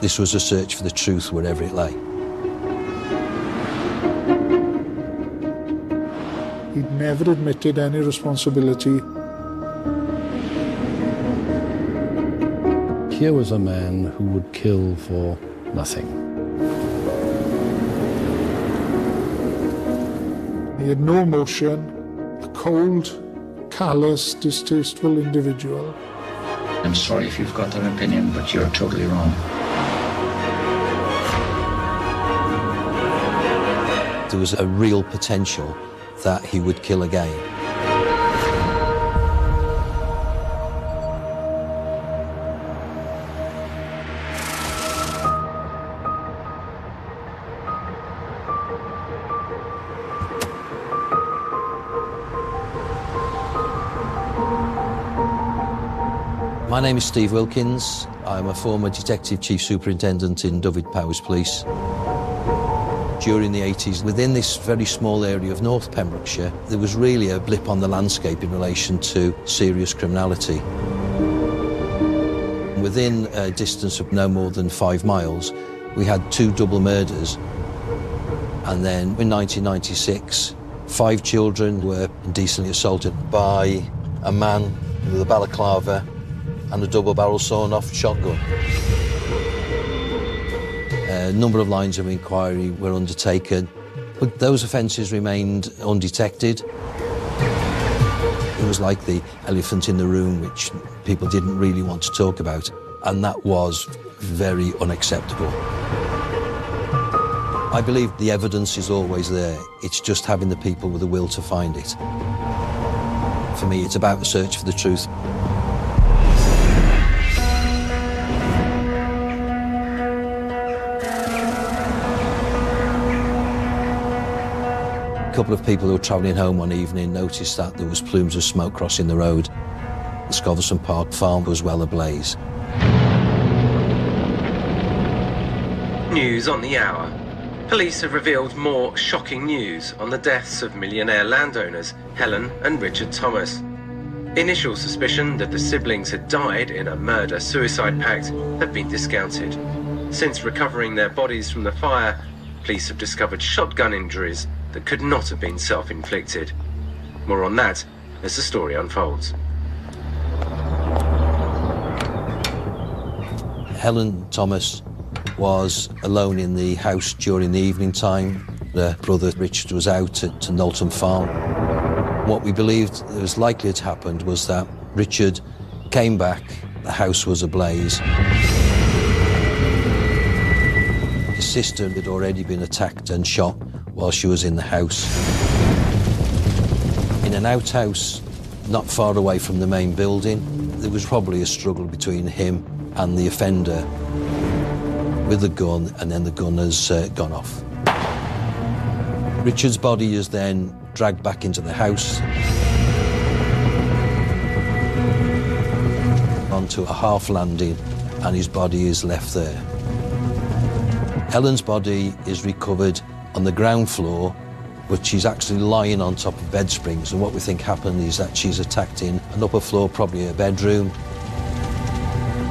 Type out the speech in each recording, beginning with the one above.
This was a search for the truth wherever it lay. He'd never admitted any responsibility. Here was a man who would kill for nothing. He had no emotion, a cold, callous, distasteful individual. I'm sorry if you've got that opinion, but you're totally wrong. There was a real potential that he would kill again. My name is Steve Wilkins. I'm a former Detective Chief Superintendent in Dyfed-Powys Police. During the 80s, within this very small area of North Pembrokeshire, there was really a blip on the landscape in relation to serious criminality. Within a distance of no more than 5 miles, we had 2 double murders. And then in 1996, 5 children were indecently assaulted by a man with a balaclava and a double-barrel sawn-off shotgun. A number of lines of inquiry were undertaken, but those offences remained undetected. It was like the elephant in the room, which people didn't really want to talk about, and that was very unacceptable. I believe the evidence is always there. It's just having the people with the will to find it. For me, it's about the search for the truth. A couple of people who were travelling home one evening noticed that there was plumes of smoke crossing the road. The Scoverson Park farm was well ablaze. News on the hour. Police have revealed more shocking news on the deaths of millionaire landowners Helen and Richard Thomas. Initial suspicion that the siblings had died in a murder-suicide pact have been discounted. Since recovering their bodies from the fire, police have discovered shotgun injuries that could not have been self-inflicted. More on that as the story unfolds. Helen Thomas was alone in the house during the evening time. Her brother Richard was out at Knowlton Farm. What we believed was likely to happen was that Richard came back, the house was ablaze. His sister had already been attacked and shot while she was in the house. In an outhouse not far away from the main building, there was probably a struggle between him and the offender with the gun, and then the gun has gone off. Richard's body is then dragged back into the house onto a half landing, and his body is left there. Helen's body is recovered on the ground floor, but she's actually lying on top of bed springs, and what we think happened is that she's attacked in an upper floor, probably a bedroom,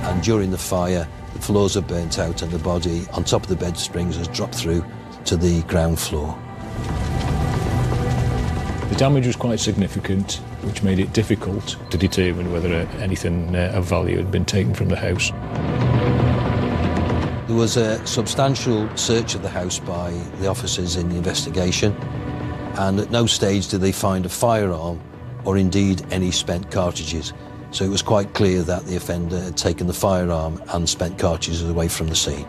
and during the fire the floors are burnt out and the body on top of the bed springs has dropped through to the ground floor. The damage was quite significant, which made it difficult to determine whether anything of value had been taken from the house. There was a substantial search of the house by the officers in the investigation, and at no stage did they find a firearm or indeed any spent cartridges. So it was quite clear that the offender had taken the firearm and spent cartridges away from the scene.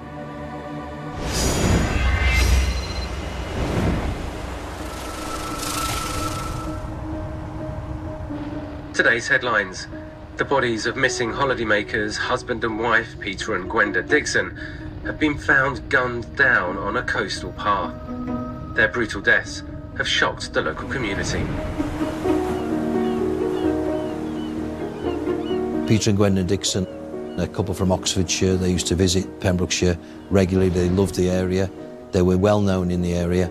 Today's headlines. The bodies of missing holidaymakers, husband and wife Peter and Gwenda Dixon, have been found gunned down on a coastal path. Their brutal deaths have shocked the local community. Peter and Gwenda Dixon, a couple from Oxfordshire. They used to visit Pembrokeshire regularly. They loved the area. They were well known in the area.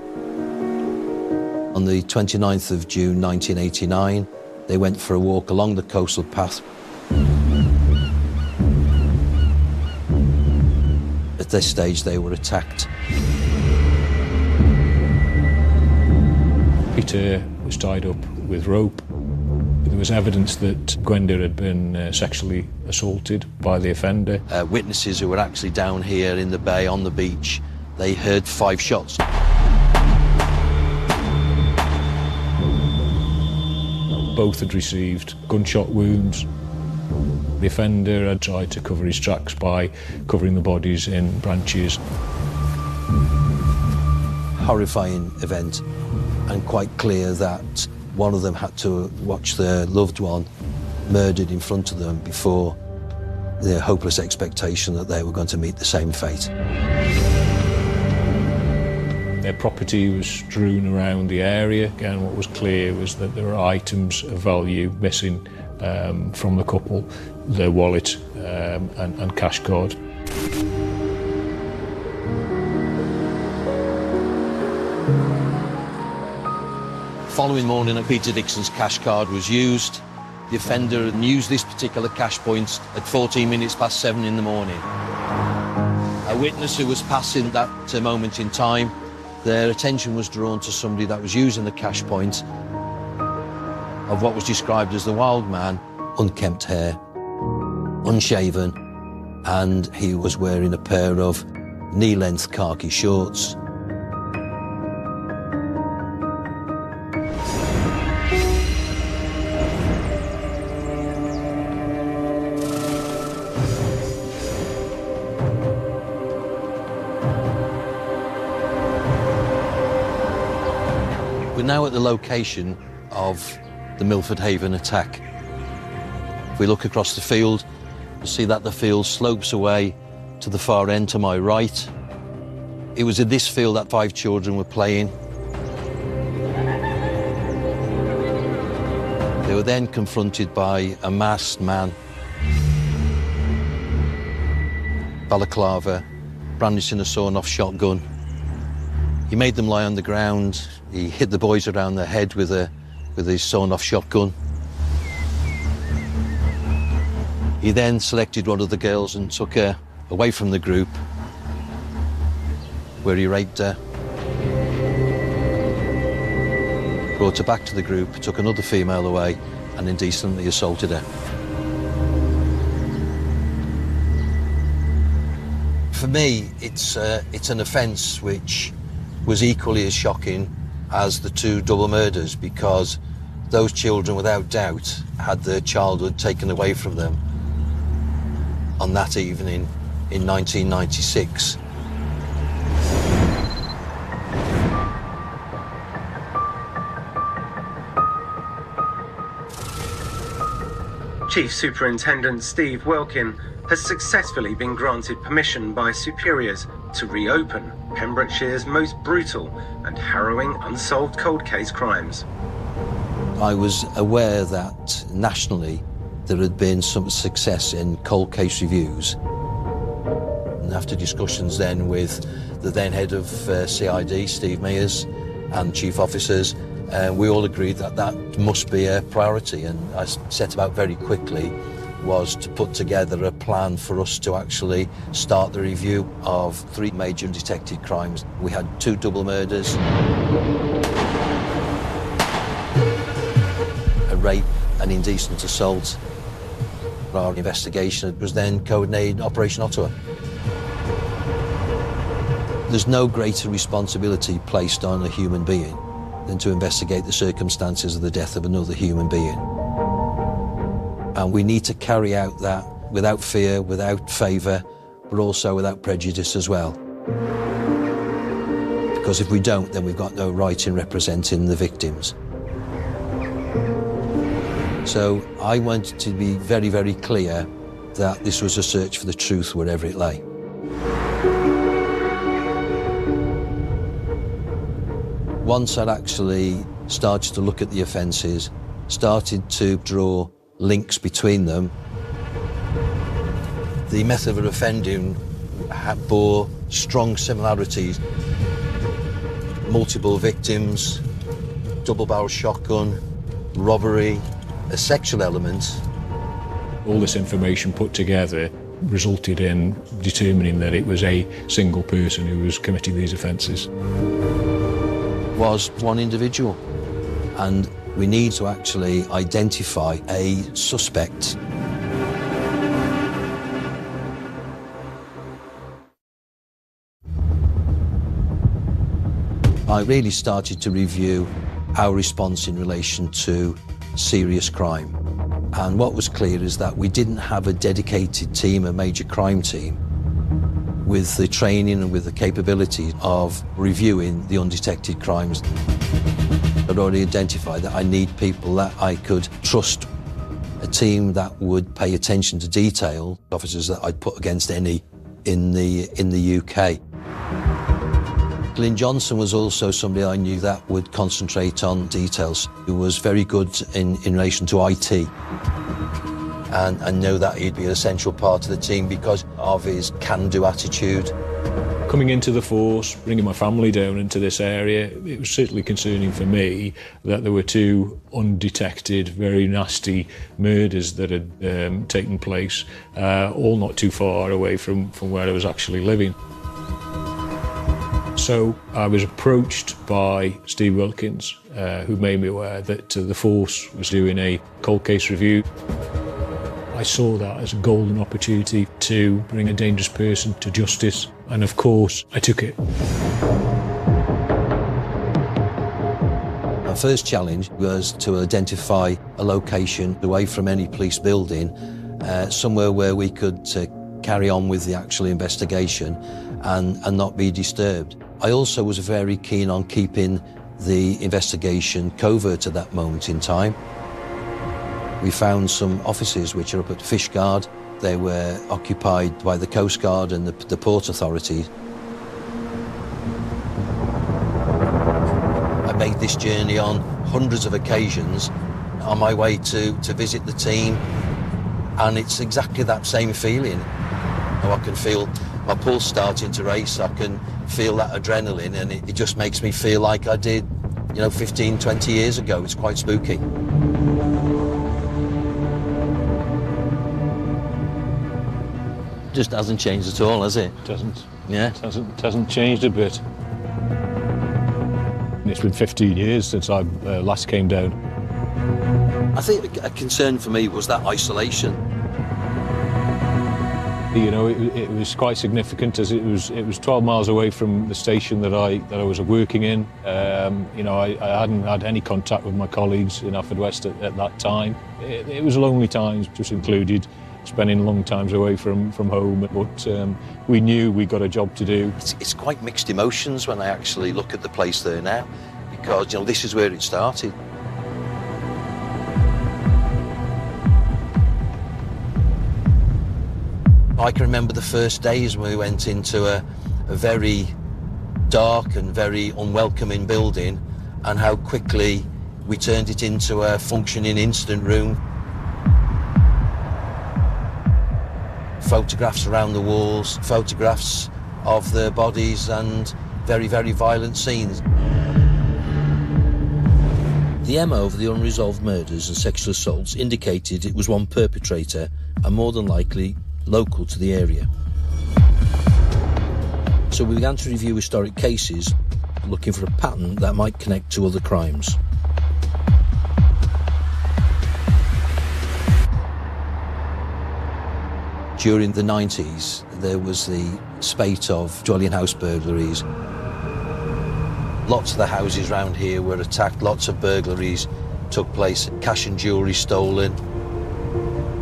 On the 29th of June 1989, they went for a walk along the coastal path. At this stage they were attacked. Peter was tied up with rope. There was evidence that Gwenda had been sexually assaulted by the offender. Witnesses who were actually down here in the bay on the beach, they heard 5 shots. Both had received gunshot wounds. The offender had tried to cover his tracks by covering the bodies in branches. Horrifying event, and quite clear that one of them had to watch their loved one murdered in front of them before the hopeless expectation that they were going to meet the same fate. Their property was strewn around the area. Again, what was clear was that there were items of value missing from the couple, their wallet and cash card. Following morning, Peter Dixon's cash card was used. The offender used this particular cash point at 14 minutes past 7 in the morning. A witness who was passing that moment in time, their attention was drawn to somebody that was using the cash point of what was described as the wild man, unkempt hair, unshaven, and he was wearing a pair of knee-length khaki shorts. We're now at the location of the Milford Haven attack. If we look across the field, you'll see that the field slopes away to the far end to my right. It was in this field that 5 children were playing. They were then confronted by a masked man, balaclava, brandishing a sawn-off shotgun. He made them lie on the ground. He hit the boys around the head with his sawn-off shotgun. He then selected one of the girls and took her away from the group, where he raped her. Brought her back to the group, took another female away, and indecently assaulted her. For me, it's an offence which was equally as shocking as the 2 double murders, because those children, without doubt, had their childhood taken away from them on that evening in 1996. Chief Superintendent Steve Welkin has successfully been granted permission by superiors to reopen Pembrokeshire's most brutal and harrowing unsolved cold case crimes. I was aware that nationally there had been some success in cold case reviews. And after discussions then with the then head of CID, Steve Mears, and chief officers, we all agreed that that must be a priority, and I set about very quickly was to put together a plan for us to actually start the review of 3 major detected crimes. We had 2 double murders, a rape, an indecent assault. Our investigation was then codenamed Operation Ottawa. There's no greater responsibility placed on a human being than to investigate the circumstances of the death of another human being. And we need to carry out that without fear, without favour, but also without prejudice as well. Because if we don't, then we've got no right in representing the victims. So I wanted to be very, very clear that this was a search for the truth wherever it lay. Once I'd actually started to look at the offences, started to draw links between them, the method of offending bore strong similarities. Multiple victims, double-barrel shotgun, robbery, a sexual element. All this information put together resulted in determining that it was a single person who was committing these offences. Was one individual, and we need to actually identify a suspect. I really started to review our response in relation to serious crime. And what was clear is that we didn't have a dedicated team, a major crime team, with the training and with the capability of reviewing the undetected crimes. I'd already identified that I need people that I could trust, a team that would pay attention to detail, officers that I'd put against any in the UK. Glyn Johnson was also somebody I knew that would concentrate on details. He was very good in relation to IT, and I know that he'd be an essential part of the team because of his can-do attitude. Coming into the force, bringing my family down into this area, it was certainly concerning for me that there were two undetected, very nasty murders that had taken place, all not too far away from where I was actually living. So I was approached by Steve Wilkins, who made me aware that the force was doing a cold case review. I saw that as a golden opportunity to bring a dangerous person to justice, and of course I took it. My first challenge was to identify a location away from any police building, somewhere where we could carry on with the actual investigation and not be disturbed. I also was very keen on keeping the investigation covert at that moment in time. We found some offices which are up at Fishguard. They were occupied by the Coast Guard and the Port Authority. I made this journey on hundreds of occasions on my way to visit the team, and it's exactly that same feeling. I can feel my pulse starting to race, I can feel that adrenaline, and it just makes me feel like I did, 15, 20 years ago. It's quite spooky. Just hasn't changed at all, has it? It doesn't. Yeah? It hasn't changed a bit. It's been 15 years since I last came down. I think a concern for me was that isolation. It was quite significant, as it was 12 miles away from the station that I was working in. I hadn't had any contact with my colleagues in Haverfordwest at that time. It was lonely times, just included spending long times away from home, but we knew we got a job to do. It's quite mixed emotions when I actually look at the place there now, because this is where it started. I can remember the first days when we went into a very dark and very unwelcoming building, and how quickly we turned it into a functioning incident room. Photographs around the walls, photographs of the bodies, and very, very violent scenes. The MO of the unresolved murders and sexual assaults indicated it was one perpetrator, and more than likely local to the area. So we began to review historic cases, looking for a pattern that might connect to other crimes. During the 90s, there was the spate of dwelling house burglaries. Lots of the houses around here were attacked, lots of burglaries took place, cash and jewellery stolen,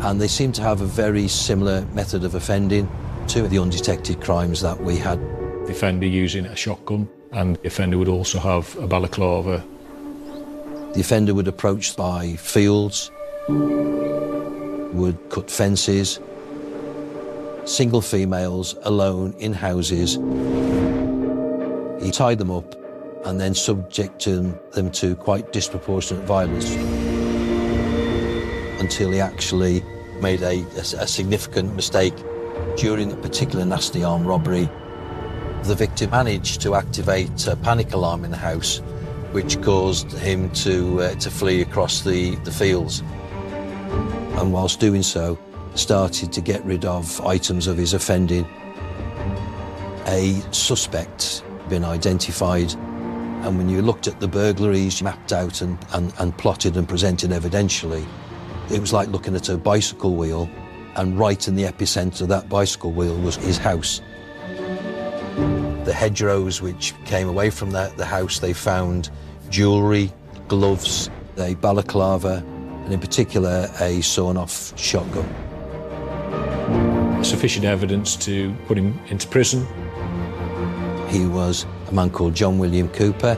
and they seem to have a very similar method of offending to the undetected crimes that we had. The offender using a shotgun, and the offender would also have a balaclava. The offender would approach by fields, would cut fences, single females alone in houses. He tied them up and then subjected them to quite disproportionate violence, until he actually made a significant mistake. During a particular nasty armed robbery, the victim managed to activate a panic alarm in the house, which caused him to flee across the fields. And whilst doing so, started to get rid of items of his offending. A suspect been identified, and when you looked at the burglaries mapped out and plotted and presented evidentially, it was like looking at a bicycle wheel, and right in the epicentre of that bicycle wheel was his house. The hedgerows which came away from the house, they found jewellery, gloves, a balaclava, and in particular a sawn-off shotgun. Sufficient evidence to put him into prison. He was a man called John William Cooper.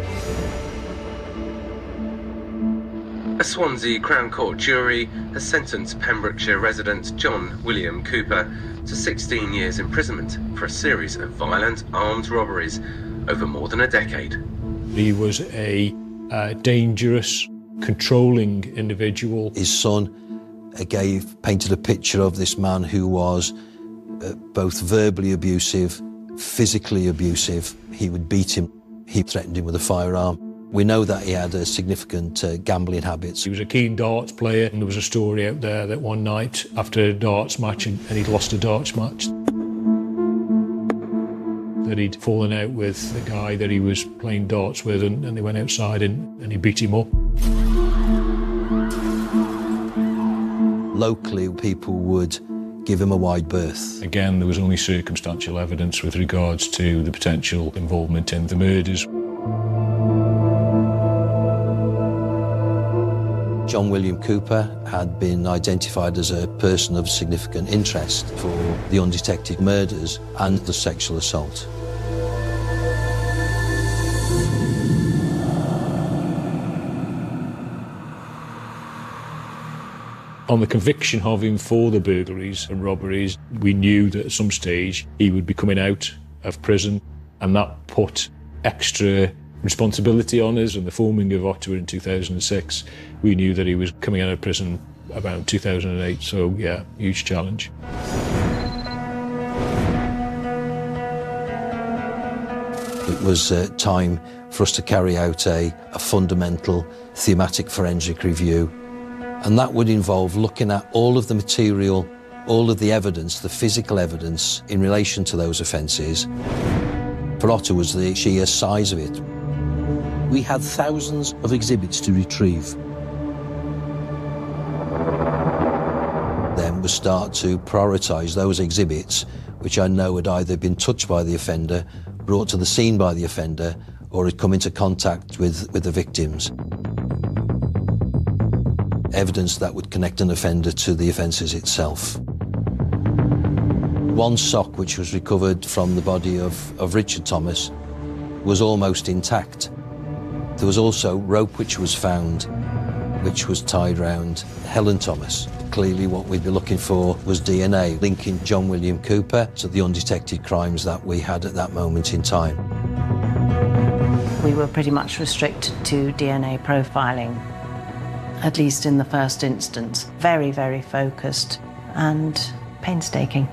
A Swansea Crown Court jury has sentenced Pembrokeshire resident John William Cooper to 16 years imprisonment for a series of violent armed robberies over more than a decade. He was a dangerous, controlling individual. His son painted a picture of this man who was both verbally abusive, physically abusive. He would beat him. He threatened him with a firearm. We know that he had significant gambling habits. He was a keen darts player, and there was a story out there that one night after a darts match, and he'd lost a darts match, that he'd fallen out with the guy that he was playing darts with, and they went outside and he beat him up. Locally, people would give him a wide berth. Again, there was only circumstantial evidence with regards to the potential involvement in the murders. John William Cooper had been identified as a person of significant interest for the undetected murders and the sexual assault. On the conviction of him for the burglaries and robberies, we knew that at some stage he would be coming out of prison, and that put extra responsibility on us. And the forming of Ottawa in 2006, we knew that he was coming out of prison about 2008, so yeah, huge challenge. It was time for us to carry out a fundamental thematic forensic review. And that would involve looking at all of the material, all of the evidence, the physical evidence in relation to those offences. For Ottawa was the sheer size of it. We had thousands of exhibits to retrieve. Then we start to prioritise those exhibits which I know had either been touched by the offender, brought to the scene by the offender, or had come into contact with the victims. Evidence that would connect an offender to the offences itself. One sock which was recovered from the body of Richard Thomas was almost intact. There was also rope which was found, which was tied round Helen Thomas. Clearly what we'd be looking for was DNA, linking John William Cooper to the undetected crimes that we had at that moment in time. We were pretty much restricted to DNA profiling, at least in the first instance. Very, very focused and painstaking.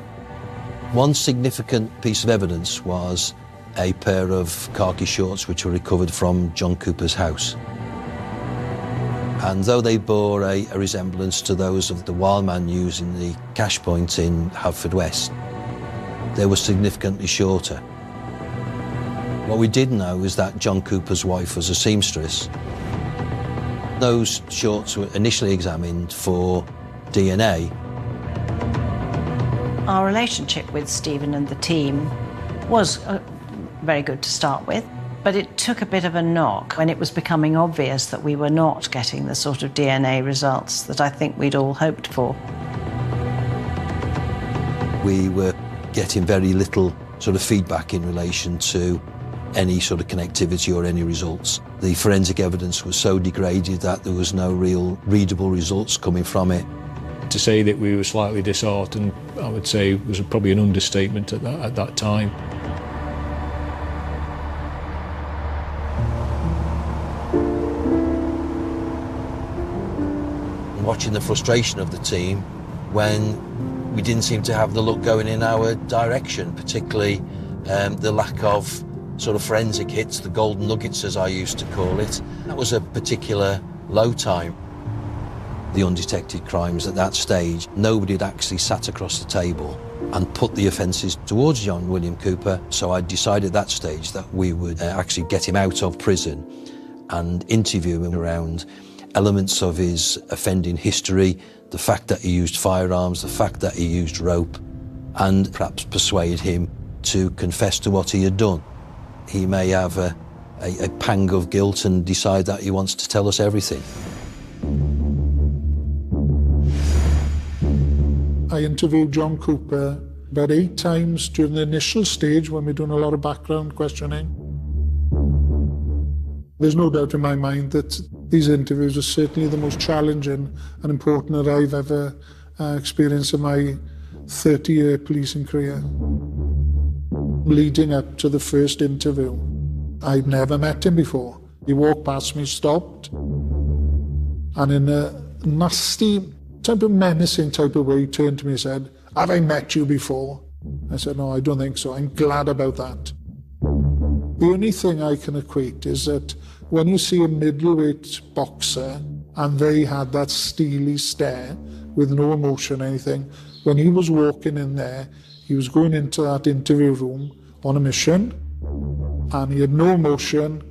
One significant piece of evidence was a pair of khaki shorts which were recovered from John Cooper's house. And though they bore a resemblance to those of the wild man used in the cash point in Haverfordwest, they were significantly shorter. What we did know is that John Cooper's wife was a seamstress. Those shorts were initially examined for DNA. Our relationship with Stephen and the team was very good to start with, but it took a bit of a knock when it was becoming obvious that we were not getting the sort of DNA results that I think we'd all hoped for. We were getting very little sort of feedback in relation to any sort of connectivity or any results. The forensic evidence was so degraded that there was no real readable results coming from it. To say that we were slightly disheartened, I would say, was probably an understatement at that time. Watching the frustration of the team when we didn't seem to have the luck going in our direction, particularly the lack of sort of forensic hits, the golden nuggets as I used to call it. That was a particular low time. the undetected crimes at that stage. Nobody had actually sat across the table and put the offences towards John William Cooper, so I decided at that stage that we would actually get him out of prison and interview him around elements of his offending history, the fact that he used firearms, the fact that he used rope, and perhaps persuade him to confess to what he had done. He may have a pang of guilt and decide that he wants to tell us everything. I interviewed John Cooper about 8 times during the initial stage when we're doing a lot of background questioning. There's no doubt in my mind that these interviews are certainly the most challenging and important that I've ever experienced in my 30-year policing career. Leading up to the first interview, I'd never met him before. He walked past me, stopped, and in a nasty type of menacing type of way, he turned to me and said, "Have I met you before?" I said, "No, I don't think so. I'm glad about that." The only thing I can equate is that when you see a middleweight boxer and they had that steely stare with no emotion or anything, when he was walking in there, he was going into that interview room on a mission and he had no emotion,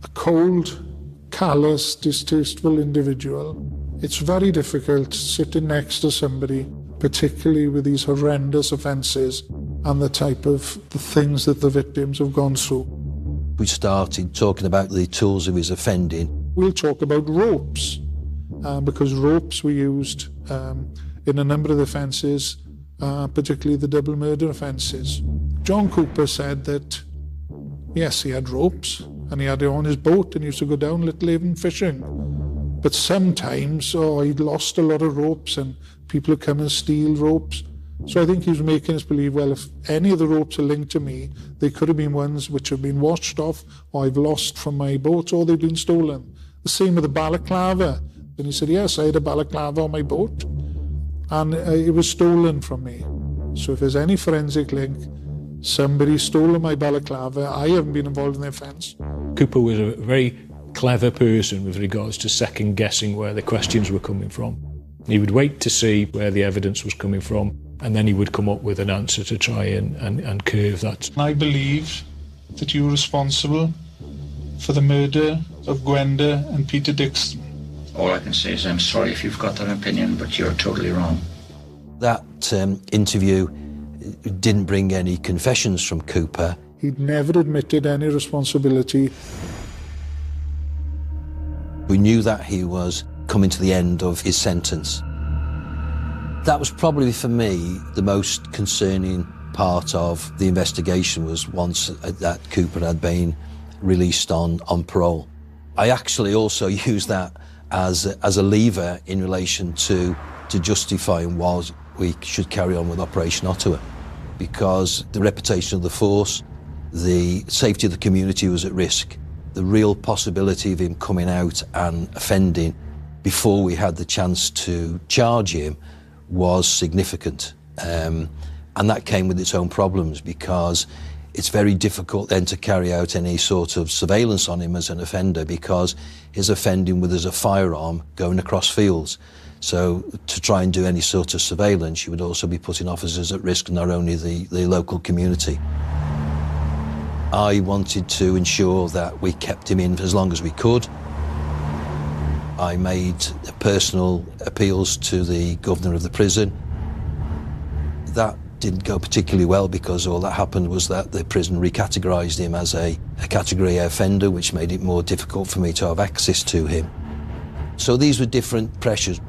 a cold, callous, distasteful individual. It's very difficult sitting next to somebody, particularly with these horrendous offences and the type of the things that the victims have gone through. We started talking about the tools of his offending. We'll talk about ropes, because ropes were used in a number of the offences, particularly the double murder offences. John Cooper said that, yes, he had ropes and he had it on his boat and he used to go down Little Haven fishing. But sometimes, he'd lost a lot of ropes and people would come and steal ropes. So I think he was making us believe, well, if any of the ropes are linked to me, they could have been ones which have been washed off or I've lost from my boat or they've been stolen. The same with the balaclava. And he said, yes, I had a balaclava on my boat and it was stolen from me. So if there's any forensic link, somebody stolen my balaclava, I haven't been involved in the offence. Cooper was a very clever person with regards to second-guessing where the questions were coming from. He would wait to see where the evidence was coming from, and then he would come up with an answer to try and curve that. I believe that you were responsible for the murder of Gwenda and Peter Dixon. All I can say is I'm sorry if you've got that opinion, but you're totally wrong. That interview didn't bring any confessions from Cooper. He'd never admitted any responsibility. We knew that he was coming to the end of his sentence. That was probably, for me, the most concerning part of the investigation was once that Cooper had been released on parole. I actually also used that as a lever in relation to justifying why we should carry on with Operation Ottawa, because the reputation of the force, the safety of the community was at risk. The real possibility of him coming out and offending before we had the chance to charge him was significant. And that came with its own problems, because it's very difficult then to carry out any sort of surveillance on him as an offender, because his offending with a firearm going across fields. So to try and do any sort of surveillance, you would also be putting officers at risk, not only the local community. I wanted to ensure that we kept him in as long as we could. I made personal appeals to the governor of the prison. That didn't go particularly well, because all that happened was that the prison recategorised him as a category A offender, which made it more difficult for me to have access to him. So these were different pressures.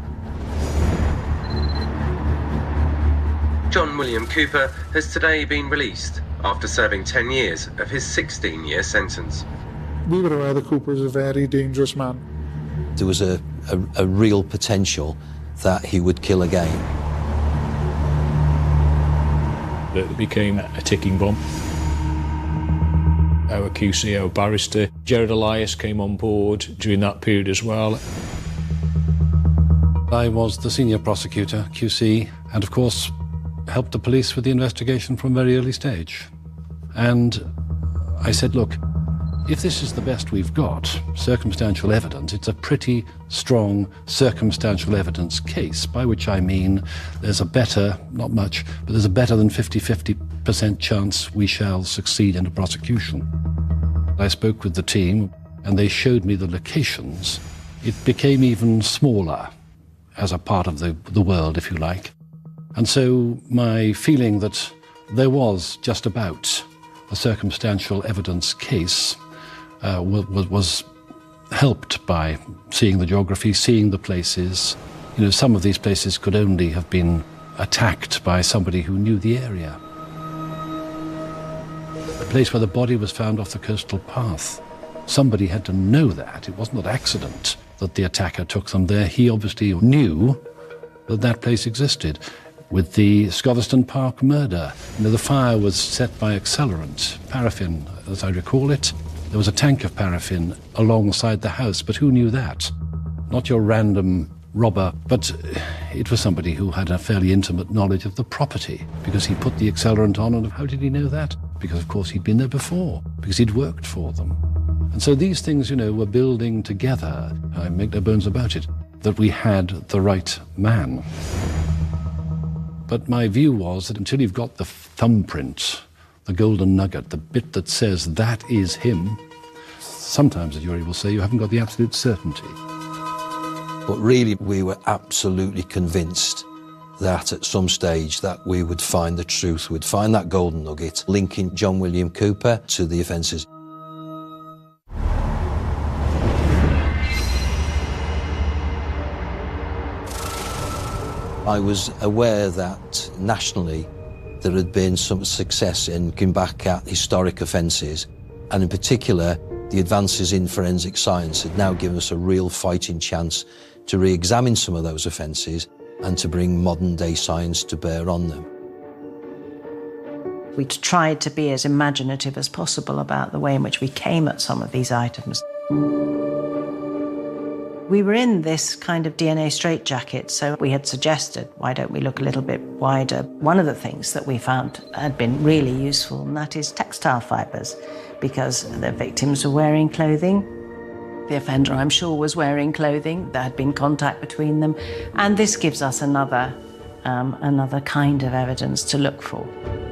John William Cooper has today been released after serving 10 years of his 16-year sentence. We were aware that Cooper was a very dangerous man. There was a real potential that he would kill again. It became a ticking bomb. Our QC, our barrister, Gerard Elias, came on board during that period as well. I was the senior prosecutor, QC, and of course helped the police with the investigation from a very early stage. And I said, look, If this is the best we've got, circumstantial evidence, it's a pretty strong circumstantial evidence case, by which I mean there's a better, not much, but there's a better than 50% chance we shall succeed in a prosecution. I spoke with the team and they showed me the locations. It became even smaller as a part of the world, if you like. And so my feeling that there was just about a circumstantial evidence case was helped by seeing the geography, seeing the places. You know, some of these places could only have been attacked by somebody who knew the area. The place where the body was found off the coastal path. Somebody had to know that. It wasn't an accident that the attacker took them there. He obviously knew that that place existed. With the Scotherstone Park murder, you know, the fire was set by accelerant, paraffin, as I recall it. There was a tank of paraffin alongside the house, but who knew that? Not your random robber, but it was somebody who had a fairly intimate knowledge of the property, because he put the accelerant on, and how did he know that? Because, of course, he'd been there before, because he'd worked for them. And so these things, you know, were building together, I make no bones about it, that we had the right man. But my view was that until you've got the thumbprint, the golden nugget, the bit that says that is him, sometimes the jury will say you haven't got the absolute certainty. But really, we were absolutely convinced that at some stage that we would find the truth, we'd find that golden nugget, linking John William Cooper to the offences. I was aware that nationally there had been some success in looking back at historic offences, and in particular the advances in forensic science had now given us a real fighting chance to re-examine some of those offences and to bring modern day science to bear on them. We tried to be as imaginative as possible about the way in which we came at some of these items. We were in this kind of DNA straitjacket, so we had suggested, why don't we look a little bit wider? One of the things that we found had been really useful, and that is textile fibres, because the victims were wearing clothing. The offender, I'm sure, was wearing clothing. There had been contact between them, and this gives us another kind of evidence to look for.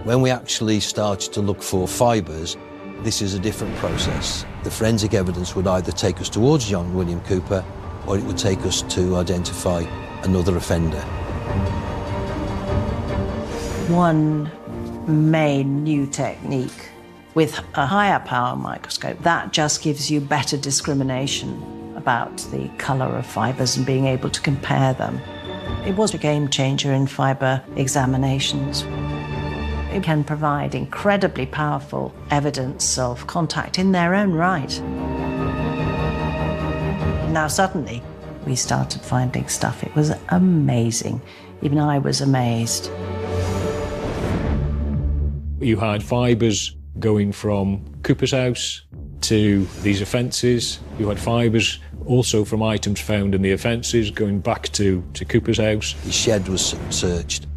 When we actually started to look for fibres, this is a different process. The forensic evidence would either take us towards John William Cooper, or it would take us to identify another offender. One main new technique with a higher power microscope, that just gives you better discrimination about the colour of fibres and being able to compare them. It was a game changer in fibre examinations. It can provide incredibly powerful evidence of contact in their own right. Now suddenly we started finding stuff. It was amazing. Even I was amazed. You had fibres going from Cooper's house to these offences. You had fibres also from items found in the offences going back to Cooper's house. His shed was searched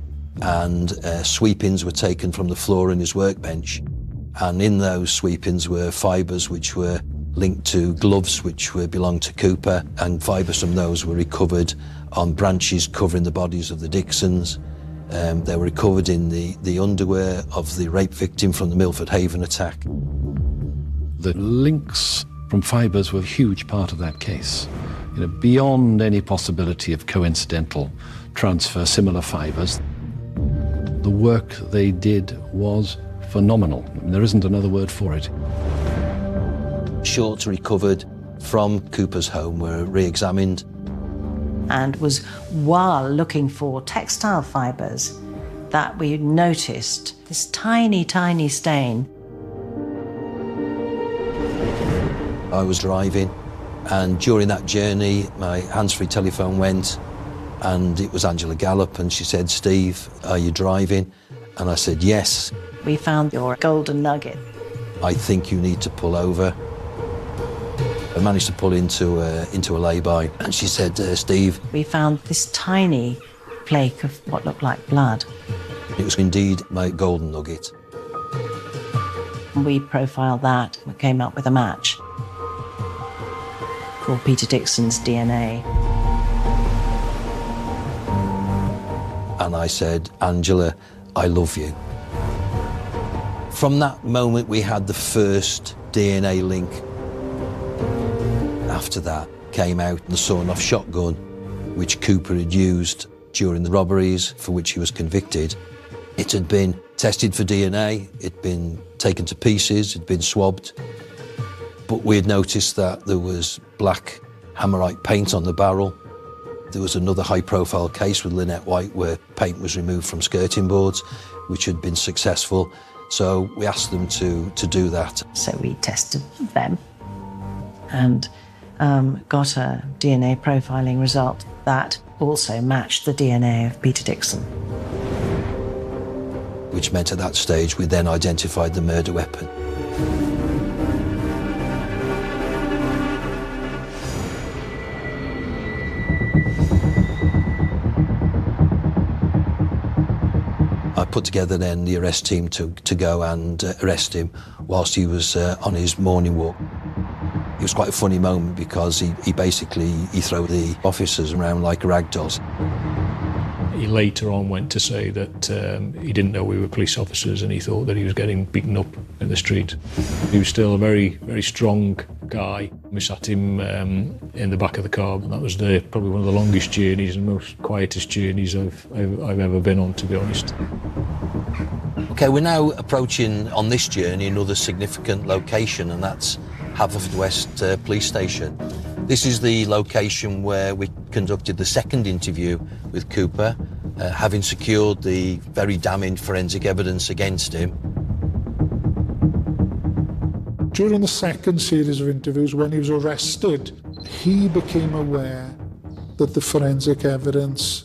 and sweepings were taken from the floor in his workbench, and in those sweepings were fibres which were linked to gloves which belonged to Cooper, and fibres from those were recovered on branches covering the bodies of the Dixons. They were recovered in the underwear of the rape victim from the Milford Haven attack. The links from fibres were a huge part of that case. You know, beyond any possibility of coincidental transfer, similar fibres. The work they did was phenomenal. I mean, there isn't another word for it. Shorts recovered from Cooper's home were re-examined. And it was while looking for textile fibres that we noticed this tiny, tiny stain. I was driving, and during that journey, my hands-free telephone went, and it was Angela Gallup, and she said, "Steve, are you driving?" And I said, "Yes." We found your golden nugget. "I think you need to pull over." I managed to pull into a lay-by, and she said, "Steve." We found this tiny flake of what looked like blood. It was indeed my golden nugget. We profiled that and came up with a match called Peter Dixon's DNA. And I said, Angela, I love you. From that moment, we had the first DNA link. After that came out the sawn-off shotgun, which Cooper had used during the robberies for which he was convicted. It had been tested for DNA, it'd been taken to pieces, it'd been swabbed, but we had noticed that there was black Hammerite paint on the barrel. There was another high-profile case with Lynette White where paint was removed from skirting boards, which had been successful. So we asked them to do that. So we tested them and got a DNA profiling result that also matched the DNA of Peter Dixon. Which meant at that stage we then identified the murder weapon. I put together then the arrest team to go and arrest him whilst he was on his morning walk. It was quite a funny moment because he basically threw the officers around like rag dolls. He later on went to say that he didn't know we were police officers and he thought that he was getting beaten up in the street. He was still a very, very strong guy. We sat him in the back of the car, and that was probably one of the longest journeys and most quietest journeys I've ever been on, to be honest. Okay, we're now approaching on this journey another significant location, and that's Haverfordwest Police Station. This is the location where we conducted the second interview with Cooper, having secured the very damning forensic evidence against him. During the second series of interviews, when he was arrested, he became aware that the forensic evidence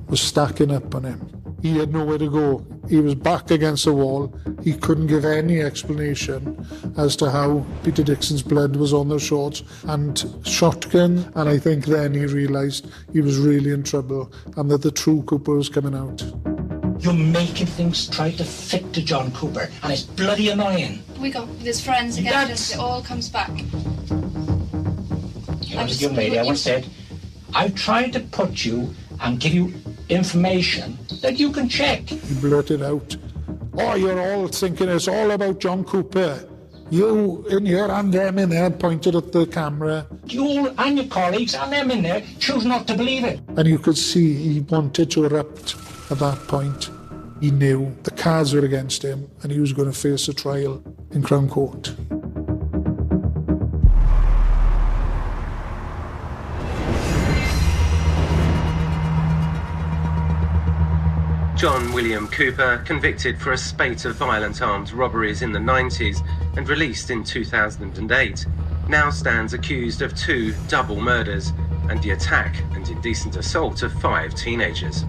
was stacking up on him. He had nowhere to go. He was back against the wall. He couldn't give any explanation as to how Peter Dixon's blood was on those shorts and shotgun. And I think then he realised he was really in trouble and that the true Cooper was coming out. You're making things try to fit to John Cooper, and it's bloody annoying. We got this forensic evidence, it all comes back. You know, as a young lady, I once said, I've tried to put you and give you information that you can check. He blurted out, "Oh, you're all thinking it's all about John Cooper. You in here and them in there," pointed at the camera. You and your colleagues and them in there choose not to believe it. And you could see he wanted to erupt at that point. He knew the cards were against him and he was going to face a trial in Crown Court. John William Cooper, convicted for a spate of violent armed robberies in the 90s and released in 2008, now stands accused of 2 double murders and the attack and indecent assault of 5 teenagers.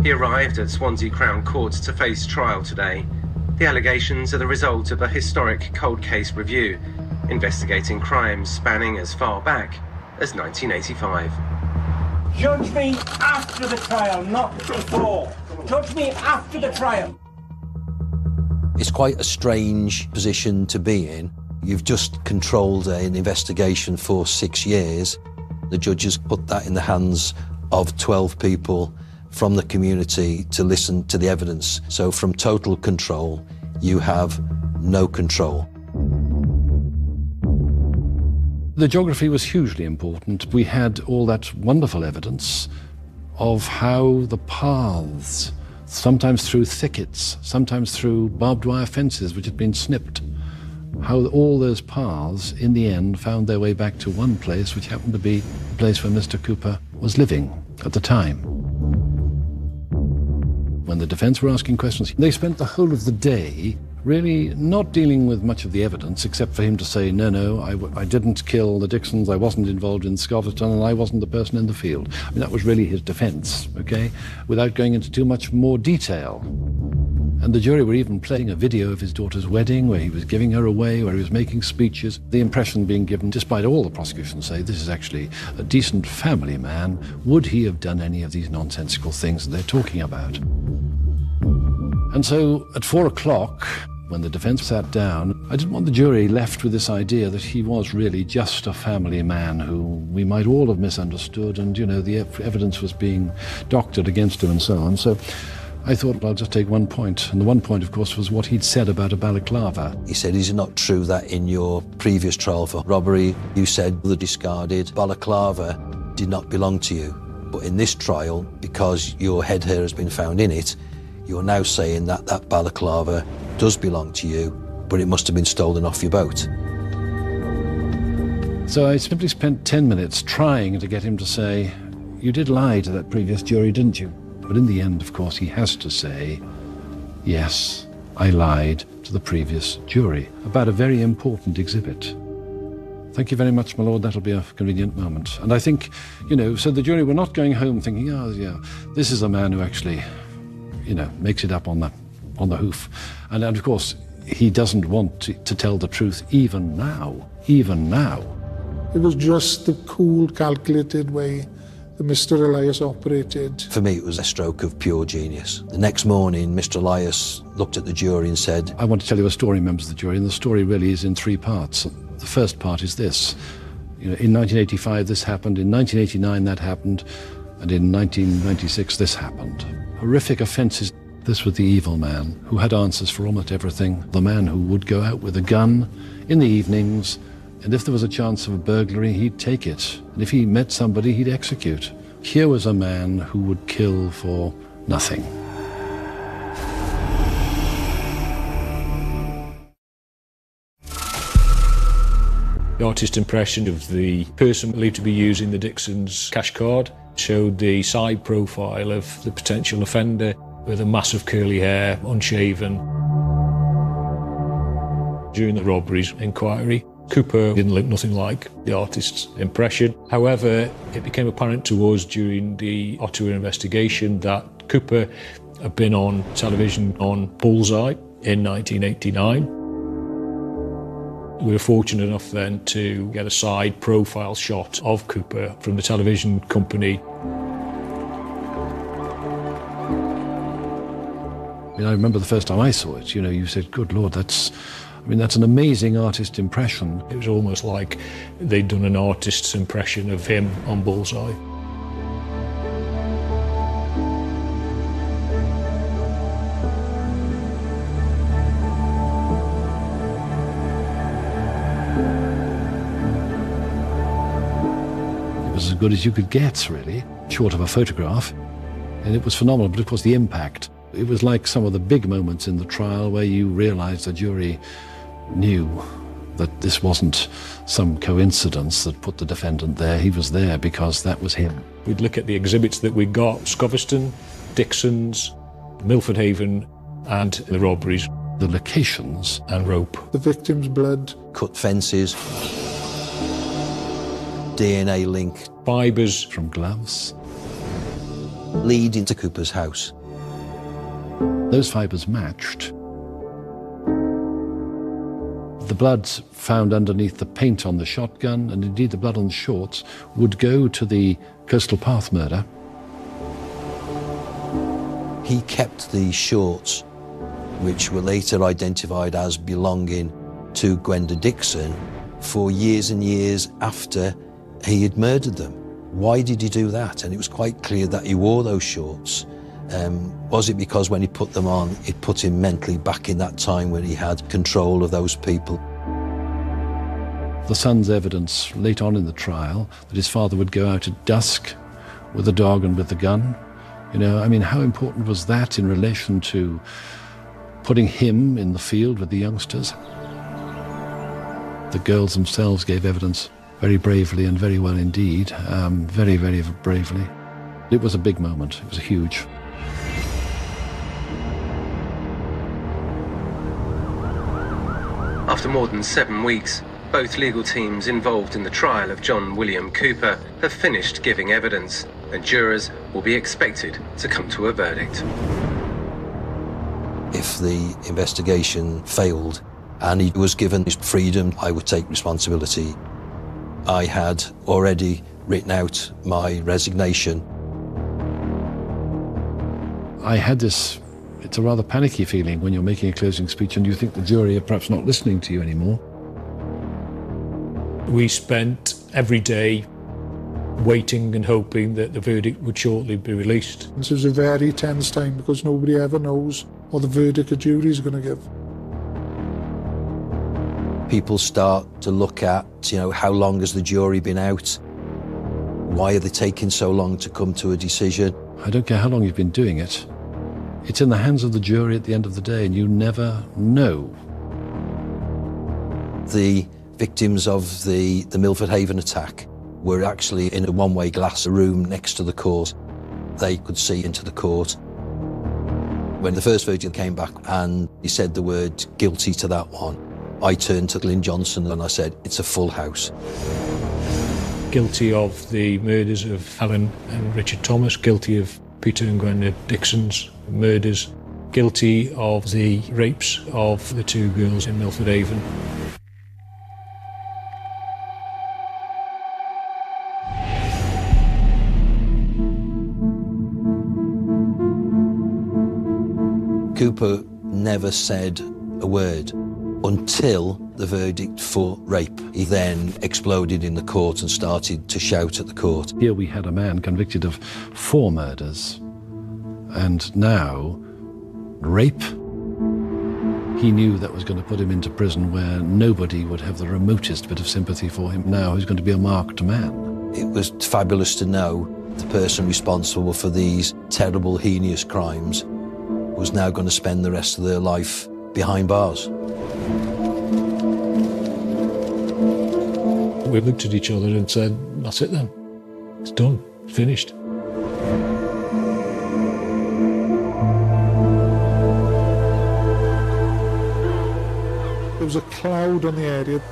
He arrived at Swansea Crown Court to face trial today. The allegations are the result of a historic cold case review, investigating crimes spanning as far back as 1985. Judge me after the trial, not before. Judge me after the trial. It's quite a strange position to be in. You've just controlled an investigation for 6 years. The judge has put that in the hands of 12 people from the community to listen to the evidence. So from total control, you have no control. The geography was hugely important. We had all that wonderful evidence of how the paths, sometimes through thickets, sometimes through barbed wire fences which had been snipped, how all those paths in the end found their way back to one place, which happened to be the place where Mr. Cooper was living at the time. When the defence were asking questions, they spent the whole of the day really not dealing with much of the evidence, except for him to say, no, I didn't kill the Dixons, I wasn't involved in Scoverton, and I wasn't the person in the field. I mean, that was really his defence, okay, without going into too much more detail. And the jury were even playing a video of his daughter's wedding, where he was giving her away, where he was making speeches. The impression being given, despite all the prosecution say, this is actually a decent family man. Would he have done any of these nonsensical things that they're talking about? And so at 4 o'clock, When the defence sat down, I didn't want the jury left with this idea that he was really just a family man who we might all have misunderstood, and, the evidence was being doctored against him and so on. So I thought, I'll just take one point. And the one point, of course, was what he'd said about a balaclava. He said, is it not true that in your previous trial for robbery, you said the discarded balaclava did not belong to you? But in this trial, because your head hair has been found in it, you're now saying that that balaclava does belong to you, but it must have been stolen off your boat. So I simply spent 10 minutes trying to get him to say, you did lie to that previous jury, didn't you? But in the end, of course, he has to say, yes, I lied to the previous jury about a very important exhibit. Thank you very much, my lord. That'll be a convenient moment. And I think, so the jury were not going home thinking, oh, yeah, this is a man who actually, makes it up on the hoof. And of course, he doesn't want to tell the truth even now. It was just the cool, calculated way that Mr. Elias operated. For me, it was a stroke of pure genius. The next morning, Mr. Elias looked at the jury and said, I want to tell you a story, members of the jury, and the story really is in 3 parts. The first part is this. In 1985, this happened. In 1989, that happened. And in 1996, this happened. Horrific offences. This was the evil man who had answers for almost everything. The man who would go out with a gun in the evenings, and if there was a chance of a burglary, he'd take it. And if he met somebody, he'd execute. Here was a man who would kill for nothing. The artist impression of the person believed to be using the Dixon's cash card showed the side profile of the potential offender with a massive curly hair, unshaven. During the robberies inquiry, Cooper didn't look nothing like the artist's impression. However, it became apparent to us during the Ottawa investigation that Cooper had been on television on Bullseye in 1989. We were fortunate enough then to get a side profile shot of Cooper from the television company. I remember the first time I saw it, you said, good Lord, that's an amazing artist impression. It was almost like they'd done an artist's impression of him on Bullseye. It was as good as you could get, really, short of a photograph. And it was phenomenal, but of course the impact. It was like some of the big moments in the trial where you realised the jury knew that this wasn't some coincidence that put the defendant there. He was there because that was him. We'd look at the exhibits that we got, Scoverston, Dixon's, Milford Haven, and the robberies. The locations. And rope. The victim's blood. Cut fences. DNA link. Fibres. From gloves. Leading to Cooper's house. Those fibres matched. The blood found underneath the paint on the shotgun, and indeed the blood on the shorts, would go to the Coastal Path murder. He kept the shorts, which were later identified as belonging to Gwenda Dixon, for years and years after he had murdered them. Why did he do that? And it was quite clear that he wore those shorts. Was it because when he put them on, it put him mentally back in that time when he had control of those people? The son's evidence late on in the trial that his father would go out at dusk with the dog and with the gun. How important was that in relation to putting him in the field with the youngsters? The girls themselves gave evidence very bravely and very well indeed, very, very bravely. It was a big moment. It was huge. After more than 7 weeks, both legal teams involved in the trial of John William Cooper have finished giving evidence, and jurors will be expected to come to a verdict. If the investigation failed and he was given his freedom, I would take responsibility. I had already written out my resignation. I had this It's a rather panicky feeling when you're making a closing speech and you think the jury are perhaps not listening to you anymore. We spent every day waiting and hoping that the verdict would shortly be released. This was a very tense time because nobody ever knows what the verdict the jury is going to give. People start to look at, how long has the jury been out? Why are they taking so long to come to a decision? I don't care how long you've been doing it. It's in the hands of the jury at the end of the day, and you never know. The victims of the Milford Haven attack were actually in a one-way glass room next to the court. They could see into the court. When the first verdict came back and he said the word guilty to that one, I turned to Glyn Johnson and I said, it's a full house. Guilty of the murders of Helen and Richard Thomas, guilty of Peter and Gwenda Dixon's murders, guilty of the rapes of the two girls in Milford Haven. Cooper never said a word until the verdict for rape. He then exploded in the court and started to shout at the court. Here we had a man convicted of 4 murders, and now rape. He knew that was going to put him into prison where nobody would have the remotest bit of sympathy for him. Now he's going to be a marked man. It was fabulous to know the person responsible for these terrible, heinous crimes was now going to spend the rest of their life behind bars. We looked at each other and said, that's it then. It's done. It's finished. There was a cloud on the area,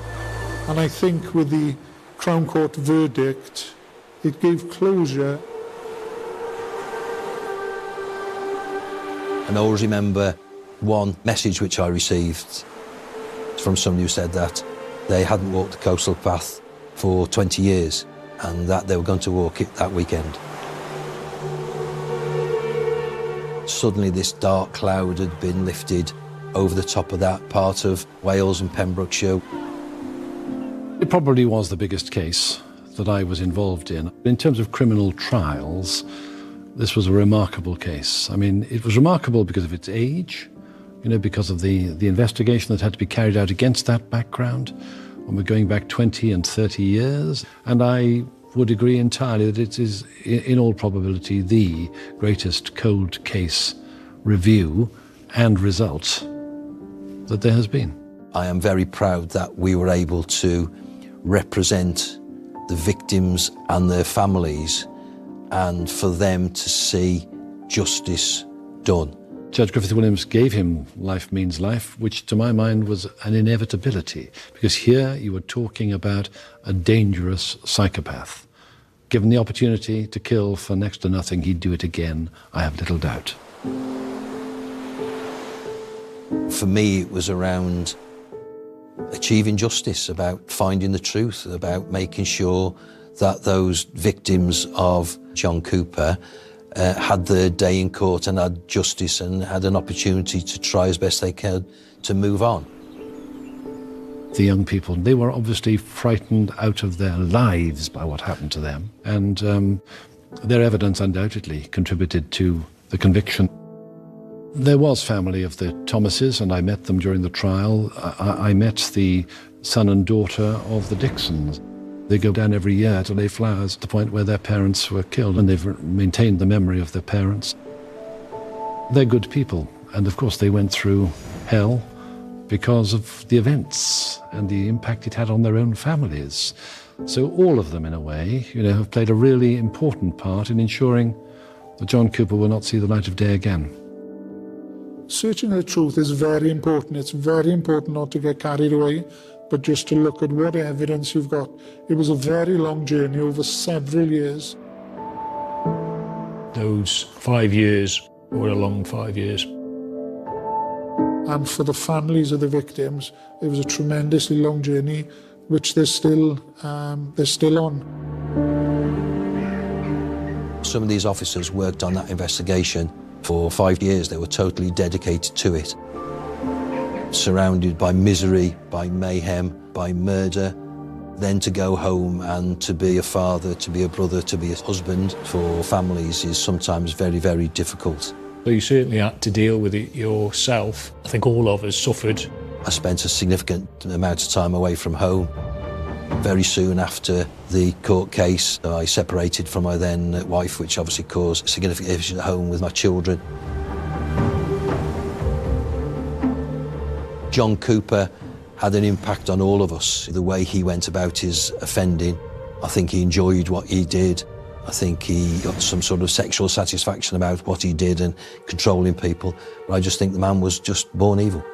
and I think with the Crown Court verdict, it gave closure. And I always remember one message which I received from somebody who said that they hadn't walked the coastal path for 20 years and that they were going to walk it that weekend. Suddenly this dark cloud had been lifted over the top of that part of Wales and Pembrokeshire. It probably was the biggest case that I was involved in. In terms of criminal trials, this was a remarkable case. I mean, it was remarkable because of its age, because of the investigation that had to be carried out against that background when we're going back 20 and 30 years. And I would agree entirely that it is, in all probability, the greatest cold case review and result that there has been. I am very proud that we were able to represent the victims and their families and for them to see justice done. Judge Griffith-Williams gave him life means life, which to my mind was an inevitability, because here you were talking about a dangerous psychopath. Given the opportunity to kill for next to nothing, he'd do it again, I have little doubt. For me, it was around achieving justice, about finding the truth, about making sure that those victims of John Cooper had their day in court and had justice and had an opportunity to try as best they could to move on. The young people, they were obviously frightened out of their lives by what happened to them, and their evidence undoubtedly contributed to the conviction. There was family of the Thomases, and I met them during the trial. I met the son and daughter of the Dixons. They go down every year to lay flowers at the point where their parents were killed, and they've maintained the memory of their parents. They're good people, and of course they went through hell because of the events and the impact it had on their own families. So all of them, in a way, have played a really important part in ensuring that John Cooper will not see the light of day again. Searching the truth is very important. It's very important not to get carried away, but just to look at what evidence you've got. It was a very long journey over several years. Those 5 years were a long 5 years. And for the families of the victims, it was a tremendously long journey, which they're still on. Some of these officers worked on that investigation For 5 years, they were totally dedicated to it. Surrounded by misery, by mayhem, by murder, then to go home and to be a father, to be a brother, to be a husband for families is sometimes very, very difficult. So you certainly had to deal with it yourself. I think all of us suffered. I spent a significant amount of time away from home. Very soon after the court case, I separated from my then wife, which obviously caused significant issues at home with my children. John Cooper had an impact on all of us. The way he went about his offending, I think he enjoyed what he did. I think he got some sort of sexual satisfaction about what he did and controlling people. But I just think the man was just born evil.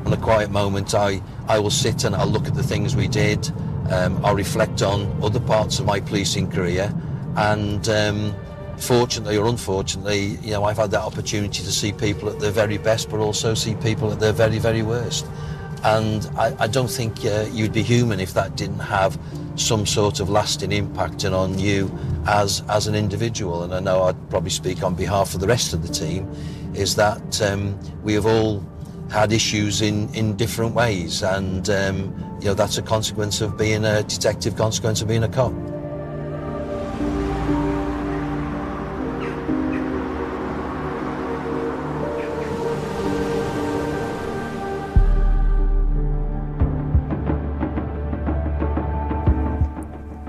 On a quiet moment, I will sit and I'll look at the things we did. I'll reflect on other parts of my policing career, and fortunately or unfortunately, you know, I've had that opportunity to see people at their very best, but also see people at their very, very worst. And I don't think you'd be human if that didn't have some sort of lasting impact on you as an individual. And I know I'd probably speak on behalf of the rest of the team, is that we have all had issues in different ways, and you know, that's a consequence of being a detective, consequence of being a cop.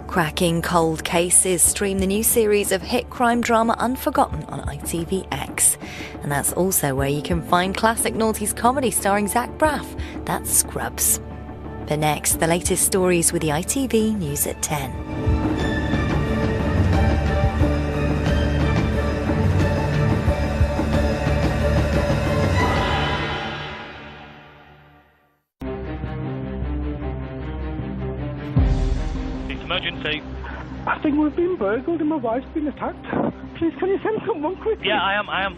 Cracking cold cases. Stream the new series of hit crime drama Unforgotten on ITVX. And that's also where you can find classic noughties comedy starring Zach Braff. That's Scrubs. But next, the latest stories with the ITV News at 10. Emergency. I think we've been burgled and my wife's been attacked. Please, can you send someone quickly? Yeah, I am.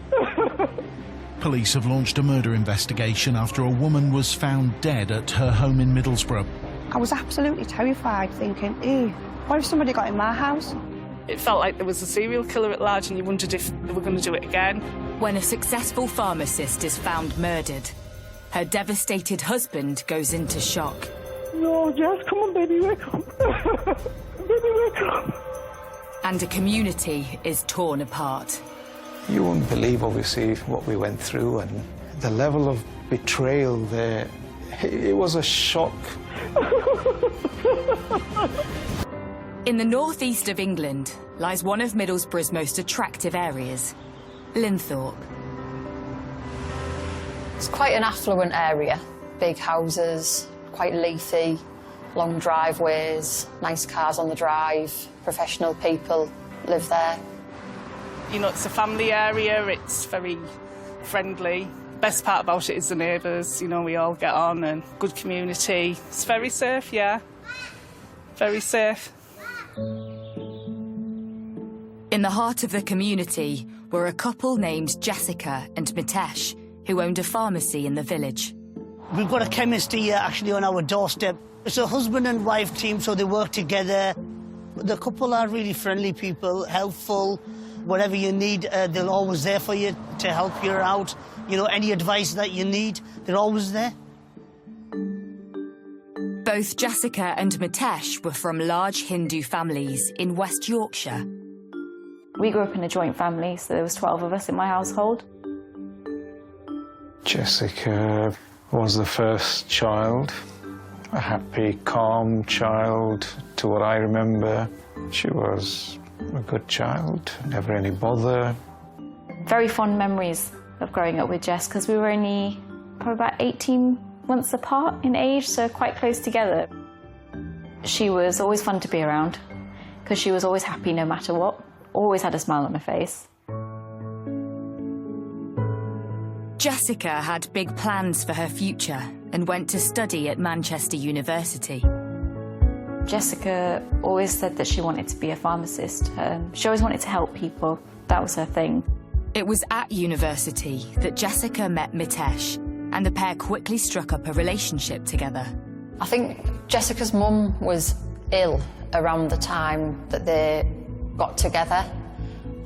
Police have launched a murder investigation after a woman was found dead at her home in Middlesbrough. I was absolutely terrified, thinking, ew, what if somebody got in my house? It felt like there was a serial killer at large and you wondered if they were going to do it again. When a successful pharmacist is found murdered, her devastated husband goes into shock. No, Jess, come on, baby, wake up. Baby, wake up. And a community is torn apart. You won't believe, obviously, what we went through and the level of betrayal there. It was a shock. In the northeast of England lies one of Middlesbrough's most attractive areas, Linthorpe. It's quite an affluent area. Big houses, quite leafy, long driveways, nice cars on the drive, professional people live there. You know, it's a family area, it's very friendly. Best part about it is the neighbours, you know, we all get on, and good community. It's very safe, yeah. Very safe. In the heart of the community were a couple named Jessica and Mitesh, who owned a pharmacy in the village. We've got a chemist here actually on our doorstep. It's a husband and wife team, so they work together. The couple are really friendly people, helpful. Whatever you need, they're always there for you to help you out. You know, any advice that you need, they're always there. Both Jessica and Mitesh were from large Hindu families in West Yorkshire. We grew up in a joint family, so there was 12 of us in my household. Jessica was the first child, a happy, calm child to what I remember. She was a good child, never any bother. Very fond memories of growing up with Jess, because we were only probably about 18 months apart in age, so quite close together. She was always fun to be around, because she was always happy no matter what, always had a smile on her face. Jessica had big plans for her future and went to study at Manchester University. Jessica always said that she wanted to be a pharmacist. She always wanted to help people. That was her thing. It was at university that Jessica met Mitesh, and the pair quickly struck up a relationship together. I think Jessica's mum was ill around the time that they got together,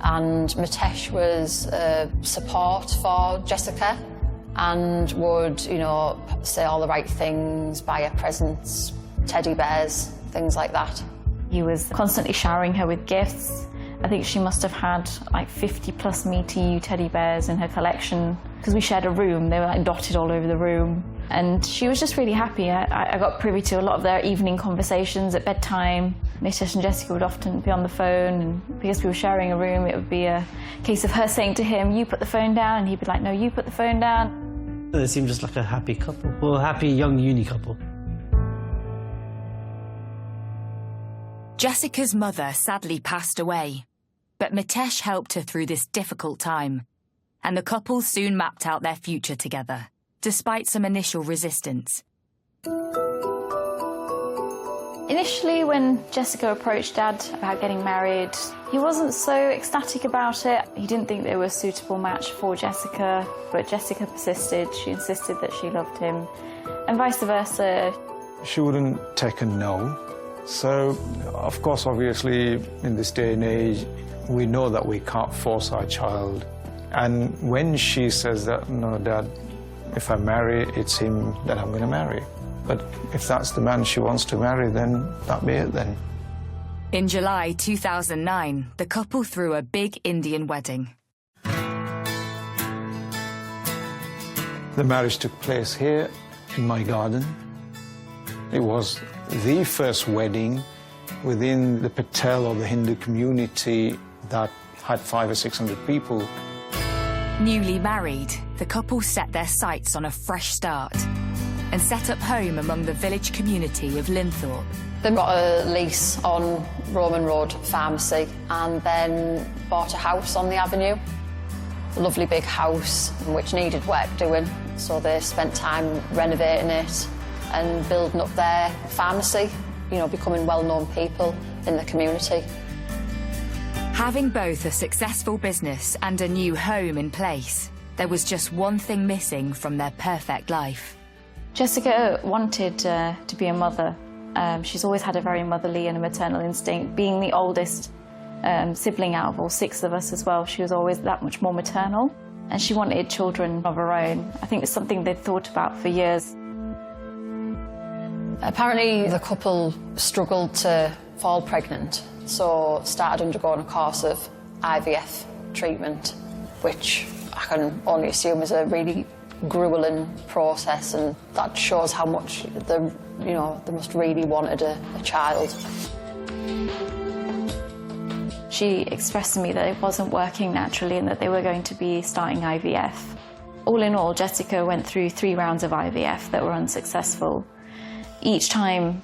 and Mitesh was support for Jessica and would, you know, say all the right things, buy her presents, teddy bears, things like that. He was constantly showering her with gifts. I think she must have had like 50 plus Me to You teddy bears in her collection. Because we shared a room, they were like dotted all over the room. And she was just really happy. I got privy to a lot of their evening conversations at bedtime. Mitesh and Jessica would often be on the phone, and because we were sharing a room, it would be a case of her saying to him, "You put the phone down," and he'd be like, "No, you put the phone down." They seemed just like a happy couple, or a happy young uni couple. Jessica's mother sadly passed away, but Mitesh helped her through this difficult time, and the couple soon mapped out their future together, despite some initial resistance. Initially, when Jessica approached Dad about getting married, he wasn't so ecstatic about it. He didn't think they were a suitable match for Jessica, but Jessica persisted. She insisted that she loved him, and vice versa. She wouldn't take a no. So, of course, obviously, in this day and age, we know that we can't force our child. And when she says that, "No, Dad, if I marry, it's him that I'm going to marry." But if that's the man she wants to marry, then that be it then. In July 2009, the couple threw a big Indian wedding. The marriage took place here in my garden. It was the first wedding within the Patel or the Hindu community that had 500 or 600 people. Newly married, the couple set their sights on a fresh start and set up home among the village community of Linthorpe. They got a lease on Roman Road Pharmacy and then bought a house on the avenue. A lovely big house which needed work doing, so they spent time renovating it and building up their pharmacy, you know, becoming well-known people in the community. Having both a successful business and a new home in place, there was just one thing missing from their perfect life. Jessica wanted to be a mother. She's always had a very motherly and a maternal instinct. Being the oldest sibling out of all 6 of us as well, she was always that much more maternal. And she wanted children of her own. I think it's something they'd thought about for years. Apparently the couple struggled to fall pregnant, so started undergoing a course of IVF treatment, which I can only assume is a really grueling process, and that shows how much they must really wanted a child. She expressed to me that it wasn't working naturally and that they were going to be starting IVF. All in all, Jessica went through 3 rounds of IVF that were unsuccessful. Each time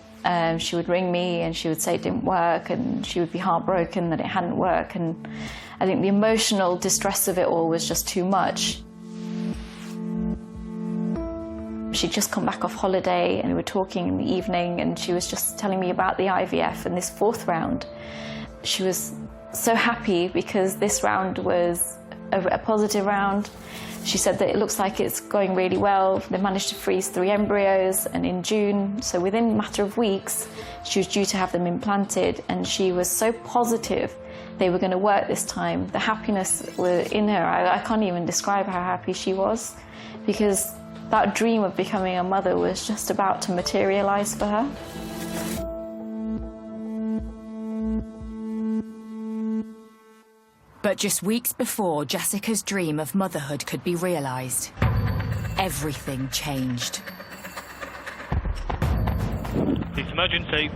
she would ring me and she would say it didn't work, and she would be heartbroken that it hadn't worked, and I think the emotional distress of it all was just too much. She'd just come back off holiday and we were talking in the evening, and she was just telling me about the IVF and this 4th round. She was so happy because this round was a positive round. She said that it looks like it's going really well. They managed to freeze 3 embryos, and in June, so within a matter of weeks, she was due to have them implanted, and she was so positive they were going to work this time. The happiness was in her. I can't even describe how happy she was, because that dream of becoming a mother was just about to materialise for her. But just weeks before Jessica's dream of motherhood could be realised, everything changed. It's emergency.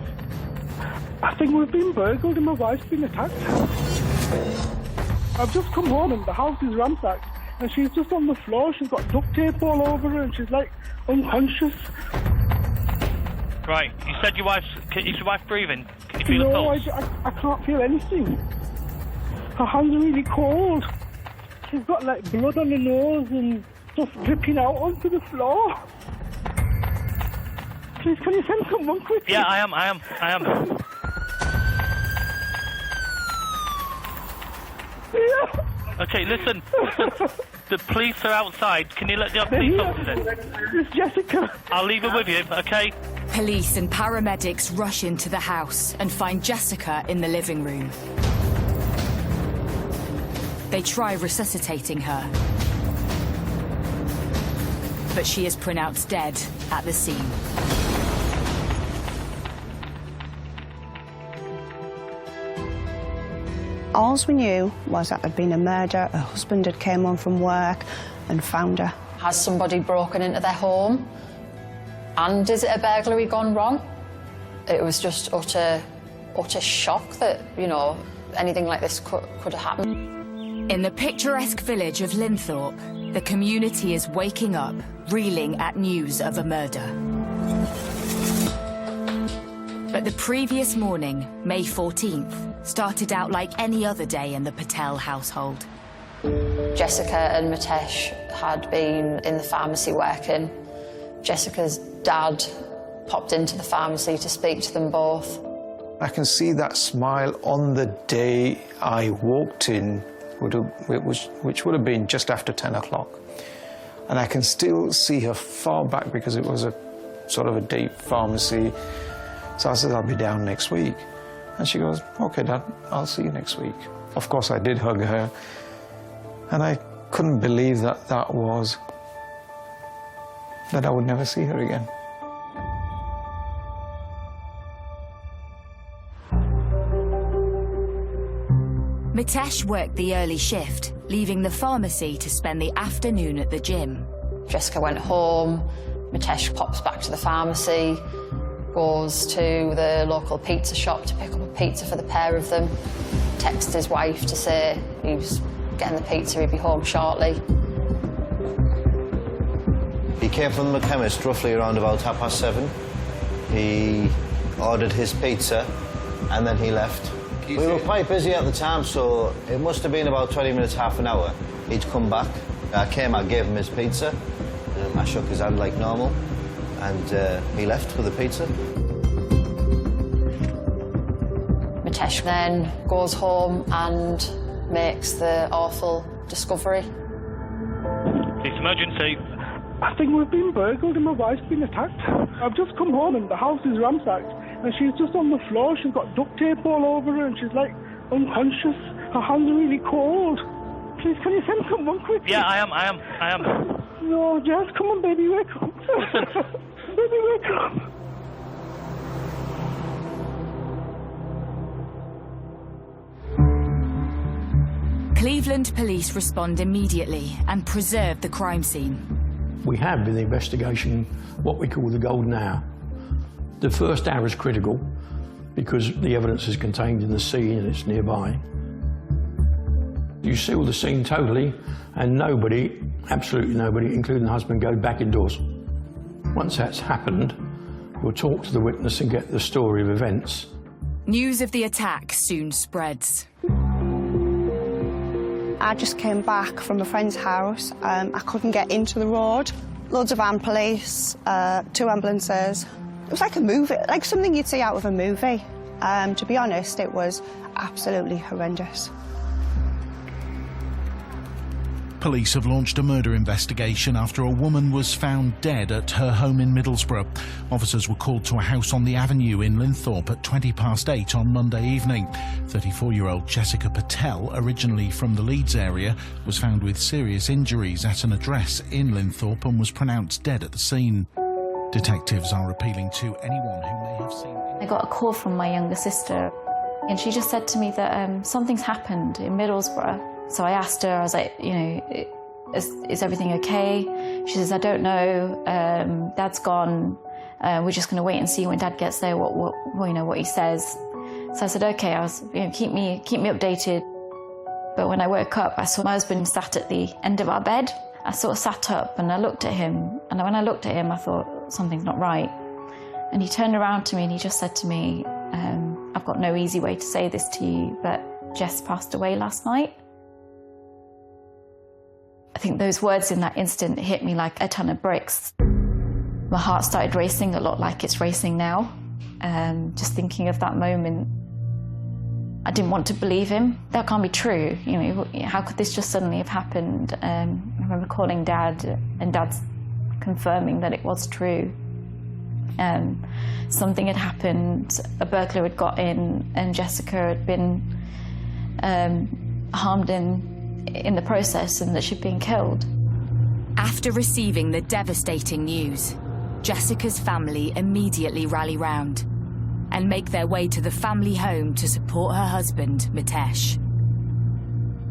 I think we've been burgled and my wife's been attacked. I've just come home and the house is ransacked, and she's just on the floor. She's got duct tape all over her and she's like unconscious. Right, you said is your wife breathing? Can you feel the pulse? No, I can't feel anything. Her hands are really cold. She's got like blood on her nose and stuff dripping out onto the floor. Please, can you send someone quickly? Yeah, I am. Yeah. Okay, listen. The police are outside. Can you let the police officer in? It's Jessica. I'll leave it with you, okay? Police and paramedics rush into the house and find Jessica in the living room. They try resuscitating her, but she is pronounced dead at the scene. All we knew was that there'd been a murder, her husband had came home from work and found her. Has somebody broken into their home? And is it a burglary gone wrong? It was just utter shock that, you know, anything like this could have happened. In the picturesque village of Linthorpe, the community is waking up, reeling at news of a murder. But the previous morning, May 14th, started out like any other day in the Patel household. Jessica and Mitesh had been in the pharmacy working. Jessica's dad popped into the pharmacy to speak to them both. I can see that smile on the day I walked in, which would have been just after 10 o'clock. And I can still see her far back because it was a sort of a deep pharmacy. So I said, I'll be down next week. And she goes, OK, Dad, I'll see you next week. Of course, I did hug her. And I couldn't believe that I would never see her again. Mitesh worked the early shift, leaving the pharmacy to spend the afternoon at the gym. Jessica went home, Mitesh pops back to the pharmacy, goes to the local pizza shop to pick up a pizza for the pair of them, texts his wife to say he's getting the pizza, he'll be home shortly. He came from the chemist roughly around about 7:30. He ordered his pizza and then he left. We were quite busy at the time, so it must have been about 20 minutes, half an hour. He'd come back. I gave him his pizza. I shook his hand like normal, and he left with the pizza. Mitesh then goes home and makes the awful discovery. It's emergency. I think we've been burgled and my wife's been attacked. I've just come home and the house is ransacked and she's just on the floor. She's got duct tape all over her and she's like unconscious. Her hands are really cold. Please, can you send someone quickly? Yeah, I am. No, Jess, come on, baby, wake up. Baby, wake up. Cleveland police respond immediately and preserve the crime scene. We have in the investigation what we call the golden hour. The first hour is critical because the evidence is contained in the scene and it's nearby. You seal the scene totally and nobody, absolutely nobody, including the husband, goes back indoors. Once that's happened, we'll talk to the witness and get the story of events. News of the attack soon spreads. I just came back from a friend's house. I couldn't get into the road. Loads of armed police, 2 ambulances. It was like a movie, like something you'd see out of a movie. To be honest, it was absolutely horrendous. Police have launched a murder investigation after a woman was found dead at her home in Middlesbrough. Officers were called to a house on the Avenue in Linthorpe at 8:20 on Monday evening. 34-year-old Jessica Patel, originally from the Leeds area, was found with serious injuries at an address in Linthorpe and was pronounced dead at the scene. Detectives are appealing to anyone who may have seen... I got a call from my younger sister and she just said to me that something's happened in Middlesbrough. So I asked her, I was like, you know, is everything okay? She says, I don't know, Dad's gone. We're just going to wait and see when Dad gets there, what he says. So I said, okay, keep me updated. But when I woke up, I saw my husband sat at the end of our bed. I sort of sat up and I looked at him. And when I looked at him, I thought, something's not right. And he turned around to me and he just said to me, I've got no easy way to say this to you, but Jess passed away last night. I think those words in that instant hit me like a ton of bricks. My heart started racing a lot like it's racing now. Just thinking of that moment, I didn't want to believe him. That can't be true. You know, how could this just suddenly have happened? I remember calling Dad, and Dad's confirming that it was true. Something had happened. A burglar had got in, and Jessica had been harmed in in the process and that she'd been killed. After receiving the devastating news, Jessica's family immediately rally round and make their way to the family home to support her husband, Mitesh.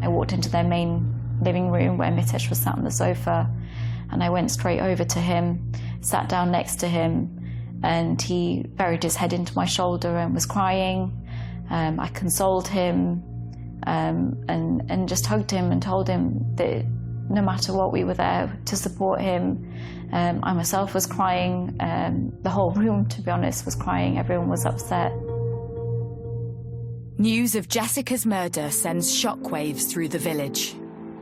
I walked into their main living room where Mitesh was sat on the sofa, and I went straight over to him, sat down next to him, and he buried his head into my shoulder and was crying. I consoled him and just hugged him and told him that no matter what, we were there to support him. I myself was crying. The whole room, to be honest, was crying. Everyone was upset. News of Jessica's murder sends shockwaves through the village.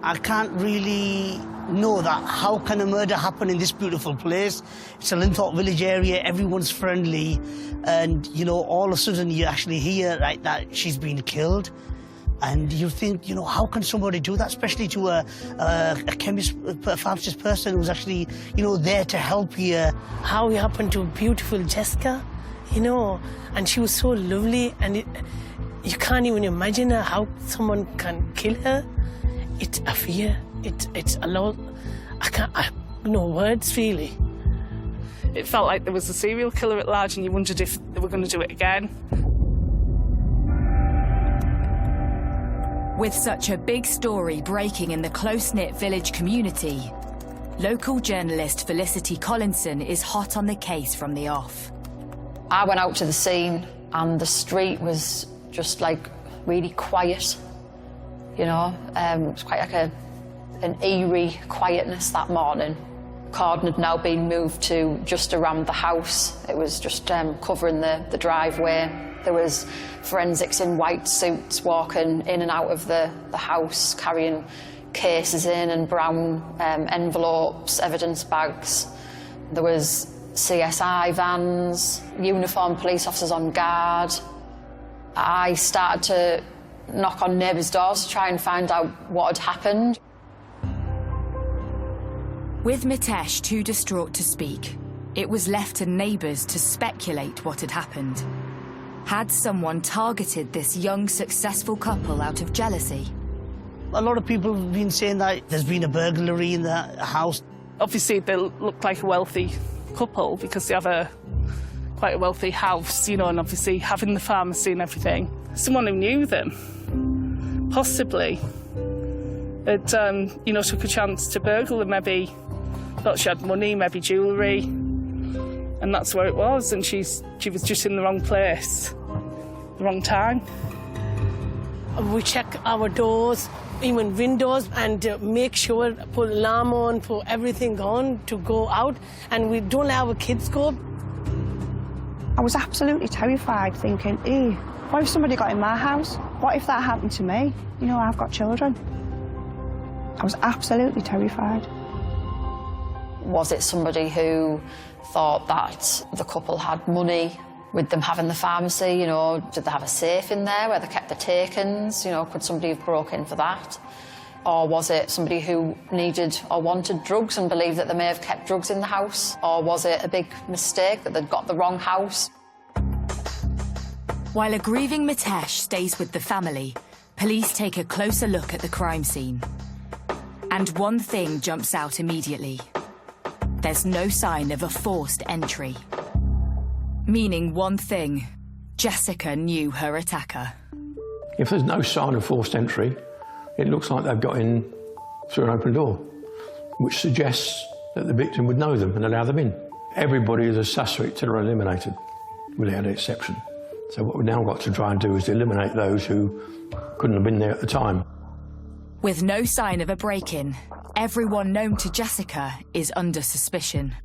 I can't really know that how can a murder happen in this beautiful place. It's a Linthorpe village area, everyone's friendly, and you know, all of a sudden you actually hear like that she's been killed. And you think, you know, how can somebody do that, especially to a chemist, a pharmacist person who's actually, you know, there to help you. How it happened to beautiful Jessica, you know, and she was so lovely, and you can't even imagine how someone can kill her. It's a fear. It's a lot. I have no words, really. It felt like there was a serial killer at large, and you wondered if they were going to do it again. With such a big story breaking in the close-knit village community, local journalist Felicity Collinson is hot on the case from the off. I went out to the scene and the street was just like really quiet, you know. It was quite like an eerie quietness that morning. Cordon had now been moved to just around the house. It was just covering the driveway. There was forensics in white suits walking in and out of the house, carrying cases in and brown envelopes, evidence bags. There was CSI vans, uniformed police officers on guard. I started to knock on neighbours' doors to try and find out what had happened. With Mitesh too distraught to speak, it was left to neighbours to speculate what had happened. Had someone targeted this young, successful couple out of jealousy? A lot of people have been saying that there's been a burglary in the house. Obviously, they look like a wealthy couple because they have quite a wealthy house, you know, and obviously having the pharmacy and everything. Someone who knew them, possibly, had, you know, took a chance to burgle them, maybe thought she had money, maybe jewellery, and that's where it was, and she was just in the wrong place, the wrong time. We check our doors, even windows, and make sure, put alarm on, put everything on to go out, and we don't let our kids go. I was absolutely terrified, thinking, what if somebody got in my house? What if that happened to me? You know, I've got children. I was absolutely terrified. Was it somebody who thought that the couple had money with them having the pharmacy? You know, did they have a safe in there where they kept the take-ins? You know, could somebody have broken in for that? Or was it somebody who needed or wanted drugs and believed that they may have kept drugs in the house? Or was it a big mistake that they'd got the wrong house? While a grieving Mitesh stays with the family, police take a closer look at the crime scene. And one thing jumps out immediately. There's no sign of a forced entry. Meaning one thing, Jessica knew her attacker. If there's no sign of forced entry, it looks like they've got in through an open door, which suggests that the victim would know them and allow them in. Everybody is a suspect till they're eliminated, without exception. So what we've now got to try and do is eliminate those who couldn't have been there at the time. With no sign of a break-in, everyone known to Jessica is under suspicion.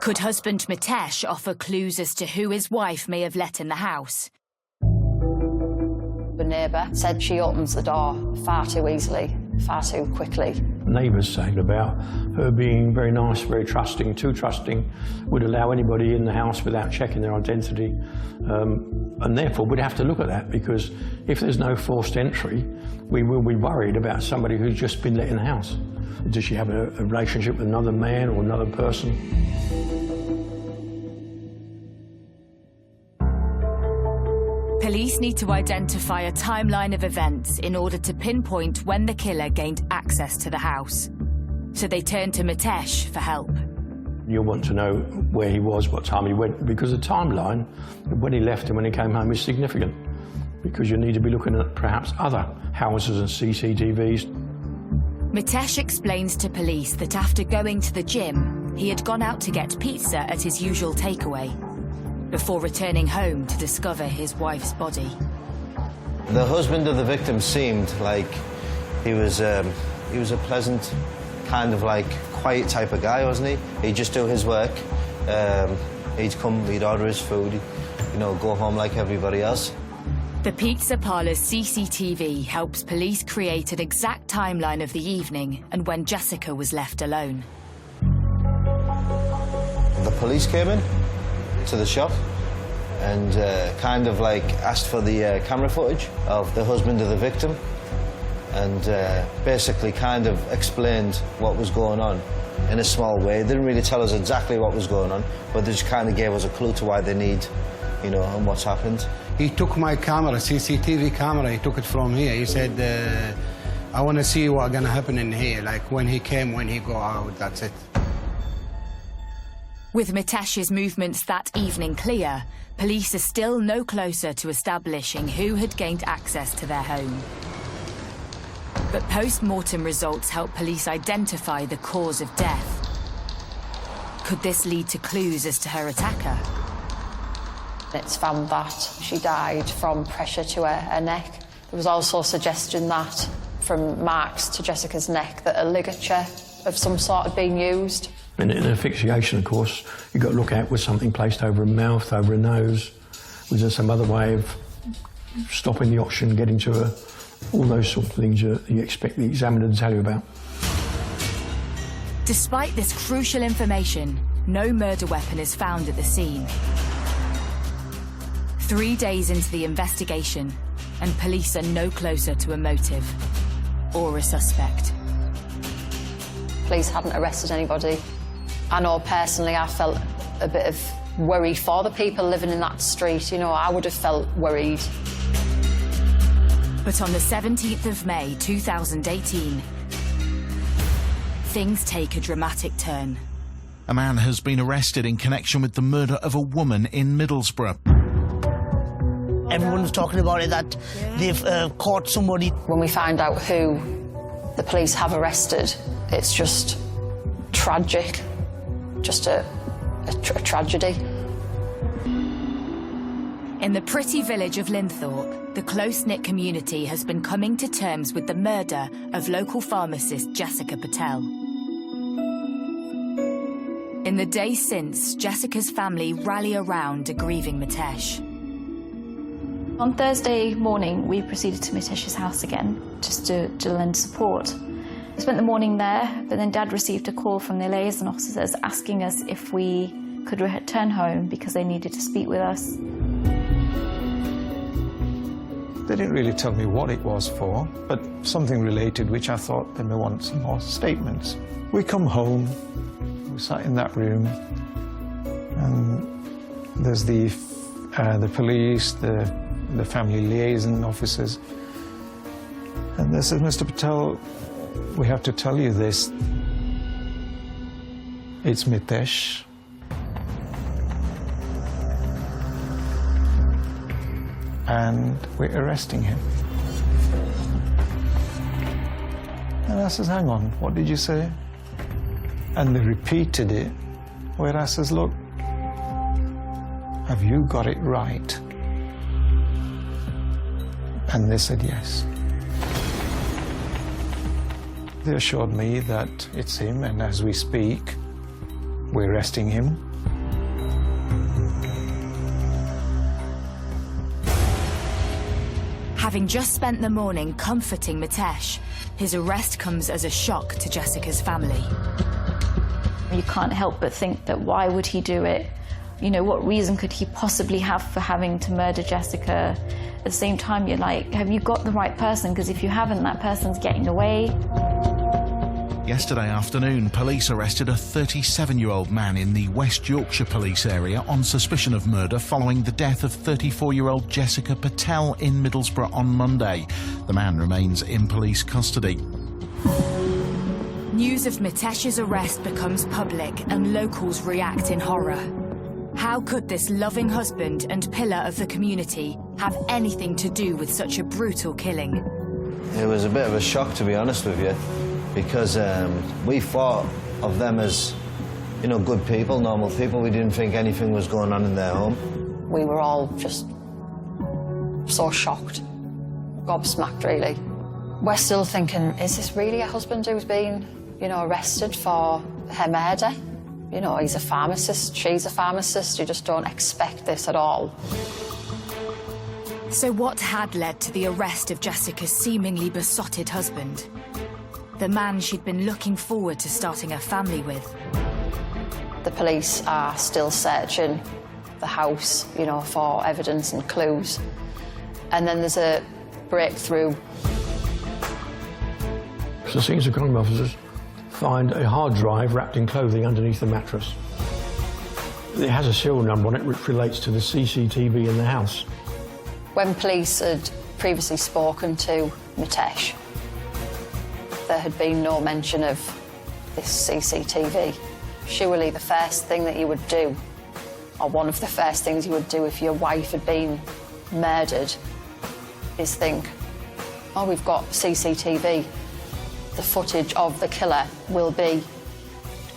Could husband Mitesh offer clues as to who his wife may have let in the house? The neighbour said she opens the door far too easily, far too quickly. Neighbours saying about her being very nice, very trusting, too trusting, would allow anybody in the house without checking their identity. And therefore we'd have to look at that, because if there's no forced entry, we will be worried about somebody who's just been let in the house. Does she have a relationship with another man or another person? Police need to identify a timeline of events in order to pinpoint when the killer gained access to the house. So they turn to Mitesh for help. You'll want to know where he was, what time he went, because the timeline, when he left and when he came home, is significant. Because you need to be looking at perhaps other houses and CCTVs. Mitesh explains to police that after going to the gym, he had gone out to get pizza at his usual takeaway, before returning home to discover his wife's body. The husband of the victim seemed like he was a pleasant, kind of like quiet type of guy, wasn't he? He'd just do his work. He'd come, he'd order his food, you know, go home like everybody else. The pizza parlour's CCTV helps police create an exact timeline of the evening and when Jessica was left alone. The police came in to the shop and kind of like asked for the camera footage of the husband of the victim and basically kind of explained what was going on in a small way. They didn't really tell us exactly what was going on, but they just kind of gave us a clue to why they need, you know, and what's happened. He took my camera, CCTV camera, he took it from here. He said, I want to see what's going to happen in here, like when he came, when he go out, that's it. With Mitesh's movements that evening clear, police are still no closer to establishing who had gained access to their home. But post-mortem results help police identify the cause of death. Could this lead to clues as to her attacker? It's found that she died from pressure to her neck. There was also suggestion that from marks to Jessica's neck that a ligature of some sort had been used. In asphyxiation, of course, you've got to look out with something placed over a mouth, over a nose. Was there some other way of stopping the oxygen getting to her? All those sorts of things you expect the examiner to tell you about. Despite this crucial information, no murder weapon is found at the scene. 3 days into the investigation, and police are no closer to a motive or a suspect. Police hadn't arrested anybody. I know personally I felt a bit of worry for the people living in that street. You know, I would have felt worried. But on the 17th of May 2018, things take a dramatic turn. A man has been arrested in connection with the murder of a woman in Middlesbrough. Everyone was talking about it, that they've caught somebody. When we find out who the police have arrested, it's just tragic, just a tragedy. In the pretty village of Linthorpe, the close-knit community has been coming to terms with the murder of local pharmacist Jessica Patel. In the days since, Jessica's family rally around a grieving Mitesh. On Thursday morning, we proceeded to Mitesh's house again, just to lend support. We spent the morning there, but then Dad received a call from the liaison officers asking us if we could return home because they needed to speak with us. They didn't really tell me what it was for, but something related, which I thought they may want some more statements. We come home, we sat in that room, and there's the police, the family liaison officers, and they said, Mr. Patel, we have to tell you this. It's Mitesh. And we're arresting him. And I says, hang on, what did you say? And they repeated it, where I says, look, have you got it right? And they said yes. They assured me that it's him, and as we speak, we're arresting him. Having just spent the morning comforting Mitesh, his arrest comes as a shock to Jessica's family. You can't help but think that why would he do it? You know, what reason could he possibly have for having to murder Jessica? At the same time, you're like, have you got the right person? Because if you haven't, that person's getting away. Yesterday afternoon, police arrested a 37-year-old man in the West Yorkshire police area on suspicion of murder following the death of 34-year-old Jessica Patel in Middlesbrough on Monday. The man remains in police custody. News of Mitesh's arrest becomes public and locals react in horror. How could this loving husband and pillar of the community have anything to do with such a brutal killing? It was a bit of a shock, to be honest with you, because we thought of them as, you know, good people, normal people. We didn't think anything was going on in their home. We were all just so shocked, gobsmacked, really. We're still thinking, is this really a husband who's been, you know, arrested for her murder? You know, he's a pharmacist, she's a pharmacist. You just don't expect this at all. So what had led to the arrest of Jessica's seemingly besotted husband? The man she'd been looking forward to starting a family with. The police are still searching the house, you know, for evidence and clues. And then there's a breakthrough. So senior crime officers find a hard drive wrapped in clothing underneath the mattress. It has a serial number on it which relates to the CCTV in the house. When police had previously spoken to Mitesh, there had been no mention of this CCTV. Surely the first thing that you would do, or one of the first things you would do if your wife had been murdered, is think, oh, we've got CCTV. The footage of the killer will be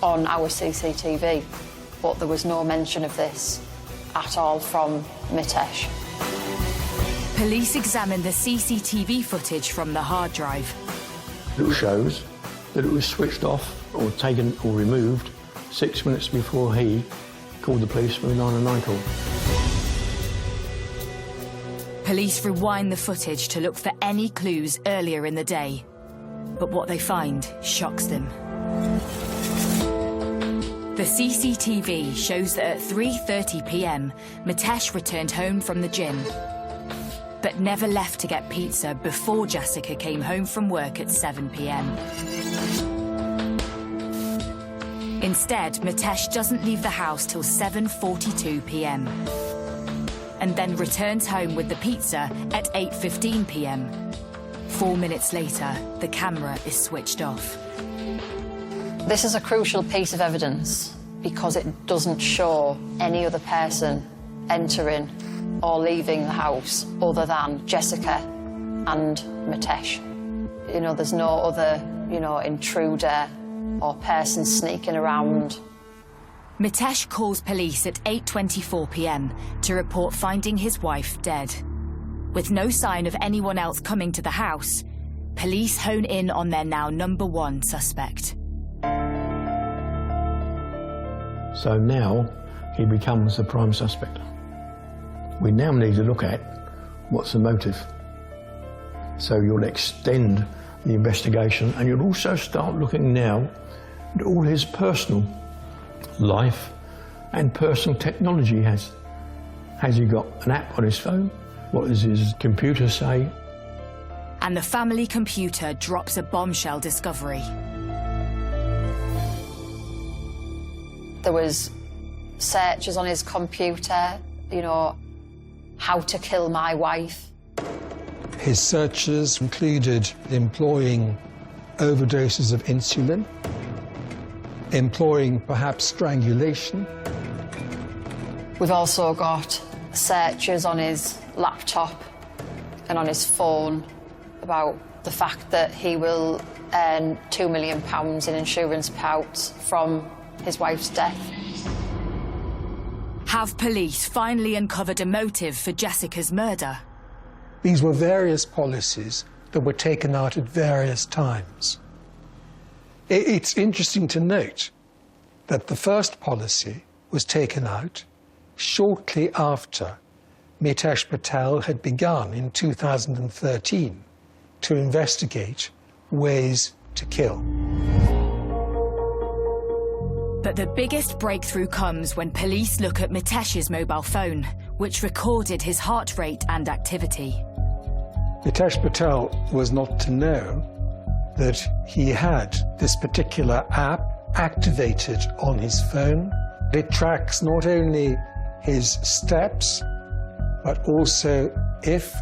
on our CCTV. But there was no mention of this at all from Mitesh. Police examined the CCTV footage from the hard drive. It shows that it was switched off or taken or removed 6 minutes before he called the police for the 999 call. Police rewind the footage to look for any clues earlier in the day. But what they find shocks them. The CCTV shows that at 3:30 p.m, Mitesh returned home from the gym, but never left to get pizza before Jessica came home from work at 7 p.m. Instead, Mitesh doesn't leave the house till 7:42 p.m. and then returns home with the pizza at 8:15 p.m. 4 minutes later, the camera is switched off. This is a crucial piece of evidence because it doesn't show any other person entering or leaving the house other than Jessica and Mitesh. You know, there's no other, you know, intruder or person sneaking around. Mitesh calls police at 8:24 p.m. to report finding his wife dead. With no sign of anyone else coming to the house, police hone in on their now #1 suspect. So now he becomes the prime suspect. We now need to look at what's the motive. So you'll extend the investigation and you'll also start looking now at all his personal life and personal technology he has. Has he got an app on his phone? What does his computer say? And the family computer drops a bombshell discovery. There was searches on his computer, you know, how to kill my wife. His searches included employing overdoses of insulin, employing perhaps strangulation. We've also got searches on his laptop and on his phone about the fact that he will earn £2 million in insurance payouts from his wife's death. Have police finally uncovered a motive for Jessica's murder? These were various policies that were taken out at various times. It's interesting to note that the first policy was taken out shortly after Mitesh Patel had begun in 2013 to investigate ways to kill. But the biggest breakthrough comes when police look at Mitesh's mobile phone, which recorded his heart rate and activity. Mitesh Patel was not to know that he had this particular app activated on his phone. It tracks not only his steps, but also if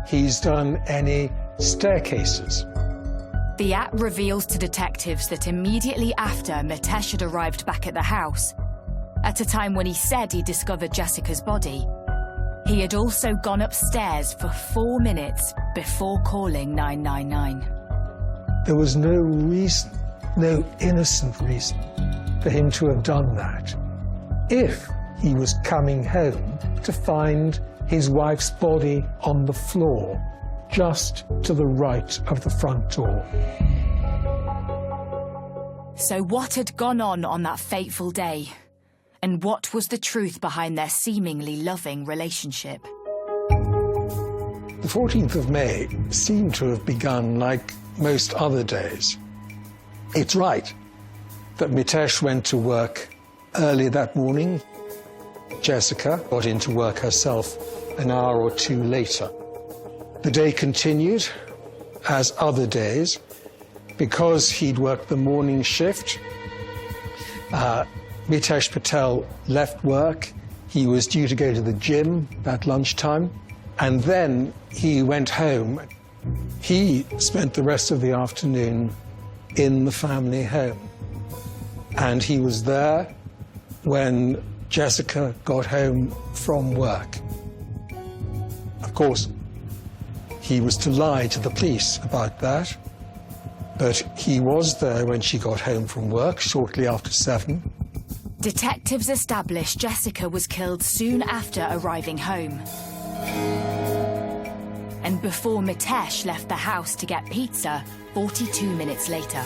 he's done any staircases. The app reveals to detectives that immediately after Mitesh had arrived back at the house, at a time when he said he discovered Jessica's body, he had also gone upstairs for 4 minutes before calling 999. There was no reason, no innocent reason, for him to have done that if he was coming home to find his wife's body on the floor, just to the right of the front door. So what had gone on that fateful day? And what was the truth behind their seemingly loving relationship? The 14th of May seemed to have begun like most other days. It's right that Mitesh went to work early that morning. Jessica got into work herself an hour or two later. The day continued as other days. Because he'd worked the morning shift, Mitesh Patel left work. He was due to go to the gym at lunchtime, and then he went home. He spent the rest of the afternoon in the family home, and he was there when Jessica got home from work. Of course, he was to lie to the police about that, but he was there when she got home from work, shortly after 7. Detectives established Jessica was killed soon after arriving home. And before Mitesh left the house to get pizza 42 minutes later.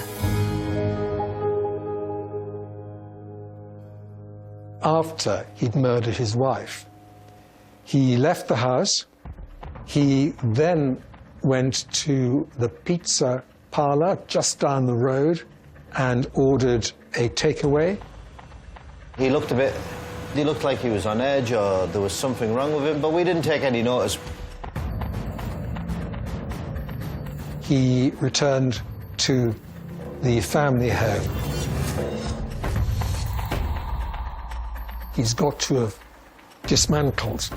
After he'd murdered his wife, he left the house. He then went to the pizza parlor just down the road and ordered a takeaway. He looked like he was on edge or there was something wrong with him, but we didn't take any notice. He returned to the family home. He's got to have dismantled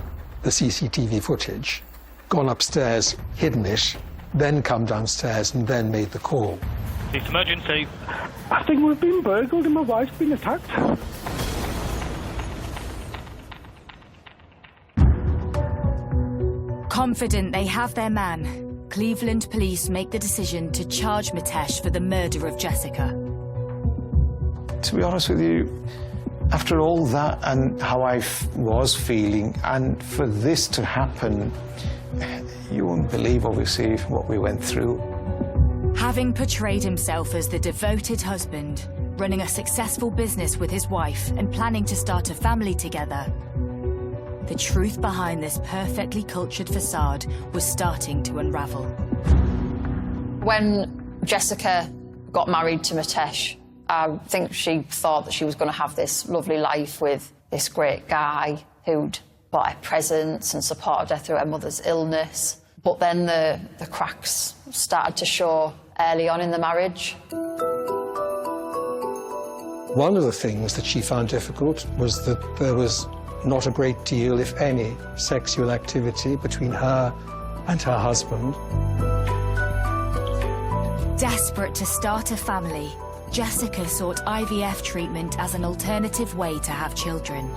the CCTV footage, gone upstairs, hidden it, then come downstairs and then made the call. It's emergency. I think we've been burgled and my wife's been attacked. Confident they have their man, Cleveland police make the decision to charge Mitesh for the murder of Jessica. To be honest with you, after all that and how I was feeling, and for this to happen, you won't believe, obviously, what we went through. Having portrayed himself as the devoted husband, running a successful business with his wife and planning to start a family together, the truth behind this perfectly cultured facade was starting to unravel. When Jessica got married to Mitesh, I think she thought that she was going to have this lovely life with this great guy who'd bought her presents and supported her through her mother's illness. But then the cracks started to show early on in the marriage. One of the things that she found difficult was that there was not a great deal, if any, sexual activity between her and her husband. Desperate to start a family, Jessica sought IVF treatment as an alternative way to have children.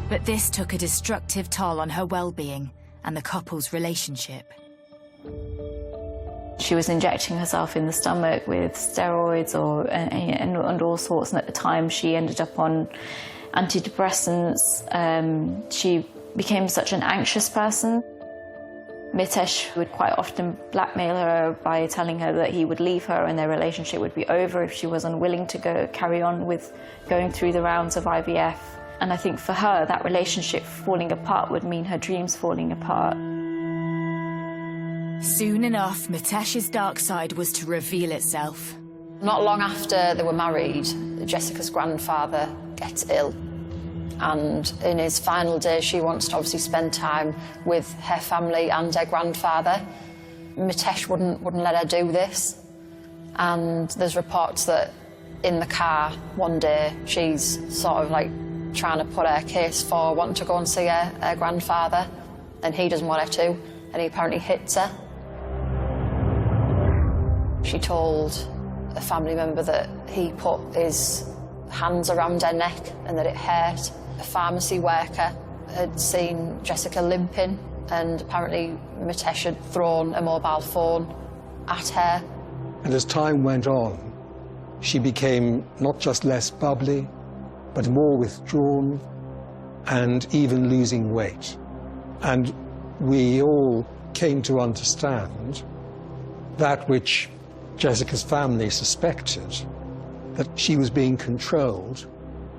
But this took a destructive toll on her well-being and the couple's relationship. She was injecting herself in the stomach with steroids and all sorts, and at the time she ended up on antidepressants. She became such an anxious person. Mitesh would quite often blackmail her by telling her that he would leave her and their relationship would be over if she was unwilling to carry on with going through the rounds of IVF. And I think for her, that relationship falling apart would mean her dreams falling apart. Soon enough, Mitesh's dark side was to reveal itself. Not long after they were married, Jessica's grandfather gets ill. And in his final days, she wants to obviously spend time with her family and her grandfather. Mitesh wouldn't let her do this. And there's reports that in the car one day she's sort of like trying to put her case for wanting to go and see her grandfather, and he doesn't want her to, and he apparently hits her. She told a family member that he put his hands around her neck and that it hurt. A pharmacy worker had seen Jessica limping, and apparently Mitesh had thrown a mobile phone at her. And as time went on, she became not just less bubbly, but more withdrawn and even losing weight. And we all came to understand that which Jessica's family suspected, that she was being controlled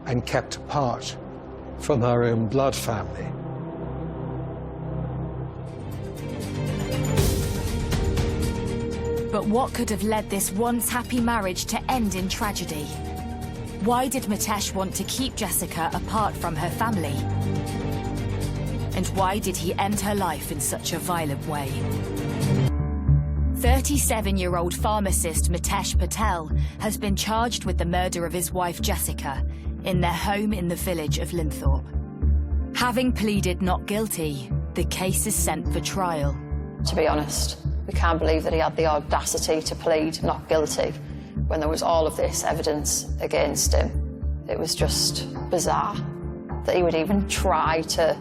and kept apart from her own blood family. But what could have led this once happy marriage to end in tragedy? Why did Mitesh want to keep Jessica apart from her family? And why did he end her life in such a violent way? 37-year-old pharmacist Mitesh Patel has been charged with the murder of his wife Jessica in their home in the village of Linthorpe. Having pleaded not guilty, the case is sent for trial. To be honest, we can't believe that he had the audacity to plead not guilty when there was all of this evidence against him. It was just bizarre that he would even try to,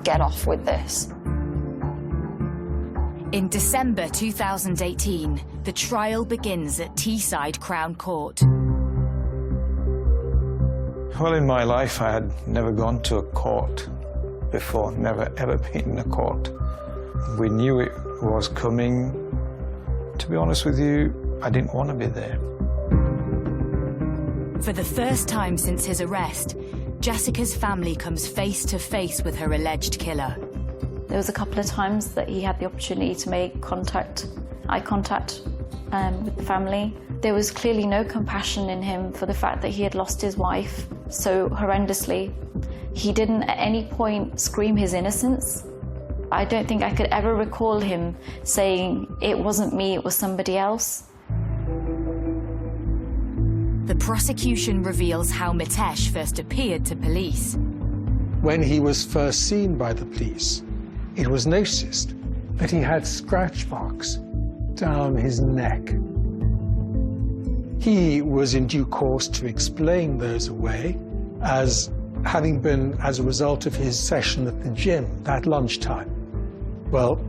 get off with this. In December 2018, the trial begins at Teesside Crown Court. Well, in my life, I had never gone to a court before, never ever been in a court. We knew it was coming. To be honest with you, I didn't want to be there. For the first time since his arrest, Jessica's family comes face to face with her alleged killer. There was a couple of times that he had the opportunity to make eye contact with the family. There was clearly no compassion in him for the fact that he had lost his wife so horrendously. He didn't at any point scream his innocence. I don't think I could ever recall him saying, "It wasn't me, it was somebody else." The prosecution reveals how Mitesh first appeared to police. When he was first seen by the police, it was noticed that he had scratch marks down his neck. He was in due course to explain those away as having been as a result of his session at the gym that lunchtime. Well,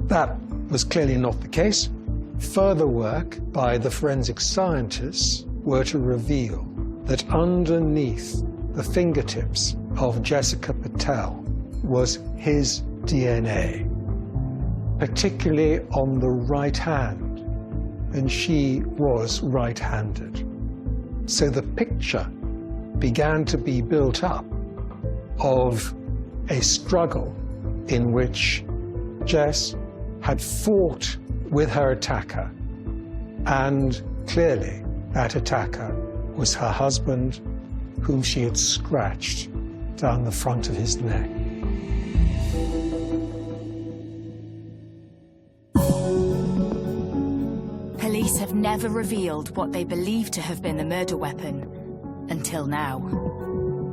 that was clearly not the case. Further work by the forensic scientists were to reveal that underneath the fingertips of Jessica Patel was his DNA, particularly on the right hand, and she was right-handed. So the picture began to be built up of a struggle in which Jess had fought with her attacker, and clearly that attacker was her husband, whom she had scratched down the front of his neck. Police have never revealed what they believe to have been the murder weapon until now.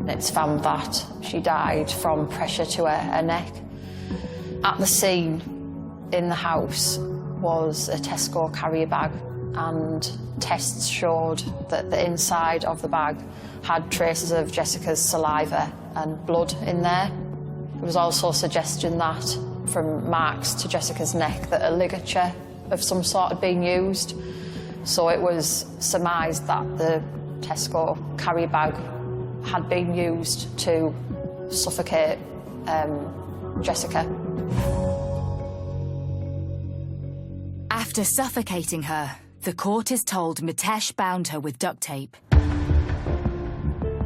It's found that she died from pressure to her neck. At the scene in the house was a Tesco carrier bag, and tests showed that the inside of the bag had traces of Jessica's saliva and blood in there. There was also a suggestion that from marks to Jessica's neck that a ligature of some sort had been used. So it was surmised that the Tesco carrier bag had been used to suffocate Jessica. After suffocating her, the court is told Mitesh bound her with duct tape.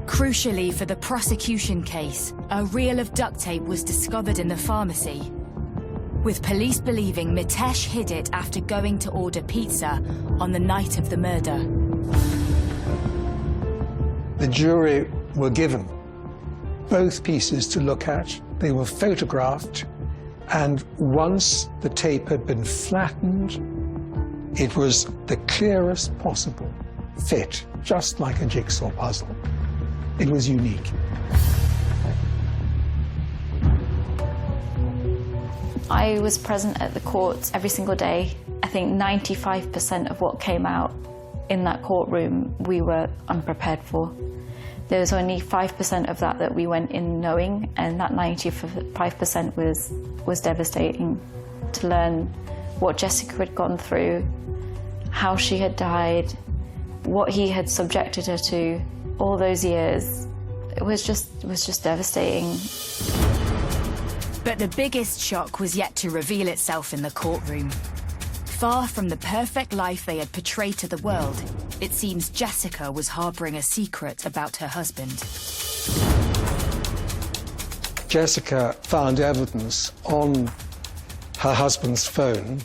Crucially for the prosecution case, a reel of duct tape was discovered in the pharmacy, with police believing Mitesh hid it after going to order pizza on the night of the murder. The jury were given both pieces to look at. They were photographed, and once the tape had been flattened It was the clearest possible fit, just like a jigsaw puzzle. It was unique. I was present at the court every single day. I think 95% of what came out in that courtroom we were unprepared for. There was only 5% of that we went in knowing, and that 95% was devastating. To learn what Jessica had gone through, how she had died, what he had subjected her to all those years, it was just devastating. But the biggest shock was yet to reveal itself in the courtroom. Far from the perfect life they had portrayed to the world, it seems Jessica was harbouring a secret about her husband. Jessica found evidence on her husband's phone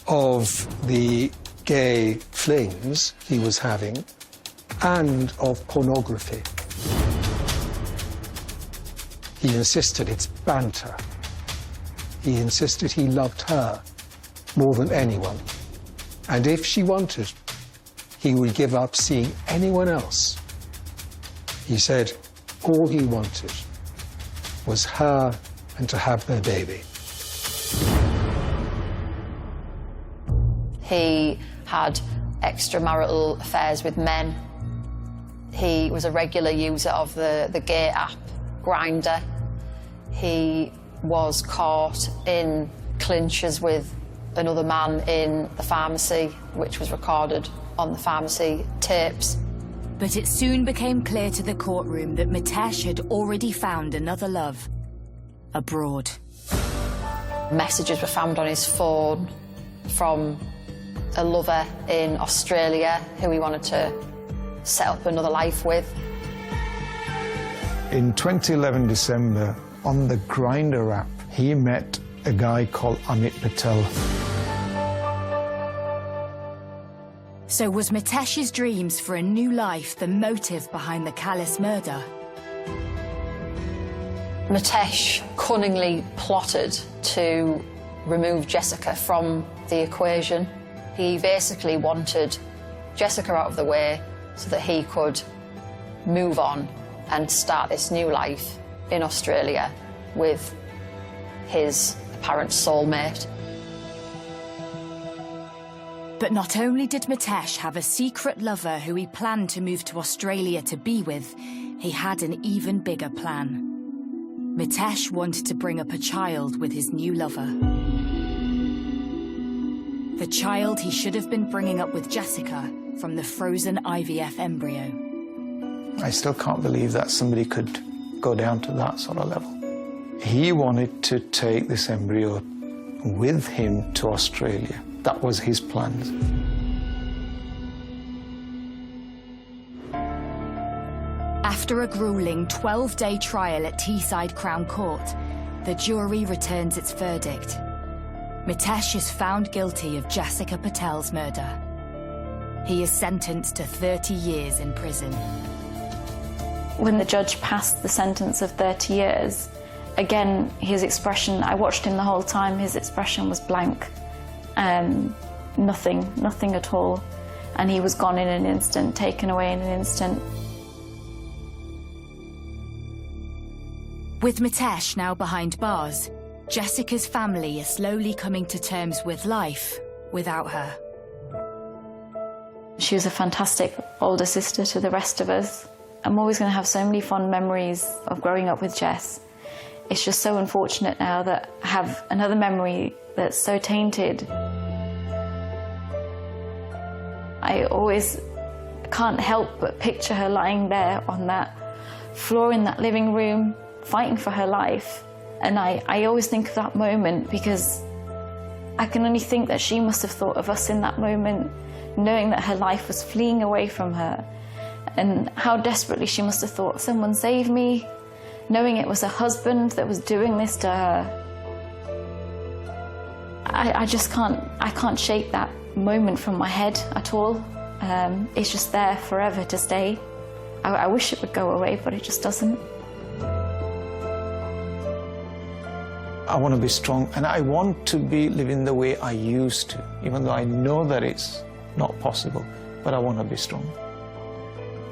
of the gay flings he was having and of pornography. He insisted it's banter. He insisted he loved her more than anyone. And if she wanted, he would give up seeing anyone else. He said all he wanted was her and to have their baby. He had extramarital affairs with men. He was a regular user of the gay app Grindr. He was caught in clinches with another man in the pharmacy, which was recorded on the pharmacy tapes. But it soon became clear to the courtroom that Mitesh had already found another love abroad. Messages were found on his phone from a lover in Australia who he wanted to set up another life with. In 2011 December, on the Grindr app, he met a guy called Amit Patel. So was Mitesh's dreams for a new life the motive behind the callous murder? Mitesh cunningly plotted to remove Jessica from the equation. He basically wanted Jessica out of the way so that he could move on and start this new life in Australia with his apparent soulmate. But not only did Mitesh have a secret lover who he planned to move to Australia to be with, he had an even bigger plan. Mitesh wanted to bring up a child with his new lover. The child he should have been bringing up with Jessica from the frozen IVF embryo. I still can't believe that somebody could go down to that sort of level. He wanted to take this embryo with him to Australia. That was his plan. After a grueling 12-day trial at Teesside Crown Court, the jury returns its verdict. Mitesh is found guilty of Jessica Patel's murder. He is sentenced to 30 years in prison. When the judge passed the sentence of 30 years, again, his expression, I watched him the whole time, his expression was blank. Nothing at all. And he was gone in an instant, taken away in an instant. With Mitesh now behind bars, Jessica's family is slowly coming to terms with life without her. She was a fantastic older sister to the rest of us. I'm always going to have so many fond memories of growing up with Jess. It's just so unfortunate now that I have another memory that's so tainted. I always can't help but picture her lying there on that floor in that living room, fighting for her life. And I always think of that moment because I can only think that she must have thought of us in that moment, knowing that her life was fleeing away from her, and how desperately she must have thought, someone save me, knowing it was her husband that was doing this to her. I just can't shake that moment from my head at all. It's just there forever to stay. I wish it would go away, but it just doesn't. I want to be strong, and I want to be living the way I used to, even though I know that it's not possible, but I want to be strong.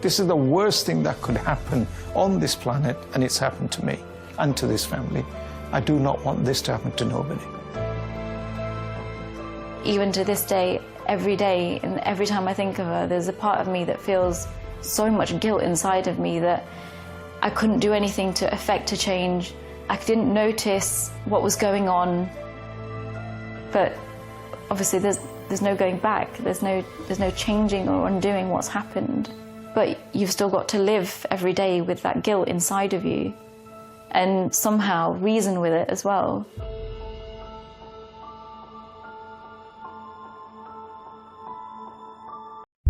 This is the worst thing that could happen on this planet, and it's happened to me and to this family. I do not want this to happen to nobody. Even to this day, every day, and every time I think of her, there's a part of me that feels so much guilt inside of me that I couldn't do anything to affect a change. I didn't notice what was going on, but obviously there's no going back. There's no changing or undoing what's happened. But you've still got to live every day with that guilt inside of you and somehow reason with it as well.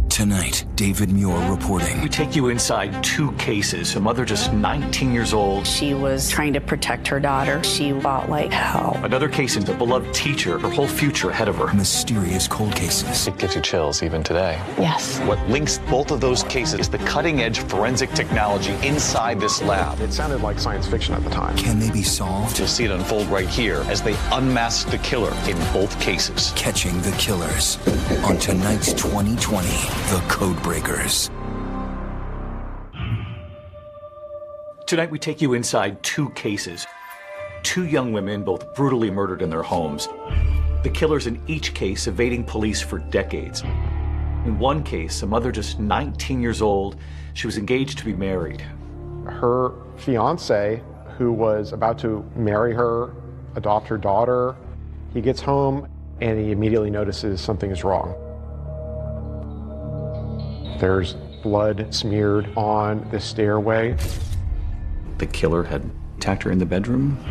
Tonight, David Muir reporting. We take you inside 2 cases. A mother just 19 years old. She was trying to protect her daughter. She fought like hell. Another case in a beloved teacher, her whole future ahead of her. Mysterious cold cases. It gives you chills even today. Yes. What links both of those cases is the cutting-edge forensic technology inside this lab. It sounded like science fiction at the time. Can they be solved? You'll see it unfold right here as they unmask the killer in both cases. Catching the killers on tonight's 2020, The Codebreakers. Tonight we take you inside 2 cases. 2 young women, both brutally murdered in their homes. The killers in each case evading police for decades. In one case, a mother just 19 years old, she was engaged to be married. Her fiance, who was about to marry her, adopt her daughter, he gets home and he immediately notices something is wrong. There's blood smeared on the stairway. The killer had attacked her in the bedroom.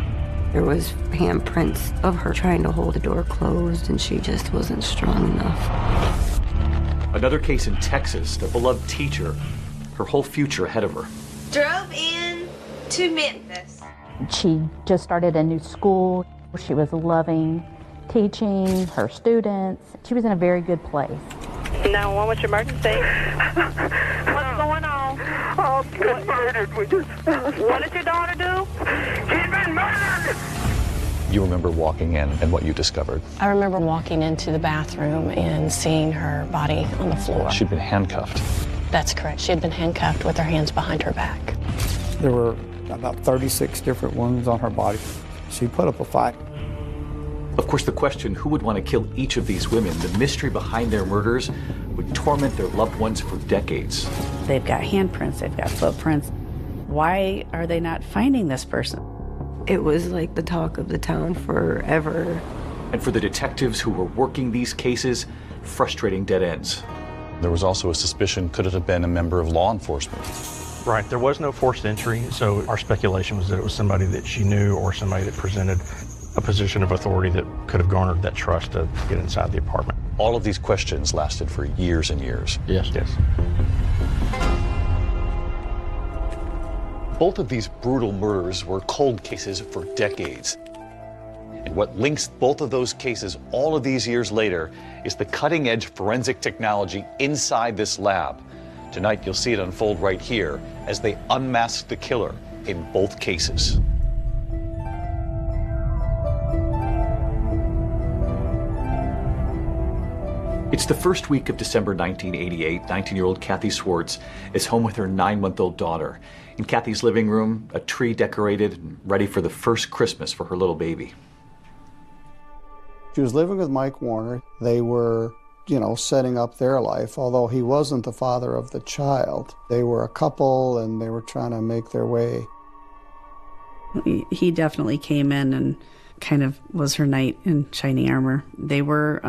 There was handprints of her trying to hold the door closed, and she just wasn't strong enough. Another case in Texas, the beloved teacher, her whole future ahead of her. Drove in to Memphis. She just started a new school. She was loving teaching her students. She was in a very good place. 911, what's your emergency? What's going on? Oh, she's been murdered. What did your daughter do? She's been murdered! You remember walking in and what you discovered? I remember walking into the bathroom and seeing her body on the floor. She'd been handcuffed. That's correct. She had been handcuffed with her hands behind her back. There were about 36 different wounds on her body. She put up a fight. Of course, the question, who would want to kill each of these women, the mystery behind their murders, would torment their loved ones for decades. They've got handprints, they've got footprints. Why are they not finding this person? It was like the talk of the town forever. And for the detectives who were working these cases, frustrating dead ends. There was also a suspicion, could it have been a member of law enforcement? Right, there was no forced entry, so our speculation was that it was somebody that she knew or somebody that presented a position of authority that could have garnered that trust to get inside the apartment. All of these questions lasted for years and years. Yes. Both of these brutal murders were cold cases for decades. And what links both of those cases all of these years later is the cutting-edge forensic technology inside this lab. Tonight you'll see it unfold right here as they unmask the killer in both cases. It's the first week of December 1988. 19-year-old Kathy Swartz is home with her 9-month-old daughter. In Kathy's living room, a tree decorated and ready for the first Christmas for her little baby. She was living with Mike Warner. They were, setting up their life, although he wasn't the father of the child. They were a couple and they were trying to make their way. He definitely came in and kind of was her knight in shining armor. They were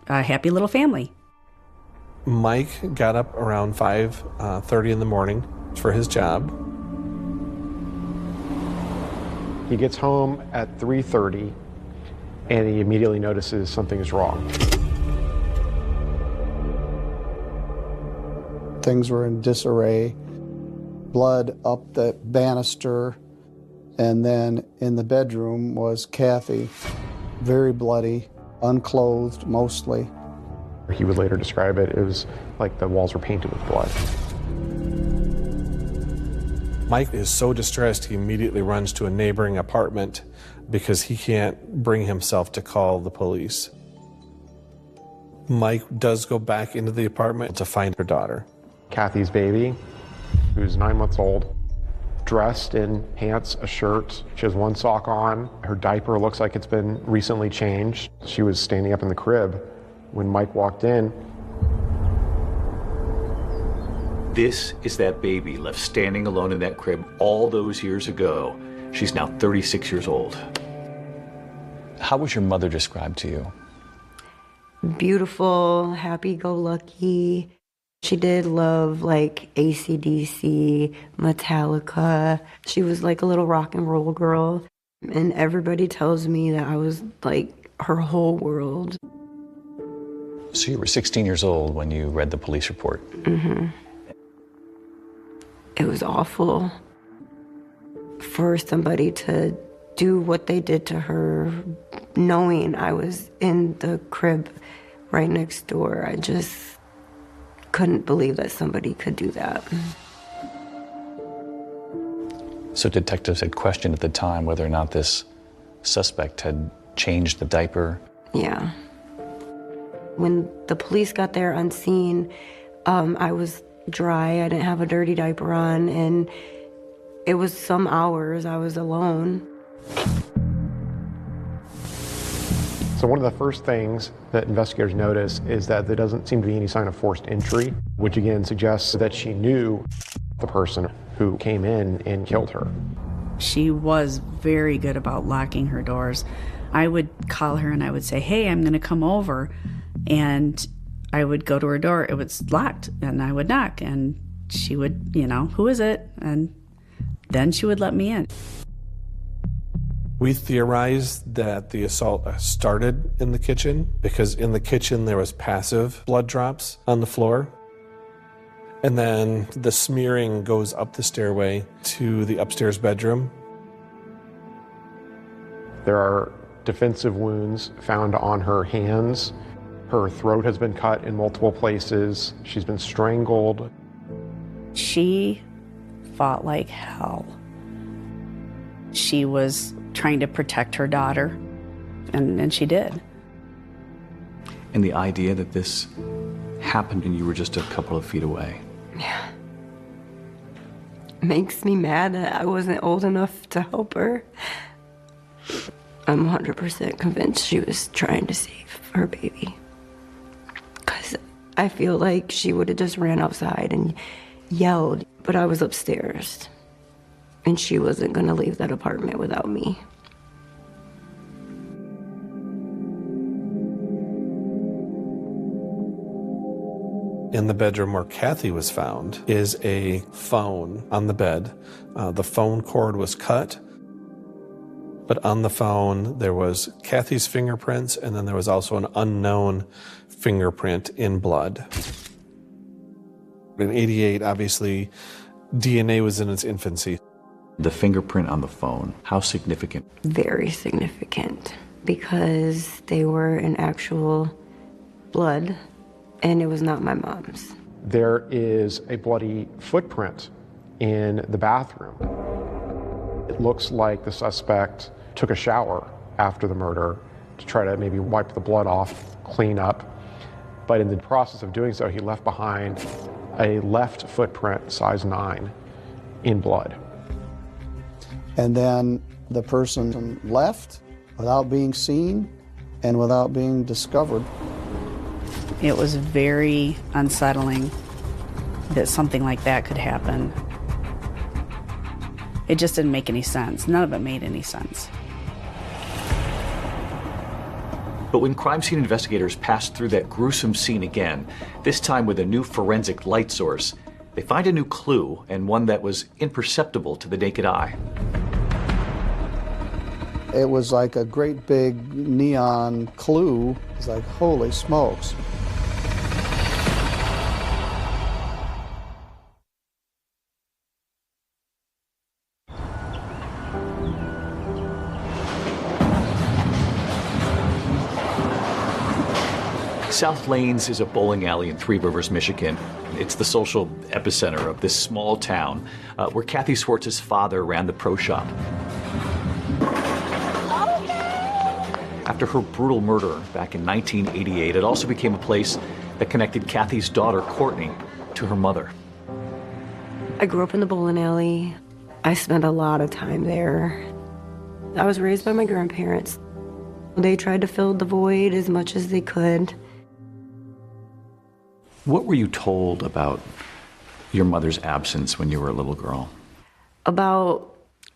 a happy little family. Mike got up around 5:30 in the morning for his job. He gets home at 3:30 and he immediately notices something is wrong. Things were in disarray. Blood up the banister. And then in the bedroom was Kathy, very bloody, unclothed mostly. He would later describe it, it was like the walls were painted with blood. Mike is so distressed, he immediately runs to a neighboring apartment because he can't bring himself to call the police. Mike does go back into the apartment to find her daughter. Kathy's baby, who's 9 months old, dressed in pants, a shirt. She has one sock on. Her diaper looks like it's been recently changed. She was standing up in the crib when Mike walked in. This is that baby left standing alone in that crib all those years ago. She's now 36 years old. How was your mother described to you? Beautiful, happy-go-lucky. She did love like AC/DC, Metallica. She was like a little rock and roll girl. And everybody tells me that I was like her whole world. So you were 16 years old when you read the police report. Mm-hmm. It was awful for somebody to do what they did to her, knowing I was in the crib right next door. I just couldn't believe that somebody could do that. So detectives had questioned at the time whether or not this suspect had changed the diaper. Yeah. When the police got there on scene, I was dry. I didn't have a dirty diaper on, and it was some hours I was alone. So one of the first things that investigators notice is that there doesn't seem to be any sign of forced entry, which again suggests that she knew the person who came in and killed her. She was very good about locking her doors. I would call her and I would say, hey, I'm going to come over. And I would go to her door. It was locked. And I would knock. And she would, who is it? And then she would let me in. We theorized that the assault started in the kitchen because in the kitchen there was passive blood drops on the floor. And then the smearing goes up the stairway to the upstairs bedroom. There are defensive wounds found on her hands. Her throat has been cut in multiple places. She's been strangled. She fought like hell. She was trying to protect her daughter, and she did. And the idea that this happened and you were just a couple of feet away. Yeah. Makes me mad that I wasn't old enough to help her. I'm 100% convinced she was trying to save her baby. Because I feel like she would have just ran outside and yelled, but I was upstairs. And she wasn't going to leave that apartment without me. In the bedroom where Kathy was found is a phone on the bed. The phone cord was cut, but on the phone there was Kathy's fingerprints, and then there was also an unknown fingerprint in blood. In '88, obviously, DNA was in its infancy. The fingerprint on the phone, how significant? Very significant, because they were in actual blood, and it was not my mom's. There is a bloody footprint in the bathroom. It looks like the suspect took a shower after the murder to try to maybe wipe the blood off, clean up. But in the process of doing so, he left behind a left footprint, size 9, in blood. And then the person left without being seen and without being discovered. It was very unsettling that something like that could happen. It just didn't make any sense. None of it made any sense. But when crime scene investigators passed through that gruesome scene again, this time with a new forensic light source, they find a new clue, and one that was imperceptible to the naked eye. It was like a great big neon clue. It's like, holy smokes. South Lanes is a bowling alley in Three Rivers, Michigan. It's the social epicenter of this small town where Kathy Swartz's father ran the pro shop. Oh after her brutal murder back in 1988, it also became a place that connected Kathy's daughter, Courtney, to her mother. I grew up in the bowling alley. I spent a lot of time there. I was raised by my grandparents. They tried to fill the void as much as they could. What were you told about your mother's absence when you were a little girl? About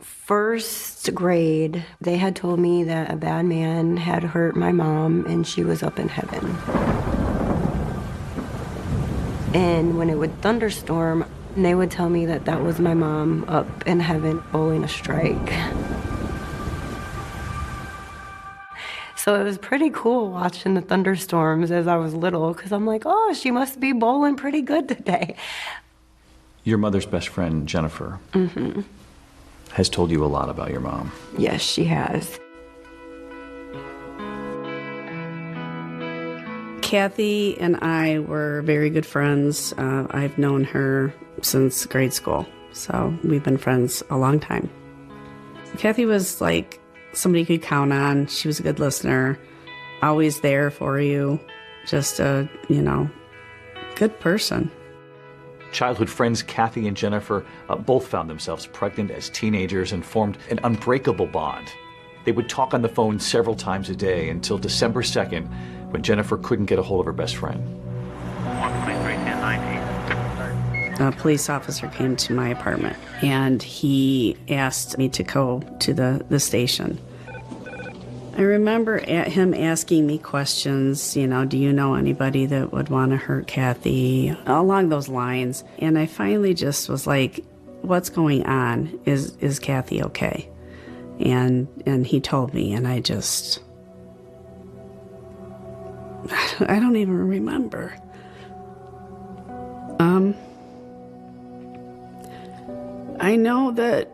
first grade, they had told me that a bad man had hurt my mom and she was up in heaven. And when it would thunderstorm, they would tell me that that was my mom up in heaven bowling a strike. So it was pretty cool watching the thunderstorms as I was little, because I'm like, oh, she must be bowling pretty good today. Your mother's best friend, Jennifer, has told you a lot about your mom. Yes, she has. Kathy and I were very good friends. I've known her since grade school, so we've been friends a long time. Kathy was like somebody you could count on. She was a good listener, always there for you, just a, good person. Childhood friends Kathy and Jennifer both found themselves pregnant as teenagers and formed an unbreakable bond. They would talk on the phone several times a day until December 2nd, when Jennifer couldn't get a hold of her best friend. A police officer came to my apartment and he asked me to go to the station. I remember him asking me questions, do you know anybody that would want to hurt Kathy? Along those lines. And I finally just was like, what's going on? Is Kathy okay? And he told me, and I don't even remember. I know that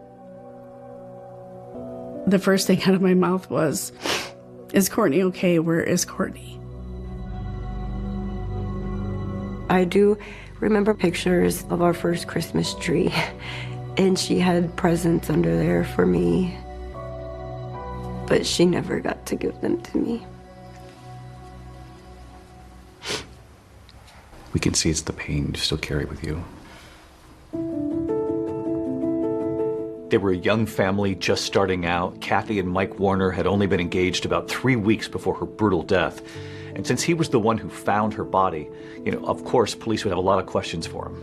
the first thing out of my mouth was, is Courtney okay? Where is Courtney? I do remember pictures of our first Christmas tree, and she had presents under there for me, but she never got to give them to me. We can see it's the pain you still carry with you. They were a young family just starting out. Kathy and Mike Warner had only been engaged about 3 weeks before her brutal death. And since he was the one who found her body, of course, police would have a lot of questions for him.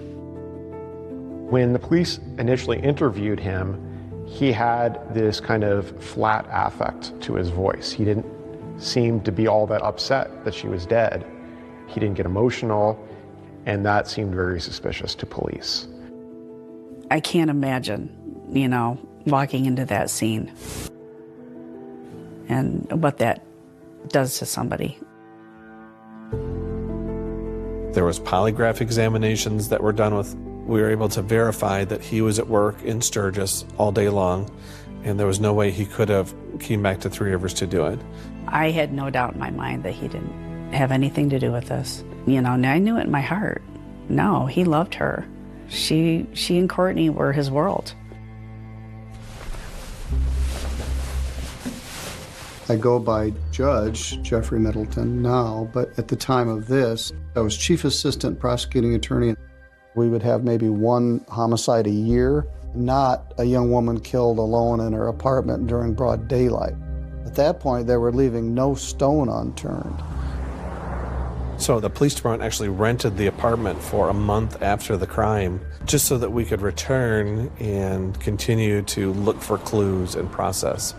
When the police initially interviewed him, he had this kind of flat affect to his voice. He didn't seem to be all that upset that she was dead. He didn't get emotional, and that seemed very suspicious to police. I can't imagine, walking into that scene and what that does to somebody. There was polygraph examinations that were done with. We were able to verify that he was at work in Sturgis all day long, and there was no way he could have came back to Three Rivers to do it. I had no doubt in my mind that he didn't have anything to do with this. I knew it in my heart. No, he loved her. She and Courtney were his world. I go by Judge Jeffrey Middleton now, but at the time of this, I was Chief Assistant Prosecuting Attorney. We would have maybe one homicide a year, not a young woman killed alone in her apartment during broad daylight. At that point, they were leaving no stone unturned. So the police department actually rented the apartment for a month after the crime, just so that we could return and continue to look for clues and process.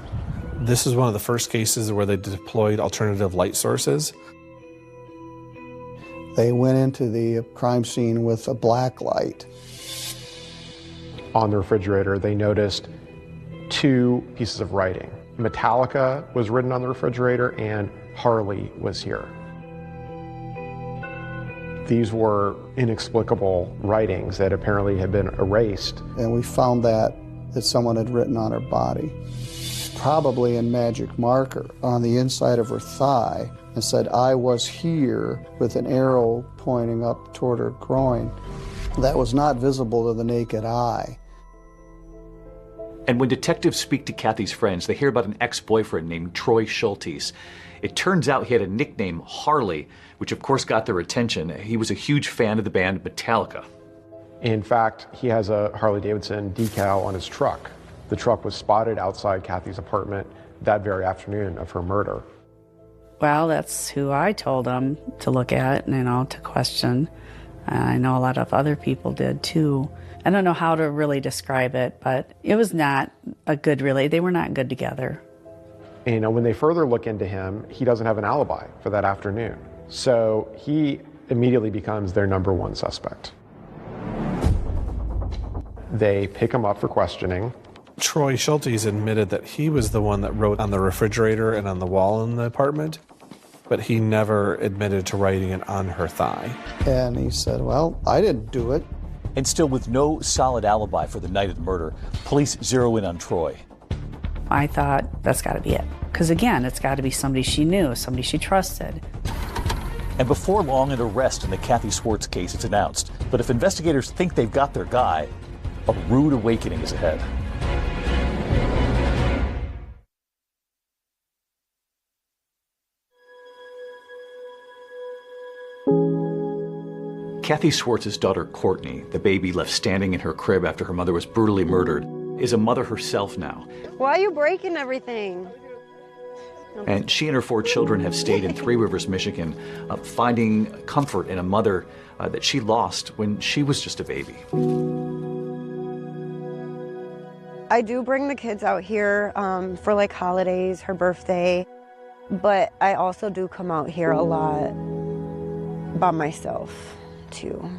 This is one of the first cases where they deployed alternative light sources. They went into the crime scene with a black light. On the refrigerator, they noticed 2 pieces of writing. Metallica was written on the refrigerator, and Harley was here. These were inexplicable writings that apparently had been erased. And we found that someone had written on her body, probably in magic marker, on the inside of her thigh, and said, "I was here," with an arrow pointing up toward her groin. That was not visible to the naked eye. And when detectives speak to Kathy's friends, they hear about an ex-boyfriend named Troy Schultes. It turns out he had a nickname, Harley, which of course got their attention. He was a huge fan of the band Metallica. In fact, he has a Harley-Davidson decal on his truck. The truck was spotted outside Kathy's apartment that very afternoon of her murder. Well, that's who I told him to look at, to question. And I know a lot of other people did too. I don't know how to really describe it, but it was not a good they were not good together. And when they further look into him, he doesn't have an alibi for that afternoon. So he immediately becomes their number one suspect. They pick him up for questioning. Troy Schultes admitted that he was the one that wrote on the refrigerator and on the wall in the apartment, but he never admitted to writing it on her thigh. And he said, well, I didn't do it. And still with no solid alibi for the night of the murder, police zero in on Troy. I thought, that's got to be it. Because again, it's got to be somebody she knew, somebody she trusted. And before long, an arrest in the Kathy Swartz case is announced. But if investigators think they've got their guy, a rude awakening is ahead. Kathy Swartz's daughter, Courtney, the baby left standing in her crib after her mother was brutally murdered, is a mother herself now. Why are you breaking everything? And she and her 4 children have stayed in Three Rivers, Michigan, finding comfort in a mother that she lost when she was just a baby. I do bring the kids out here for like holidays, her birthday, but I also do come out here a lot by myself too.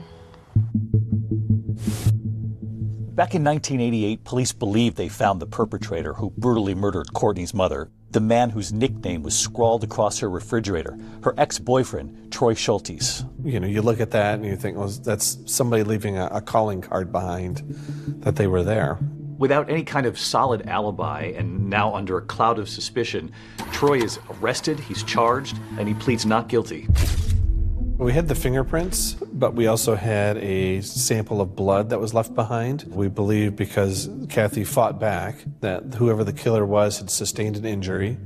Back in 1988, police believed they found the perpetrator who brutally murdered Courtney's mother, the man whose nickname was scrawled across her refrigerator, her ex-boyfriend, Troy Schultes. You look at that and you think, well, that's somebody leaving a calling card behind that they were there. Without any kind of solid alibi and now under a cloud of suspicion, Troy is arrested, he's charged, and he pleads not guilty. We had the fingerprints, but we also had a sample of blood that was left behind. We believe because Kathy fought back that whoever the killer was had sustained an injury,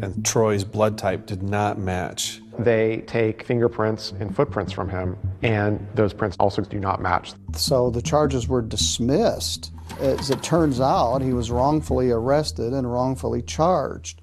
and Troy's blood type did not match. They take fingerprints and footprints from him, and those prints also do not match. So the charges were dismissed. As it turns out, he was wrongfully arrested and wrongfully charged.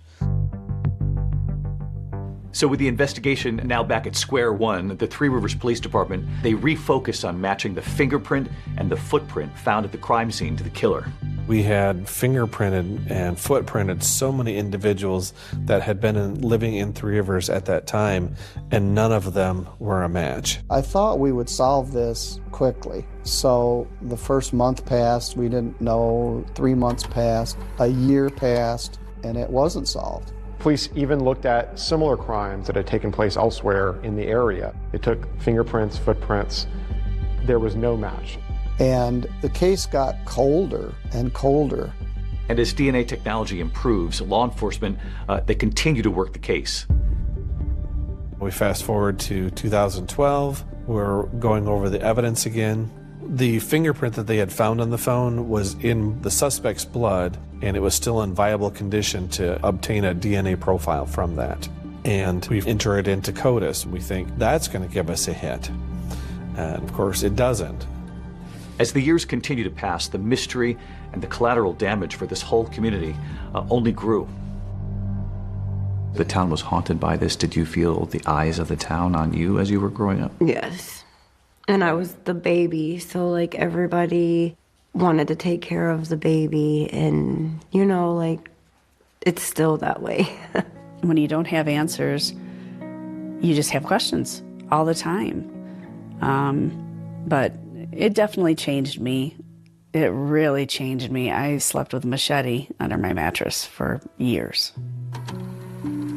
So with the investigation now back at square one, the Three Rivers Police Department, they refocused on matching the fingerprint and the footprint found at the crime scene to the killer. We had fingerprinted and footprinted so many individuals that had been living in Three Rivers at that time, and none of them were a match. I thought we would solve this quickly. So the first month passed, we didn't know, 3 months passed, a year passed, and it wasn't solved. Police even looked at similar crimes that had taken place elsewhere in the area. They took fingerprints, footprints. There was no match. And the case got colder and colder. And as DNA technology improves, law enforcement, they continue to work the case. We fast forward to 2012. We're going over the evidence again. The fingerprint that they had found on the phone was in the suspect's blood, and it was still in viable condition to obtain a DNA profile from that. And we've entered it into CODIS. We think that's going to give us a hit. And of course, it doesn't. As the years continue to pass, the mystery and the collateral damage for this whole community only grew. The town was haunted by this. Did you feel the eyes of the town on you as you were growing up? Yes. And I was the baby, so like everybody wanted to take care of the baby, and it's still that way. When you don't have answers, you just have questions all the time. But it definitely changed me. It really changed me. I slept with a machete under my mattress for years.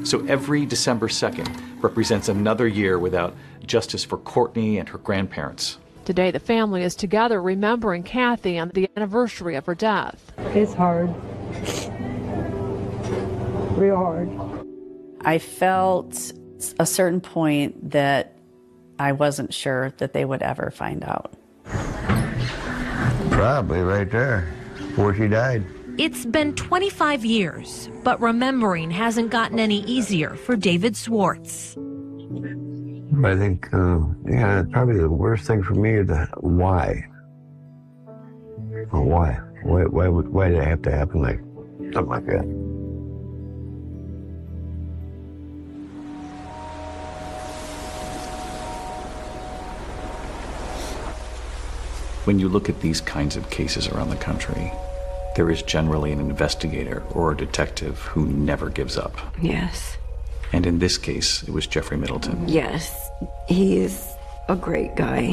So every December 2nd represents another year without justice for Courtney and her grandparents. Today, the family is together remembering Kathy on the anniversary of her death. It's hard. Real hard. I felt a certain point that I wasn't sure that they would ever find out. Probably right there, before she died. It's been 25 years, but remembering hasn't gotten any easier for David Swartz. I think, probably the worst thing for me is why. Why? Why did it have to happen like something like that? When you look at these kinds of cases around the country, there is generally an investigator or a detective who never gives up. Yes. And in this case, it was Jeffrey Middleton. Yes. He is a great guy.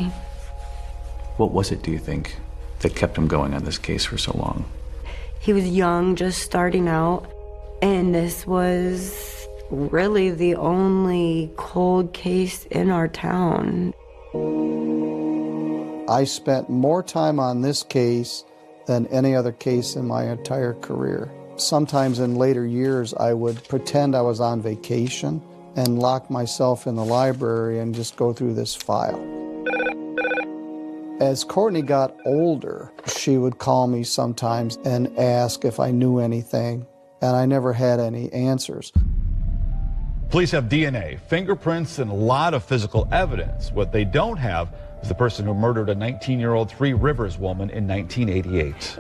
What was it, do you think, that kept him going on this case for so long? He was young, just starting out, and this was really the only cold case in our town. I spent more time on this case than any other case in my entire career. Sometimes in later years, I would pretend I was on vacation and lock myself in the library and just go through this file. As Courtney got older, she would call me sometimes and ask if I knew anything, and I never had any answers. Police have DNA, fingerprints, and a lot of physical evidence. What they don't have is the person who murdered a 19-year-old Three Rivers woman in 1988.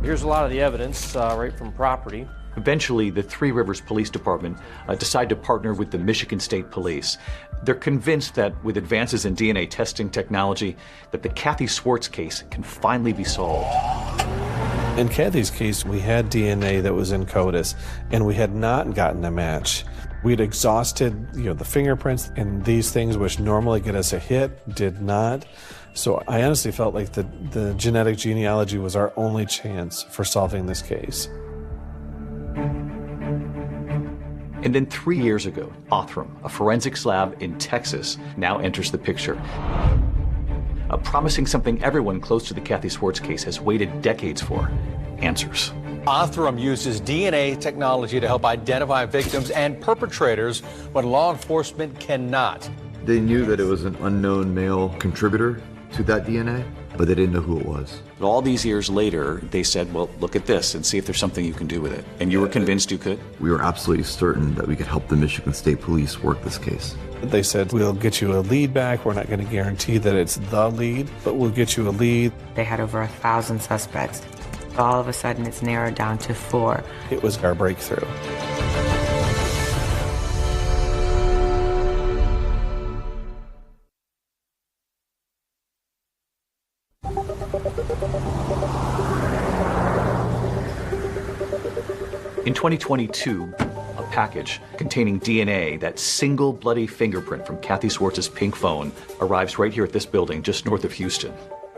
Here's a lot of the evidence right from property. Eventually, the Three Rivers Police Department decided to partner with the Michigan State Police. They're convinced that with advances in DNA testing technology, that the Kathy Swartz case can finally be solved. In Kathy's case, we had DNA that was in CODIS, and we had not gotten a match. We'd exhausted, the fingerprints, and these things which normally get us a hit did not. So I honestly felt like the genetic genealogy was our only chance for solving this case. And then 3 years ago, Othram, a forensics lab in Texas, now enters the picture. Promising something everyone close to the Kathy Swartz case has waited decades for: answers. Othram uses DNA technology to help identify victims and perpetrators when law enforcement cannot. They knew that it was an unknown male contributor to that DNA, but they didn't know who it was. But all these years later, they said, well, look at this and see if there's something you can do with it. And you were convinced you could? We were absolutely certain that we could help the Michigan State Police work this case. They said, we'll get you a lead back. We're not going to guarantee that it's the lead, but we'll get you a lead. They had over 1,000 suspects. All of a sudden, it's narrowed down to 4. It was our breakthrough. In 2022, a package containing DNA, that single bloody fingerprint from Kathy Swartz's pink phone, arrives right here at this building just north of Houston.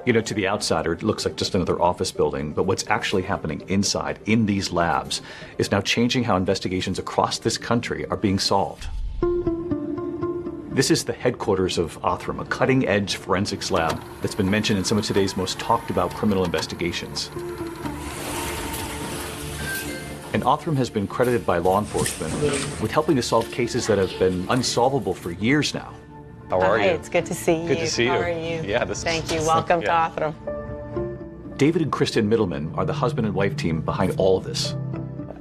To the outsider, it looks like just another office building, but what's actually happening inside, in these labs, is now changing how investigations across this country are being solved. This is the headquarters of Othram, a cutting-edge forensics lab that's been mentioned in some of today's most talked-about criminal investigations. And Othram has been credited by law enforcement with helping to solve cases that have been unsolvable for years now. How are you? It's good to see you. Good to see you. How are you? Yeah, Thank you. Welcome to Othram. David and Kristen Middleman are the husband and wife team behind all of this.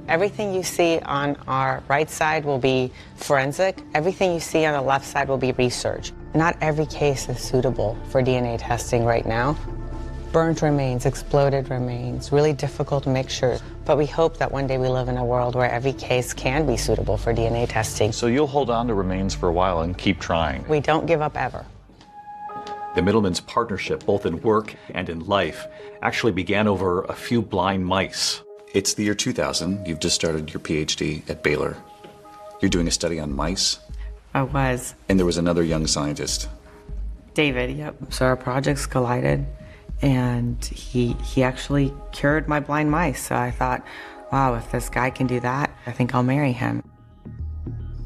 Everything you see on our right side will be forensic. Everything you see on the left side will be research. Not every case is suitable for DNA testing right now. Burnt remains, exploded remains, really difficult to make sure. But we hope that one day we live in a world where every case can be suitable for DNA testing. So you'll hold on to remains for a while and keep trying. We don't give up ever. The Middleman's partnership, both in work and in life, actually began over a few blind mice. It's the year 2000. You've just started your PhD at Baylor. You're doing a study on mice? I was. And there was another young scientist. David, yep. So our projects collided, and he actually cured my blind mice. So I thought, wow, if this guy can do that, I think I'll marry him.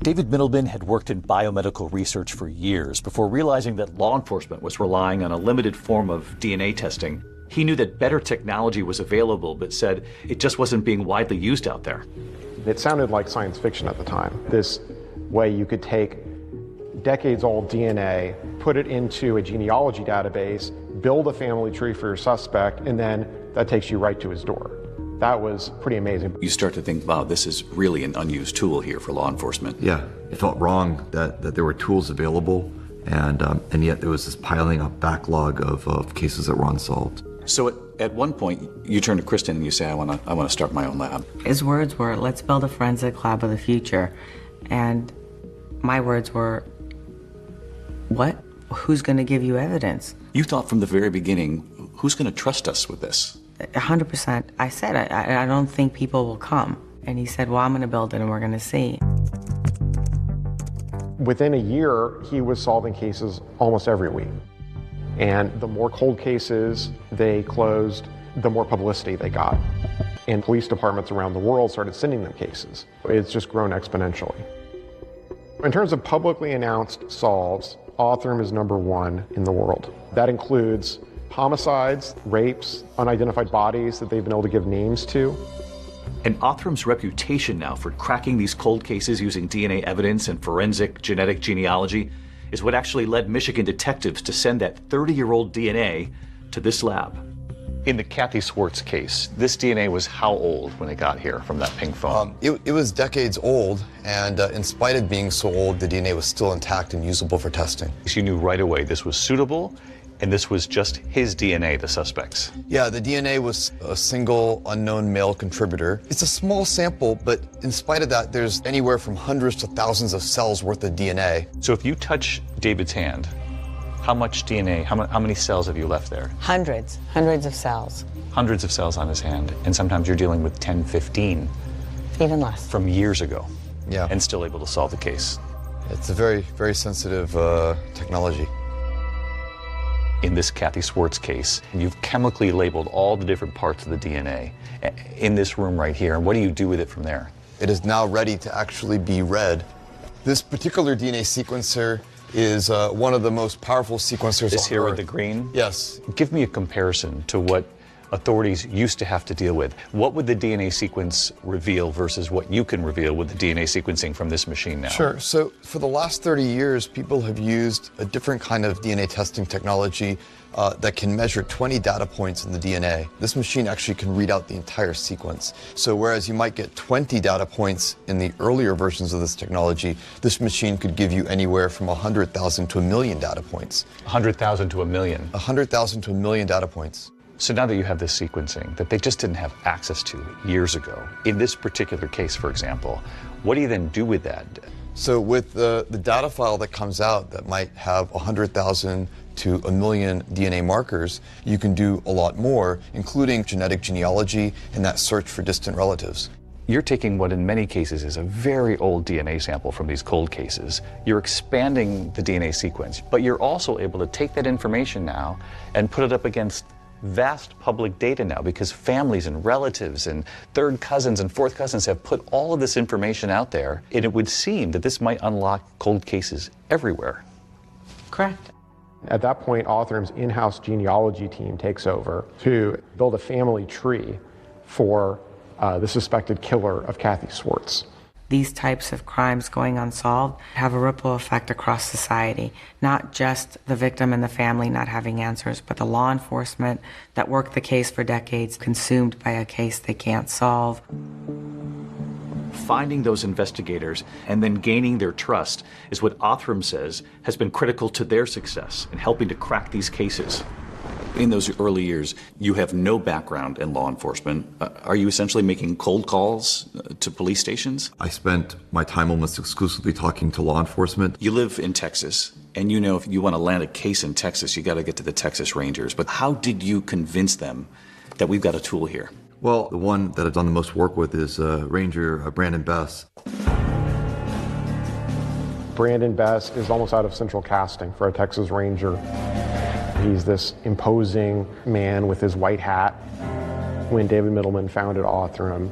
David Middleman had worked in biomedical research for years before realizing that law enforcement was relying on a limited form of DNA testing. He knew that better technology was available, but said it just wasn't being widely used out there. It sounded like science fiction at the time. This way you could take decades-old DNA, put it into a genealogy database, build a family tree for your suspect, and then that takes you right to his door. That was pretty amazing. You start to think, wow, this is really an unused tool here for law enforcement. Yeah, it felt wrong that there were tools available, and yet there was this piling up backlog of cases that were unsolved. So at one point, you turn to Kristen and you say, I want to start my own lab. His words were, let's build a forensic lab of the future. And my words were, what? Who's going to give you evidence? You thought from the very beginning, who's going to trust us with this? 100%. I said, I don't think people will come. And he said, well, I'm going to build it and we're going to see. Within a year, he was solving cases almost every week. And the more cold cases they closed, the more publicity they got. And police departments around the world started sending them cases. It's just grown exponentially. In terms of publicly announced solves, Othram is #1 in the world. That includes homicides, rapes, unidentified bodies that they've been able to give names to. And Othram's reputation now for cracking these cold cases using DNA evidence and forensic genetic genealogy is what actually led Michigan detectives to send that 30-year-old DNA to this lab. In the Kathy Swartz case, this DNA was how old when it got here from that pink phone? It was decades old, and in spite of being so old, the DNA was still intact and usable for testing. So you knew right away this was suitable, and this was just his DNA, the suspect's. Yeah, the DNA was a single unknown male contributor. It's a small sample, but in spite of that, there's anywhere from hundreds to thousands of cells worth of DNA. So if you touch David's hand, how much DNA, how many cells have you left there? Hundreds of cells. Hundreds of cells on his hand, and sometimes you're dealing with 10, 15. Even less. From years ago. Yeah. And still able to solve the case. It's a very, very sensitive technology. In this Kathy Swartz case, you've chemically labeled all the different parts of the DNA in this room right here. And what do you do with it from there? It is now ready to actually be read. This particular DNA sequencer is one of the most powerful sequencers This on here Earth. with the green? Yes. Give me a comparison to what authorities used to have to deal with. What would the DNA sequence reveal versus what you can reveal with the DNA sequencing from this machine now? Sure. So for the last 30 years, people have used a different kind of DNA testing technology that can measure 20 data points in the DNA. This machine actually can read out the entire sequence. So whereas you might get 20 data points in the earlier versions of this technology, this machine could give you anywhere from 100,000 to 1 million data points. 100,000 to 1 million? 100,000 to 1 million data points. So now that you have this sequencing that they just didn't have access to years ago, in this particular case, for example, what do you then do with that? So with the data file that comes out that might have 100,000 to 1 million DNA markers, you can do a lot more, including genetic genealogy and that search for distant relatives. You're taking what in many cases is a very old DNA sample from these cold cases. You're expanding the DNA sequence, but you're also able to take that information now and put it up against vast public data now, because families and relatives and third cousins and fourth cousins have put all of this information out there, and it would seem that this might unlock cold cases everywhere. Correct. At that point, Othram's in-house genealogy team takes over to build a family tree for the suspected killer of Kathy Swartz. These types of crimes going unsolved have a ripple effect across society, not just the victim and the family not having answers, but the law enforcement that worked the case for decades, consumed by a case they can't solve. Finding those investigators and then gaining their trust is what Othram says has been critical to their success in helping to crack these cases. In those early years, you have no background in law enforcement. Are you essentially making cold calls to police stations? I spent my time almost exclusively talking to law enforcement. You live in Texas, and you know if you want to land a case in Texas, you got to get to the Texas Rangers. But how did you convince them that we've got a tool here? Well, the one that I've done the most work with is Ranger Brandon Bess. Brandon Bess is almost out of central casting for a Texas Ranger. He's this imposing man with his white hat. When David Middleman founded Othram,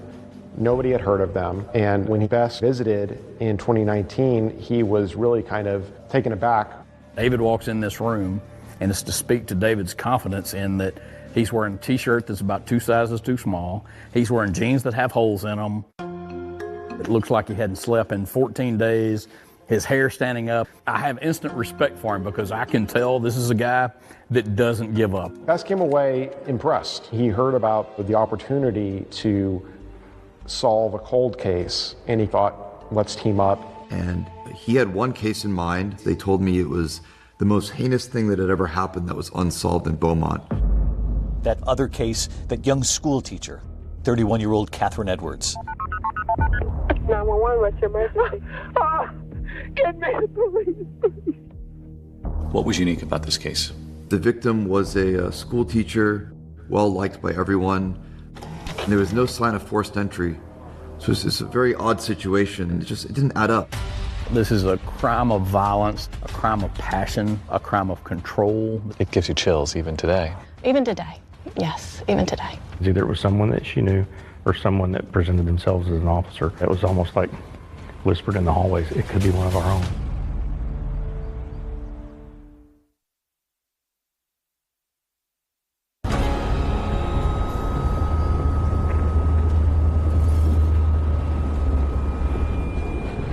nobody had heard of them. And when Bess visited in 2019, he was really kind of taken aback. David walks in this room, and it's to speak to David's confidence in that he's wearing a t-shirt that's about 2 sizes too small. He's wearing jeans that have holes in them. It looks like he hadn't slept in 14 days. his hair standing up. I have instant respect for him because I can tell this is a guy that doesn't give up. Bess came away impressed. He heard about the opportunity to solve a cold case, and he thought, let's team up. And he had one case in mind. They told me it was the most heinous thing that had ever happened that was unsolved in Beaumont. That other case, that young school teacher, 31-year-old Catherine Edwards. 911, what's your emergency? Get me the police. What was unique about this case? The victim was a school teacher, well liked by everyone, and there was no sign of forced entry. So it's a very odd situation. It didn't add up. This is a crime of violence, a crime of passion, a crime of control. It gives you chills even today. Even today, yes, even today. Either it was someone that she knew or someone that presented themselves as an officer. It was almost like whispered in the hallways, it could be one of our own.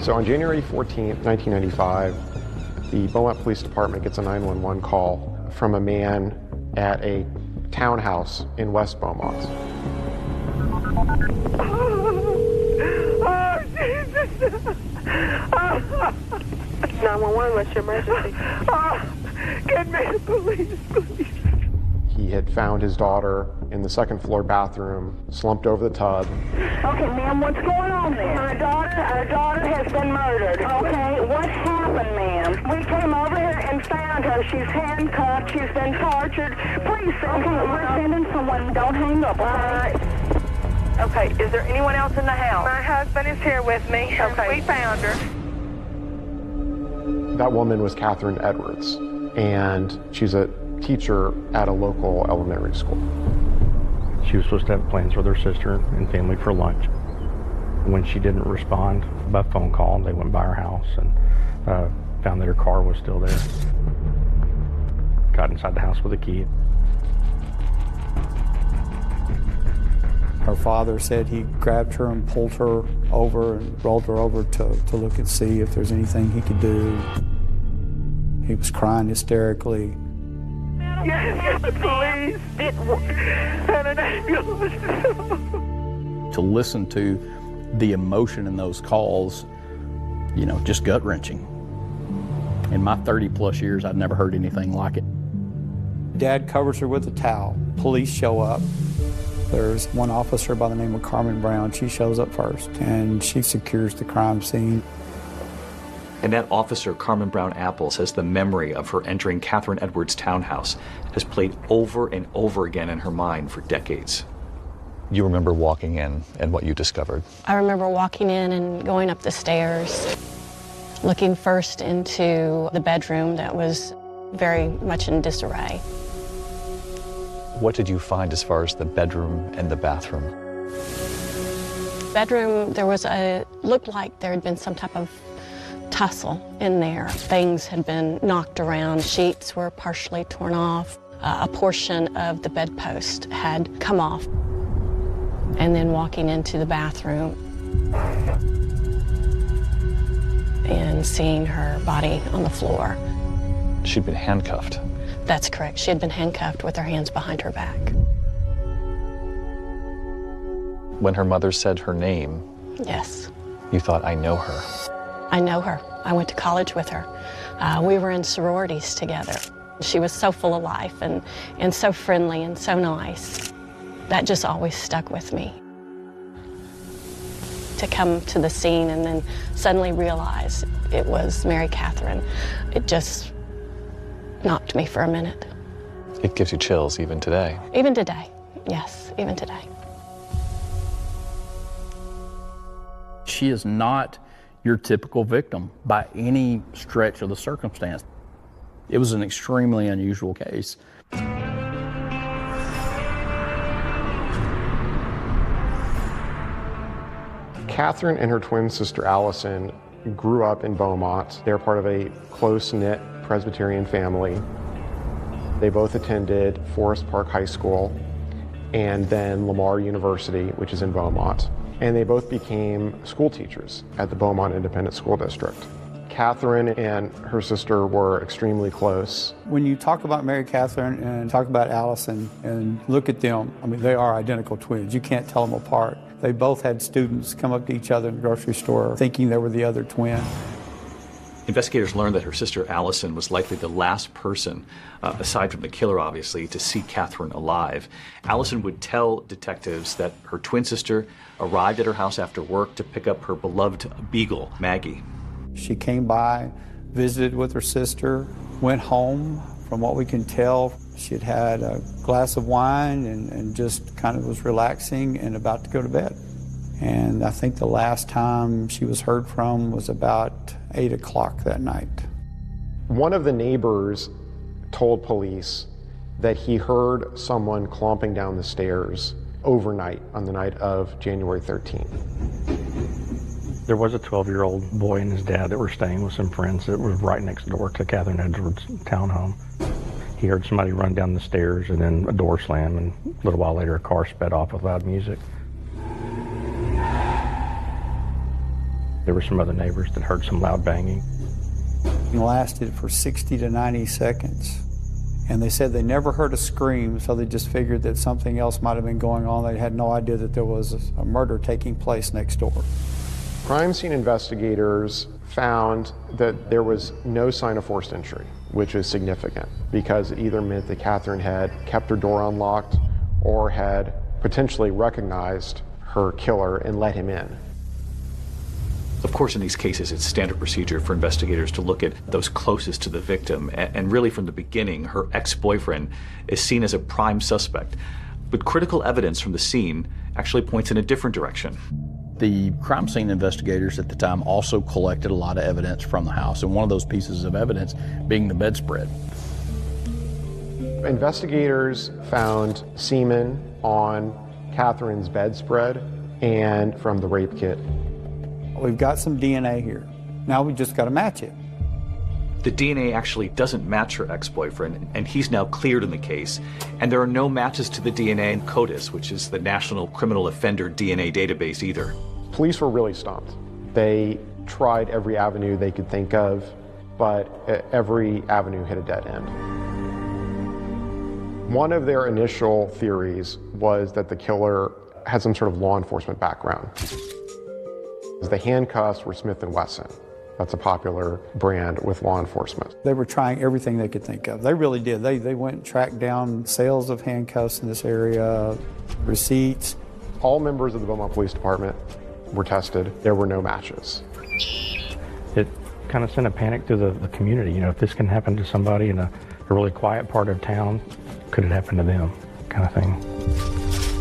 So on January 14th, 1995, the Beaumont Police Department gets a 911 call from a man at a townhouse in West Beaumont. Oh, Jesus. 911, what's your emergency? Get me the police, please. He had found his daughter in the second floor bathroom, slumped over the tub. Okay, ma'am, what's going on there? Our daughter has been murdered. Okay, what happened, ma'am? We came over here and found her. She's handcuffed. She's been tortured. Please, okay, we're sending someone. Don't hang up, all right? Okay, is there anyone else in the house? My husband is here with me. Okay. We found her. That woman was Catherine Edwards, and she's a teacher at a local elementary school. She was supposed to have plans with her sister and family for lunch. When she didn't respond by phone call, they went by her house and found that her car was still there. Got inside the house with a key. Her father said he grabbed her and pulled her over and rolled her over to look and see if there's anything he could do. He was crying hysterically. Yes, the police and an ambulance. To listen to the emotion in those calls, you know, just gut-wrenching. In my 30-plus years, I'd never heard anything like it. Dad covers her with a towel. Police show up. There's one officer by the name of Carmen Brown. She shows up first, and she secures the crime scene. And that officer, Carmen Brown Apple, says the memory of her entering Catherine Edwards' townhouse has played over and over again in her mind for decades. You remember walking in and what you discovered? I remember walking in and going up the stairs, looking first into the bedroom that was very much in disarray. What did you find as far as the bedroom and the bathroom? Bedroom, there was looked like there had been some type of tussle in there. Things had been knocked around. Sheets were partially torn off. A portion of the bedpost had come off. And then walking into the bathroom and seeing her body on the floor. She'd been handcuffed. That's correct. She had been handcuffed with her hands behind her back. When her mother said her name, yes, you thought, I know her. I know her. I went to college with her. We were in sororities together. She was so full of life and so friendly and so nice. That just always stuck with me. To come to the scene and then suddenly realize it was Mary Catherine, it just knocked me for a minute. It gives you chills even today. Even today, yes, even today. She is not your typical victim by any stretch of the circumstance. It was an extremely unusual case. Catherine and her twin sister Allison grew up in Beaumont. They're part of a close-knit Presbyterian family. They both attended Forest Park High School and then Lamar University, which is in Beaumont. And they both became school teachers at the Beaumont Independent School District. Catherine and her sister were extremely close. When you talk about Mary Catherine and talk about Allison and look at them, I mean, they are identical twins. You can't tell them apart. They both had students come up to each other in the grocery store thinking they were the other twin. Investigators learned that her sister Allison was likely the last person, aside from the killer obviously, to see Catherine alive. Allison would tell detectives that her twin sister arrived at her house after work to pick up her beloved beagle, Maggie. She came by, visited with her sister, went home. From what we can tell, she had had a glass of wine and just kind of was relaxing and about to go to bed. And I think the last time she was heard from was about 8 o'clock that night. One of the neighbors told police that he heard someone clomping down the stairs overnight on the night of January 13th. There was a 12-year-old boy and his dad that were staying with some friends that was right next door to Catherine Edwards' townhome. He heard somebody run down the stairs and then a door slam, and a little while later a car sped off with loud music. There were some other neighbors that heard some loud banging. It lasted for 60 to 90 seconds. And they said they never heard a scream, so they just figured that something else might have been going on. They had no idea that there was a murder taking place next door. Crime scene investigators found that there was no sign of forced entry, which is significant because it either meant that Catherine had kept her door unlocked or had potentially recognized her killer and let him in. Of course, in these cases, it's standard procedure for investigators to look at those closest to the victim. And really, from the beginning, her ex-boyfriend is seen as a prime suspect. But critical evidence from the scene actually points in a different direction. The crime scene investigators at the time also collected a lot of evidence from the house, and one of those pieces of evidence being the bedspread. Investigators found semen on Catherine's bedspread and from the rape kit. We've got some DNA here. Now we just got to match it. The DNA actually doesn't match her ex-boyfriend, and he's now cleared in the case. And there are no matches to the DNA in CODIS, which is the National Criminal Offender DNA database, either. Police were really stumped. They tried every avenue they could think of, but every avenue hit a dead end. One of their initial theories was that the killer had some sort of law enforcement background. The handcuffs were Smith & Wesson. That's a popular brand with law enforcement. They were trying everything they could think of. They really did. They went and tracked down sales of handcuffs in this area, receipts. All members of the Beaumont Police Department were tested. There were no matches. It kind of sent a panic through the community. You know, if this can happen to somebody in a really quiet part of town, could it happen to them, kind of thing.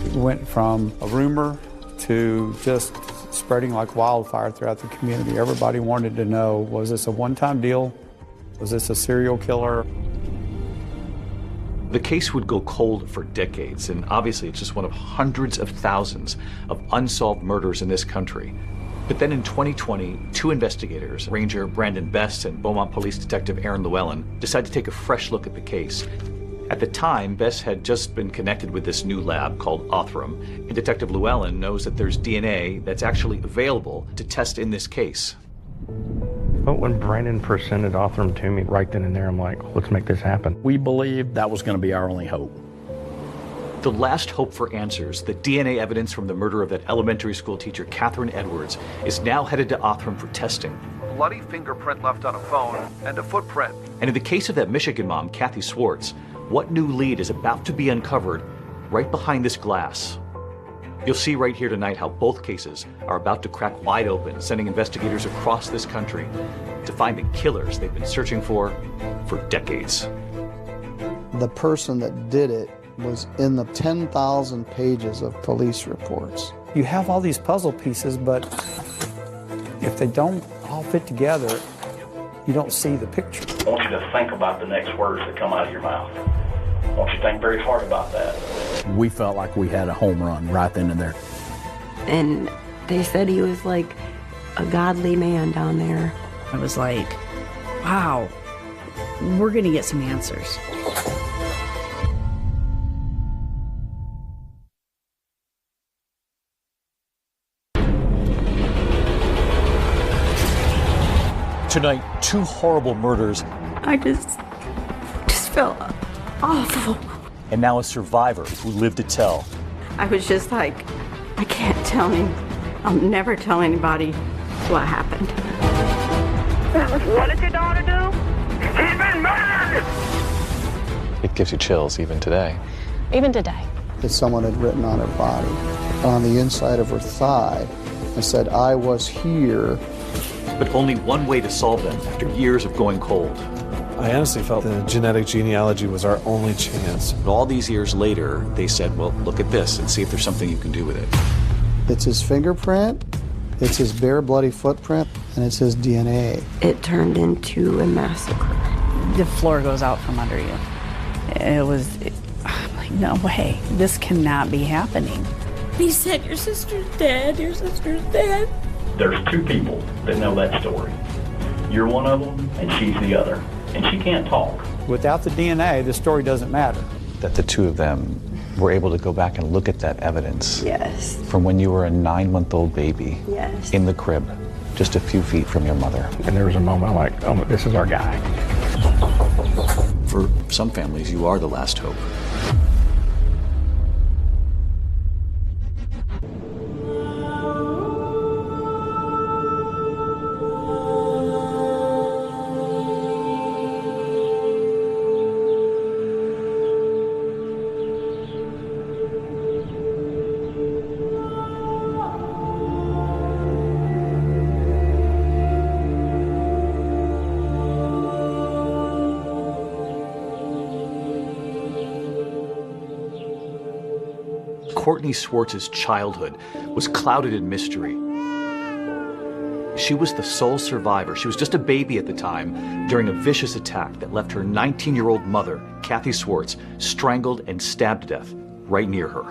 It went from a rumor to just spreading like wildfire throughout the community. Everybody wanted to know, was this a one-time deal? Was this a serial killer? The case would go cold for decades, and obviously it's just one of hundreds of thousands of unsolved murders in this country. But then in 2020, two investigators, Ranger Brandon Best and Beaumont Police Detective Aaron Llewellyn, decided to take a fresh look at the case. At the time, Bess had just been connected with this new lab called Othram, and Detective Llewellyn knows that there's DNA that's actually available to test in this case. But when Brandon presented Othram to me right then and there, I'm like, let's make this happen. We believed that was going to be our only hope. The last hope for answers, the DNA evidence from the murder of that elementary school teacher, Catherine Edwards, is now headed to Othram for testing. Bloody fingerprint left on a phone and a footprint. And in the case of that Michigan mom, Kathy Swartz, what new lead is about to be uncovered right behind this glass? You'll see right here tonight how both cases are about to crack wide open, sending investigators across this country to find the killers they've been searching for decades. The person that did it was in the 10,000 pages of police reports. You have all these puzzle pieces, but if they don't all fit together, you don't see the picture. I want you to think about the next words that come out of your mouth. I want you to think very hard about that. We felt like we had a home run right then and there. And they said he was like a godly man down there. I was like, wow, we're going to get some answers. Tonight, two horrible murders. I just felt awful. And now a survivor who lived to tell. I was just like, I can't tell him. I'll never tell anybody what happened. What did your daughter do? She's been murdered! It gives you chills even today. Even today. That someone had written on her body, on the inside of her thigh, and said, I was here. But only one way to solve them after years of going cold. I honestly felt the genetic genealogy was our only chance. But all these years later, they said, well, look at this and see if there's something you can do with it. It's his fingerprint, it's his bare bloody footprint, and it's his DNA. It turned into a massacre. The floor goes out from under you. I'm like, no way, this cannot be happening. He said, your sister's dead, your sister's dead. There's two people that know that story. You're one of them, and she's the other. And she can't talk. Without the DNA, the story doesn't matter. That the two of them were able to go back and look at that evidence. Yes. From when you were a 9-month-old baby. Yes. In the crib, just a few feet from your mother. And there was a moment like, oh, this is our guy. For some families, you are the last hope. Courtney Swartz's childhood was clouded in mystery. She was the sole survivor. She was just a baby at the time during a vicious attack that left her 19-year-old mother, Kathy Swartz, strangled and stabbed to death right near her.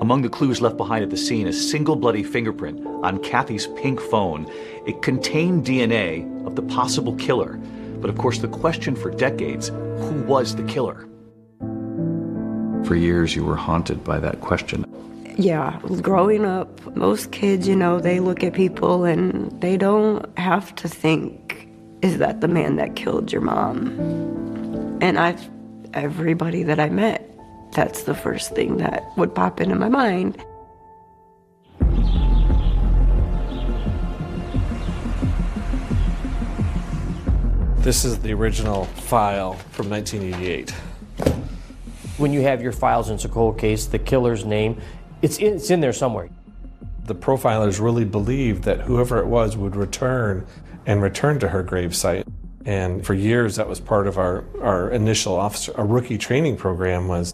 Among the clues left behind at the scene, a single bloody fingerprint on Kathy's pink phone. It contained DNA of the possible killer. But of course, the question for decades, who was the killer? For years, you were haunted by that question. Yeah, growing up, most kids, they look at people and they don't have to think, is that the man that killed your mom? And everybody that I met, that's the first thing that would pop into my mind. This is the original file from 1988. When you have your files in a cold case, the killer's name, it's in there somewhere. The profilers really believed that whoever it was would return to her gravesite. And for years, that was part of our initial our rookie training program was,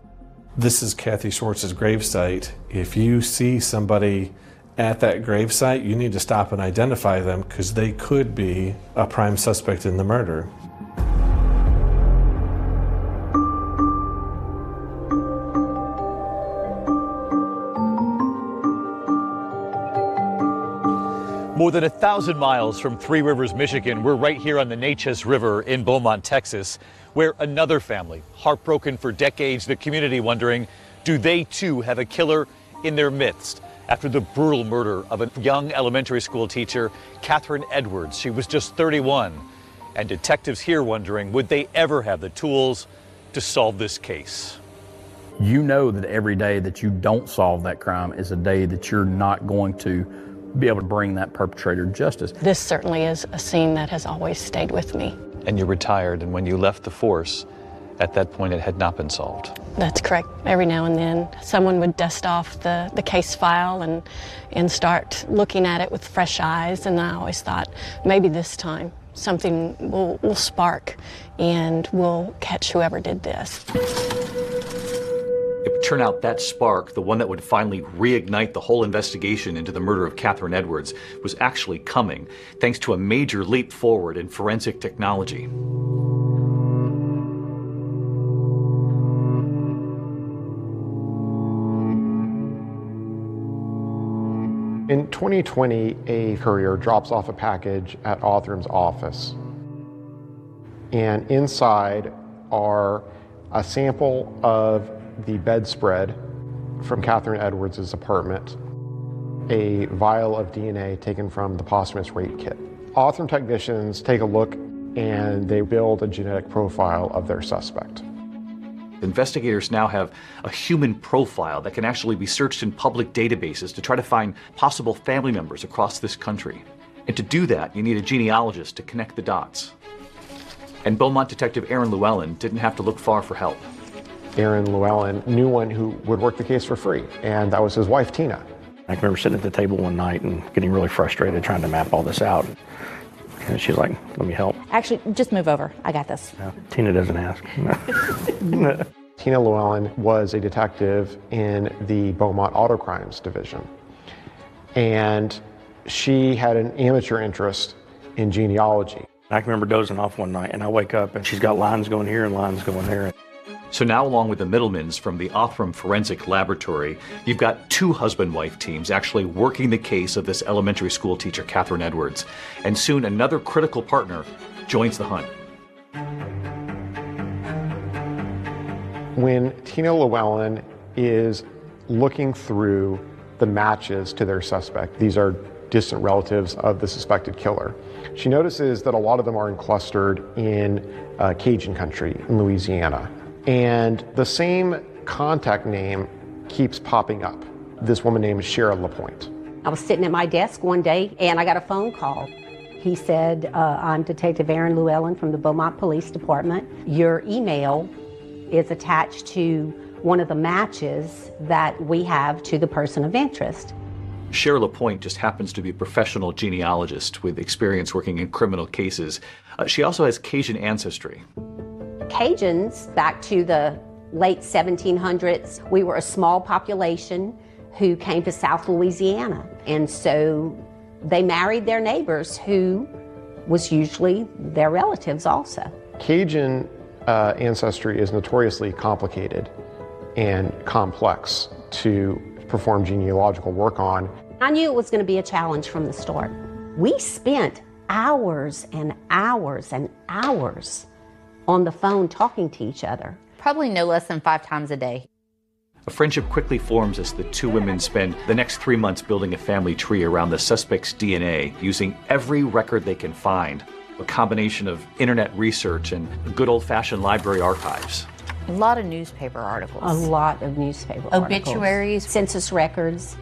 this is Kathy Swartz's gravesite. If you see somebody at that gravesite, you need to stop and identify them because they could be a prime suspect in the murder. More than 1,000 miles from Three Rivers, Michigan, we're right here on the Neches River in Beaumont, Texas, where another family, heartbroken for decades, the community wondering, do they too have a killer in their midst? After the brutal murder of a young elementary school teacher, Catherine Edwards. She was just 31. And detectives here wondering, would they ever have the tools to solve this case? You know that every day that you don't solve that crime is a day that you're not going to be able to bring that perpetrator justice. This certainly is a scene that has always stayed with me. And you retired, and when you left the force, at that point it had not been solved. That's correct. Every now and then someone would dust off the case file and start looking at it with fresh eyes, and I always thought maybe this time something will spark and we'll catch whoever did this. It would turn out that spark, the one that would finally reignite the whole investigation into the murder of Catherine Edwards, was actually coming, thanks to a major leap forward in forensic technology. In 2020, a courier drops off a package at Othram's office. And inside are a sample of the bedspread from Catherine Edwards' apartment, a vial of DNA taken from the posthumous rape kit. Othram technicians take a look and they build a genetic profile of their suspect. Investigators now have a human profile that can actually be searched in public databases to try to find possible family members across this country. And to do that, you need a genealogist to connect the dots. And Beaumont detective Aaron Llewellyn didn't have to look far for help. Aaron Llewellyn knew one who would work the case for free, and that was his wife, Tina. I can remember sitting at the table one night and getting really frustrated trying to map all this out. And she's like, let me help. Actually, just move over. I got this. No, Tina doesn't ask. Tina Llewellyn was a detective in the Beaumont Auto Crimes Division. And she had an amateur interest in genealogy. I can remember dozing off one night and I wake up and she's got lines going here and lines going there. So now, along with the Middlemans from the Othram Forensic Laboratory, you've got two husband-wife teams actually working the case of this elementary school teacher, Catherine Edwards. And soon another critical partner joins the hunt. When Tina Llewellyn is looking through the matches to their suspect, these are distant relatives of the suspected killer, she notices that a lot of them are clustered in Cajun country in Louisiana. And the same contact name keeps popping up. This woman named Cheryl LaPointe. I was sitting at my desk one day and I got a phone call. He said, I'm Detective Aaron Llewellyn from the Beaumont Police Department. Your email is attached to one of the matches that we have to the person of interest. Cheryl LaPointe just happens to be a professional genealogist with experience working in criminal cases. She also has Cajun ancestry. Cajuns, back to the late 1700s, we were a small population who came to South Louisiana. And so they married their neighbors, who was usually their relatives also. Cajun ancestry is notoriously complicated and complex to perform genealogical work on. I knew it was going to be a challenge from the start. We spent hours and hours and hours on the phone talking to each other. Probably no less than 5 times a day. A friendship quickly forms as the two women spend the next 3 months building a family tree around the suspect's DNA, using every record they can find, a combination of internet research and good old-fashioned library archives. A lot of newspaper articles. A lot of newspaper Obituaries. articles. Census records.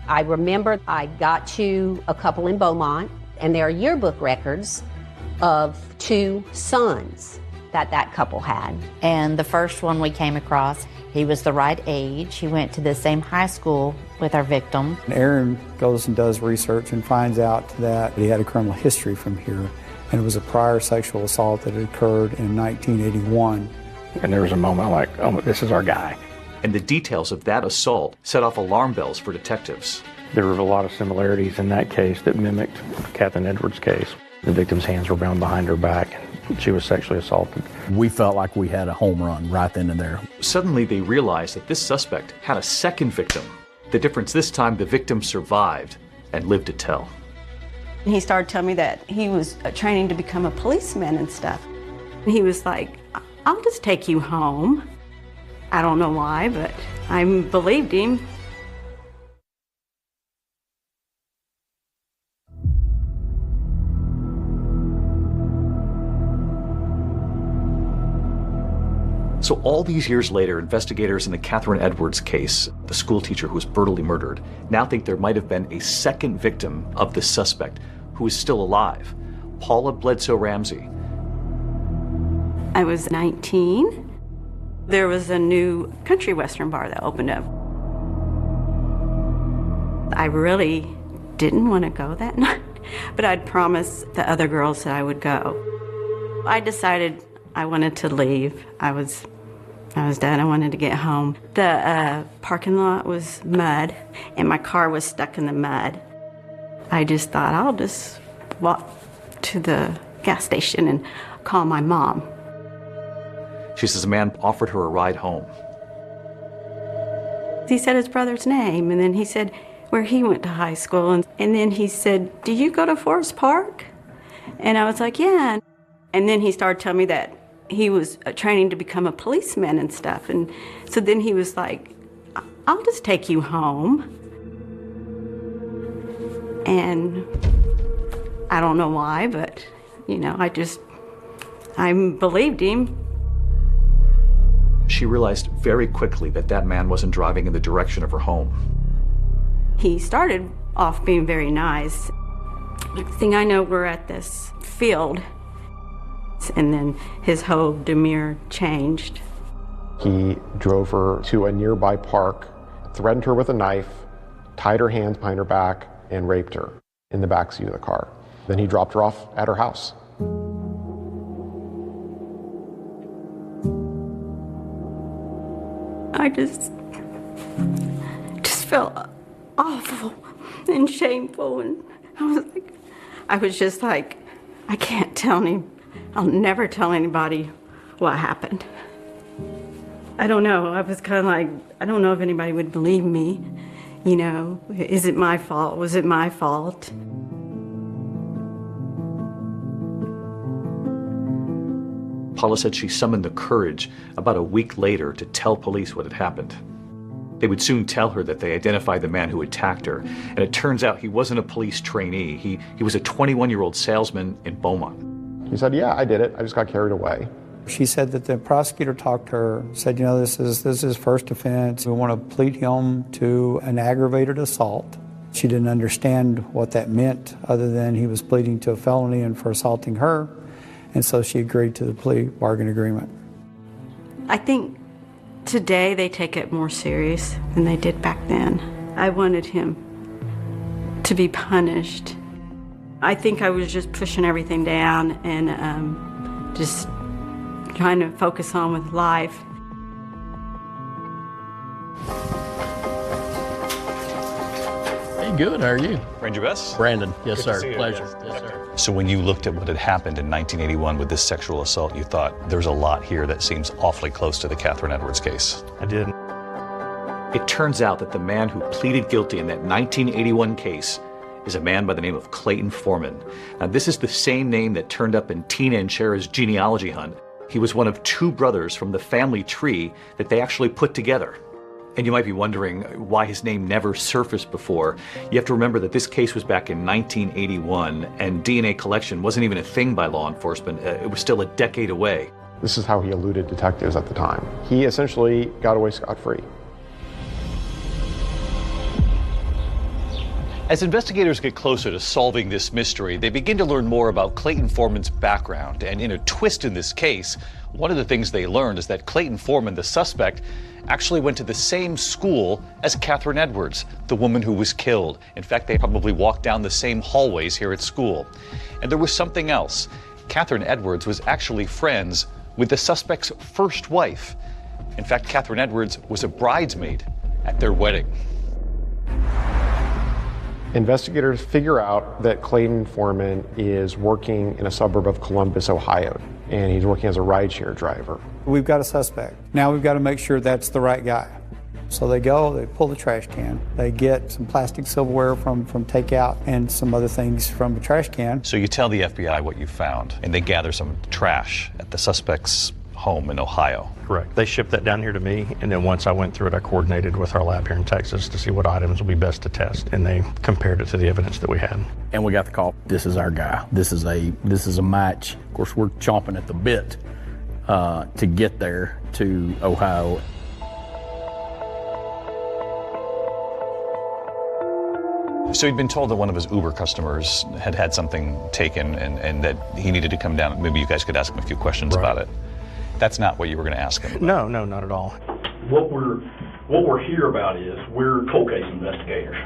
I remember I got to a couple in Beaumont, and there are yearbook records of 2 sons that couple had. And the first one we came across, he was the right age. He went to the same high school with our victim. Aaron goes and does research and finds out that he had a criminal history from here, and it was a prior sexual assault that had occurred in 1981. And there was a moment like, oh, this is our guy. And the details of that assault set off alarm bells for detectives. There were a lot of similarities in that case that mimicked Catherine Edwards' case. The victim's hands were bound behind her back. She was sexually assaulted. We felt like we had a home run right then and there. Suddenly they realized that this suspect had a second victim. The difference this time, the victim survived and lived to tell. He started telling me that he was training to become a policeman and stuff. He was like, I'll just take you home. I don't know why, but I believed him. So all these years later, investigators in the Catherine Edwards case, the school teacher who was brutally murdered, now think there might have been a second victim of the suspect who is still alive, Paula Bledsoe Ramsey. I was 19. There was a new country western bar that opened up. I really didn't want to go that night, but I'd promised the other girls that I would go. I decided I wanted to leave. I was done. I wanted to get home. The parking lot was mud, and my car was stuck in the mud. I just thought, I'll just walk to the gas station and call my mom. She says a man offered her a ride home. He said his brother's name, and then he said where he went to high school, and then he said, do you go to Forest Park? And I was like, yeah. And then he started telling me that he was training to become a policeman and stuff. And so then he was like, I'll just take you home. And I don't know why, but, I believed him. She realized very quickly that that man wasn't driving in the direction of her home. He started off being very nice. Next thing I know, we're at this field, and then his whole demeanor changed. He drove her to a nearby park, threatened her with a knife, tied her hands behind her back, and raped her in the backseat of the car. Then he dropped her off at her house. I just felt awful and shameful, and I was just like, I can't tell him. I'll never tell anybody what happened. I don't know. I was kind of like, I don't know if anybody would believe me. Is it my fault? Was it my fault? Paula said she summoned the courage about a week later to tell police what had happened. They would soon tell her that they identified the man who attacked her, and it turns out he wasn't a police trainee. He was a 21-year-old salesman in Beaumont. He said, yeah, I did it. I just got carried away. She said that the prosecutor talked to her, said, this is his first offense. We want to plead him to an aggravated assault. She didn't understand what that meant other than he was pleading to a felony and for assaulting her. And so she agreed to the plea bargain agreement. I think today they take it more serious than they did back then. I wanted him to be punished. I think I was just pushing everything down and just trying to focus on with life. Hey, good. How are you? Ranger Bess? Brandon. Yes, Good sir. to see you. Pleasure. Yes, sir. So when you looked at what had happened in 1981 with this sexual assault, you thought there's a lot here that seems awfully close to the Catherine Edwards case. I did. It turns out that the man who pleaded guilty in that 1981 case is a man by the name of Clayton Foreman. Now, this is the same name that turned up in Tina and Cher's genealogy hunt. He was one of two brothers from the family tree that they actually put together. And you might be wondering why his name never surfaced before. You have to remember that this case was back in 1981, and DNA collection wasn't even a thing by law enforcement. It was still a decade away. This is how he eluded detectives at the time. He essentially got away scot-free. As investigators get closer to solving this mystery, they begin to learn more about Clayton Foreman's background. And in a twist in this case, one of the things they learned is that Clayton Foreman, the suspect, actually went to the same school as Catherine Edwards, the woman who was killed. In fact, they probably walked down the same hallways here at school. And there was something else. Catherine Edwards was actually friends with the suspect's first wife. In fact, Catherine Edwards was a bridesmaid at their wedding. Investigators figure out that Clayton Foreman is working in a suburb of Columbus, Ohio, and he's working as a rideshare driver. We've got a suspect. Now we've got to make sure that's the right guy. So they go, they pull the trash can, they get some plastic silverware from takeout and some other things from the trash can. So you tell the FBI what you found, and they gather some trash at the suspect's home in Ohio. Correct. They shipped that down here to me, and then once I went through it, I coordinated with our lab here in Texas to see what items would be best to test, and they compared it to the evidence that we had. And we got the call. This is our guy. This is a match. Of course, we're chomping at the bit to get there to Ohio. So he'd been told that one of his Uber customers had had something taken and that he needed to come down. Maybe you guys could ask him a few questions about it. That's not what you were going to ask him about. No, not at all. What we're here about is we're cold case investigators.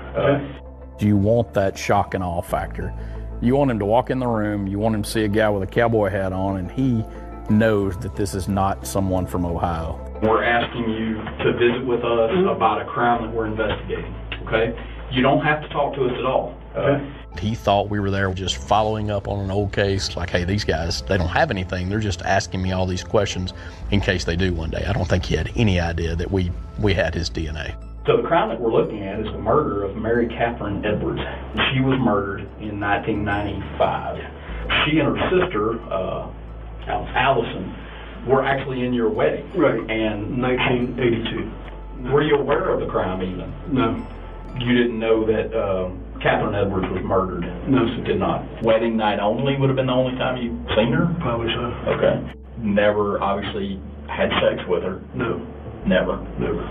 You want that shock and awe factor. You want him to walk in the room, you want him to see a guy with a cowboy hat on, and he knows that this is not someone from Ohio. We're asking you to visit with us about a crime that we're investigating, okay? You don't have to talk to us at all. He thought we were there just following up on an old case, like, hey, these guys, they don't have anything. They're just asking me all these questions in case they do one day. I don't think he had any idea that we had his DNA. So the crime that we're looking at is the murder of Mary Catherine Edwards. She was murdered in 1995. She and her sister, Allison, were actually in your wedding. Right. And 1982. Were you aware of the crime even? No. You didn't know that Catherine Edwards was murdered? No, sir. Did not. Wedding night only would have been the only time you seen her? Probably so. Okay. Never, obviously, had sex with her? No. Never? Never.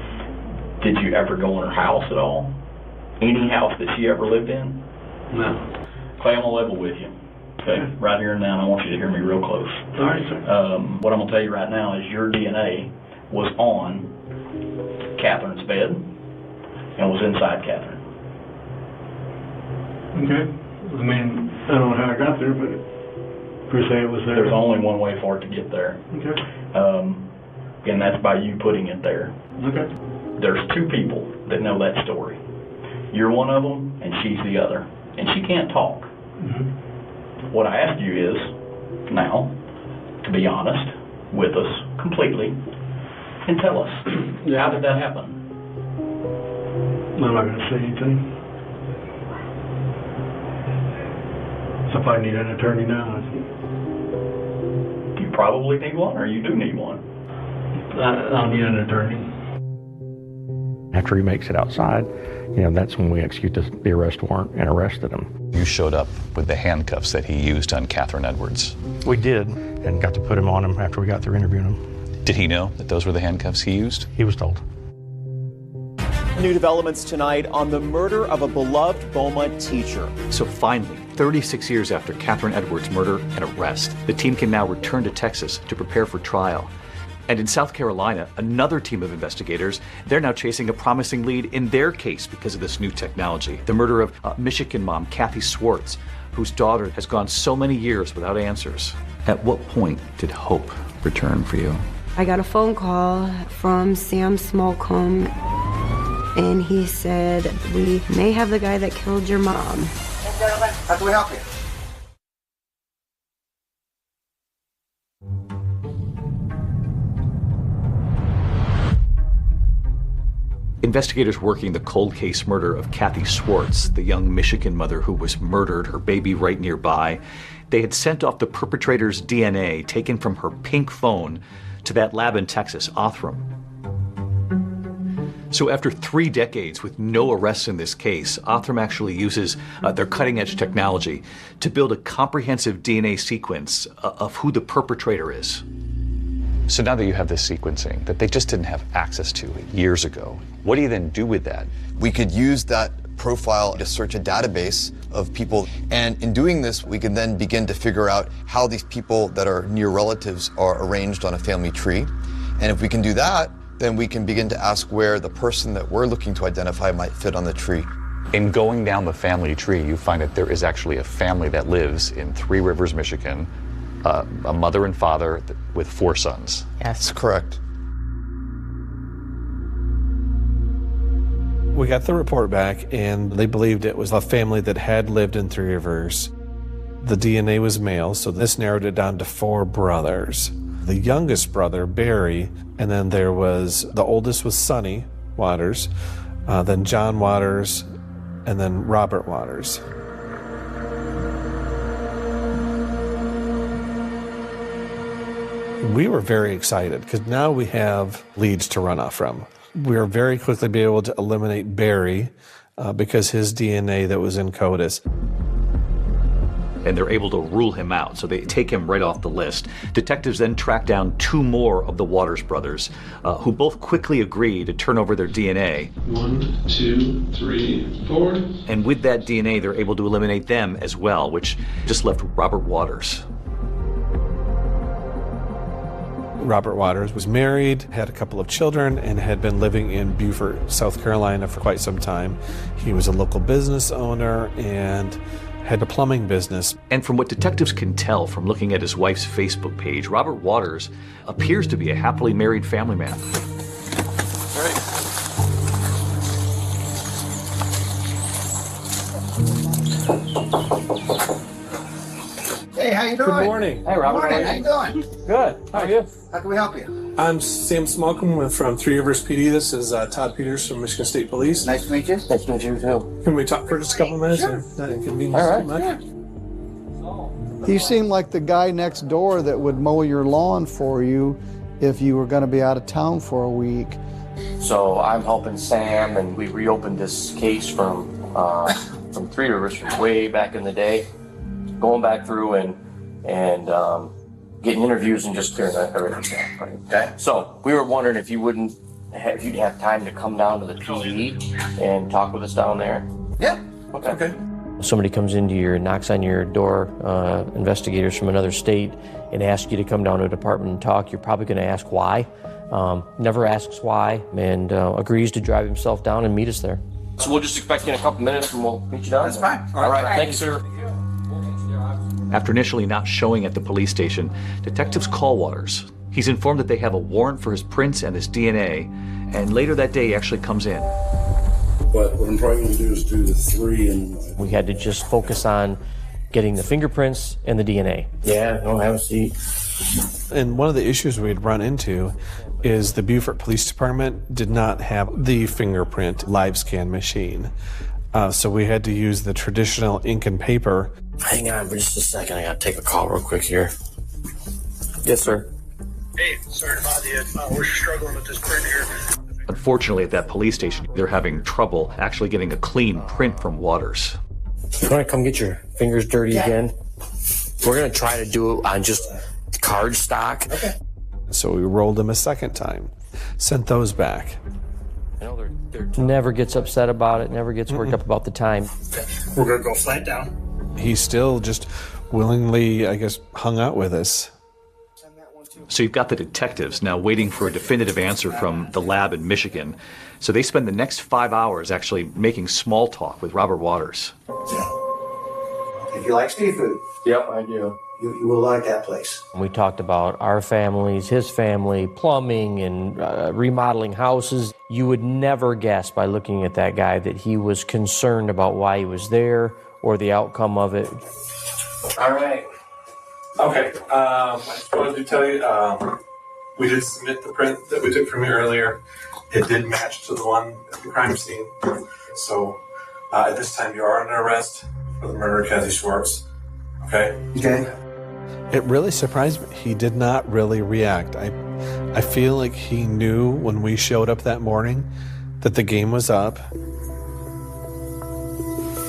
Did you ever go in her house at all? Any house that she ever lived in? No. Clay, I'm going to level with you. Okay? Right here and now, and I want you to hear me real close. All right, sir. What I'm going to tell you right now is your DNA was on Catherine's bed and was inside Catherine. Okay. I mean, I don't know how I got there, but per se it was there. There's only one way for it to get there. Okay. And that's by you putting it there. Okay. There's two people that know that story. You're one of them, and she's the other. And she can't talk. Mm-hmm. What I ask you is, now, to be honest with us completely, and tell us, how did that happen? I'm not going to say anything. So if I need an attorney now, You probably need one, or you do need one? I'll need an attorney. After he makes it outside, that's when we executed the arrest warrant and arrested him. You showed up with the handcuffs that he used on Catherine Edwards. We did, and got to put him on him after we got through interviewing him. Did he know that those were the handcuffs he used? He was told. New developments tonight on the murder of a beloved Beaumont teacher. So finally, 36 years after Catherine Edwards' murder and arrest, the team can now return to Texas to prepare for trial. And in South Carolina, another team of investigators, they're now chasing a promising lead in their case because of this new technology. The murder of Michigan mom Kathy Swartz, whose daughter has gone so many years without answers. At what point did hope return for you? I got a phone call from Sam Smallcombe, and he said, we may have the guy that killed your mom. Hey, gentlemen, how can we help you? Investigators working the cold case murder of Kathy Swartz, the young Michigan mother who was murdered, her baby right nearby, they had sent off the perpetrator's DNA taken from her pink phone to that lab in Texas, Othram. So after 3 decades with no arrests in this case, Othram actually uses their cutting-edge technology to build a comprehensive DNA sequence of who the perpetrator is. So now that you have this sequencing that they just didn't have access to years ago, what do you then do with that? We could use that profile to search a database of people, and in doing this, we can then begin to figure out how these people that are near relatives are arranged on a family tree. And if we can do that, then we can begin to ask where the person that we're looking to identify might fit on the tree. In going down the family tree, you find that there is actually a family that lives in Three Rivers, Michigan, a mother and father with 4 sons. Yes. That's correct. We got the report back, and they believed it was a family that had lived in Three Rivers. The DNA was male, so this narrowed it down to 4 brothers. The youngest brother, Barry, and then there was, the oldest was Sonny Waters, then John Waters, and then Robert Waters. We were very excited because now we have leads to run off from. We were very quickly be able to eliminate Barry because his DNA that was in CODIS. And they're able to rule him out, so they take him right off the list. Detectives then track down 2 more of the Waters brothers, who both quickly agree to turn over their DNA. 1, 2, 3, 4. And with that DNA, they're able to eliminate them as well, which just left Robert Waters. Robert Waters was married, had a couple of children, and had been living in Beaufort, South Carolina for quite some time. He was a local business owner and had a plumbing business. And from what detectives can tell from looking at his wife's Facebook page, Robert Waters appears to be a happily married family man. All right. Hey, how you doing? Good morning. Hey, Robert. Morning. How you doing? Good. How are you? How can we help you? I'm Sam Smallcombe from Three Rivers PD. This is Todd Peters from Michigan State Police. Nice to meet you. Nice to meet you, too. Can we talk for just a couple minutes? Sure. Not inconvenience too much? He seemed like the guy next door that would mow your lawn for you if you were going to be out of town for a week. So I'm helping Sam, and we reopened this case from from Three Rivers from way back in the day, going back through and getting interviews and just clearing everything up. Okay. So we were wondering if you'd have time to come down to the PD and talk with us down there. Yeah. Okay. Somebody comes knocks on your door, investigators from another state, and asks you to come down to a department and talk. You're probably going to ask why. Never asks why, and agrees to drive himself down and meet us there. So we'll just expect you in a couple minutes, and we'll meet you down. That's fine. All right. Thank you, sir. After initially not showing at the police station, detectives call Waters. He's informed that they have a warrant for his prints and his DNA, and later that day he actually comes in. But what I'm probably going to do is do the 3 and... We had to just focus on getting the fingerprints and the DNA. Yeah, don't have a seat. And one of the issues we'd run into is the Beaufort Police Department did not have the fingerprint live scan machine. So we had to use the traditional ink and paper. Hang on for just a second. I got to take a call real quick here. Yes, sir. Hey, sorry to bother you. We're struggling with this print here. Unfortunately, at that police station, they're having trouble actually getting a clean print from Waters. You want to come get your fingers dirty again? We're going to try to do it on just card stock. Okay. So we rolled them a second time, sent those back. Never gets upset about it, never gets worked up about the time. We're going to go flat down. He still just willingly, I guess, hung out with us. So you've got the detectives now waiting for a definitive answer from the lab in Michigan. So they spend the next 5 hours actually making small talk with Robert Waters. If you like seafood. Yep, I do. You will like that place. We talked about our families, his family, plumbing, and remodeling houses. You would never guess by looking at that guy that he was concerned about why he was there or the outcome of it. All right. Okay. I just wanted to tell you, we did submit the print that we took from you earlier. It did match to the one at the crime scene. So at this time, you are under arrest for the murder of Kathy Schwartz. Okay? Okay. It really surprised me. He did not really react. I feel like he knew when we showed up that morning that the game was up.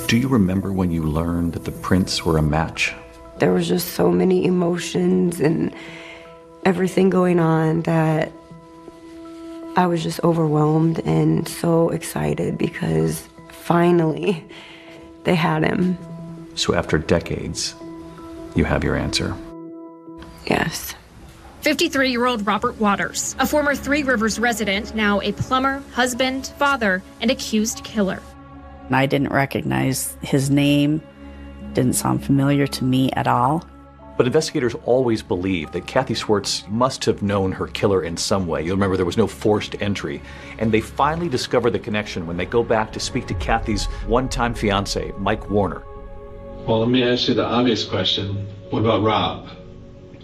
Do you remember when you learned that the prints were a match? There was just so many emotions and everything going on that I was just overwhelmed and so excited because finally they had him. So after decades, you have your answer. Yes. 53-year-old Robert Waters, a former Three Rivers resident, now a plumber, husband, father, and accused killer. I didn't recognize his name, didn't sound familiar to me at all. But investigators always believed that Kathy Schwartz must have known her killer in some way. You'll remember there was no forced entry. And they finally discover the connection when they go back to speak to Kathy's one-time fiance, Mike Warner. Well, let me ask you the obvious question. What about Rob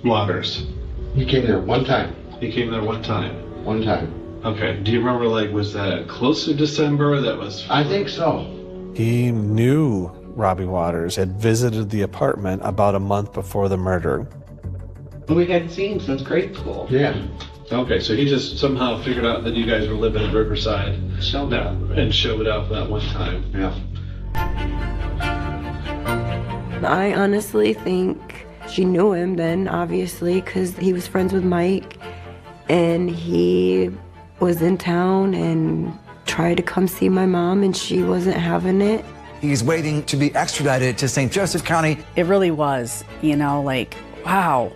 Waters? He came there one time. He came there one time? One time. Okay. Do you remember, was that close to December? That was... I think so. He knew Robbie Waters, had visited the apartment about a month before the murder. We hadn't seen since grade school. Yeah. Okay, so he just somehow figured out that you guys were living in Riverside and showed up that one time. Yeah. I honestly think she knew him then, obviously, because he was friends with Mike, and he was in town and tried to come see my mom, and she wasn't having it. He's waiting to be extradited to St. Joseph County. It really was, wow,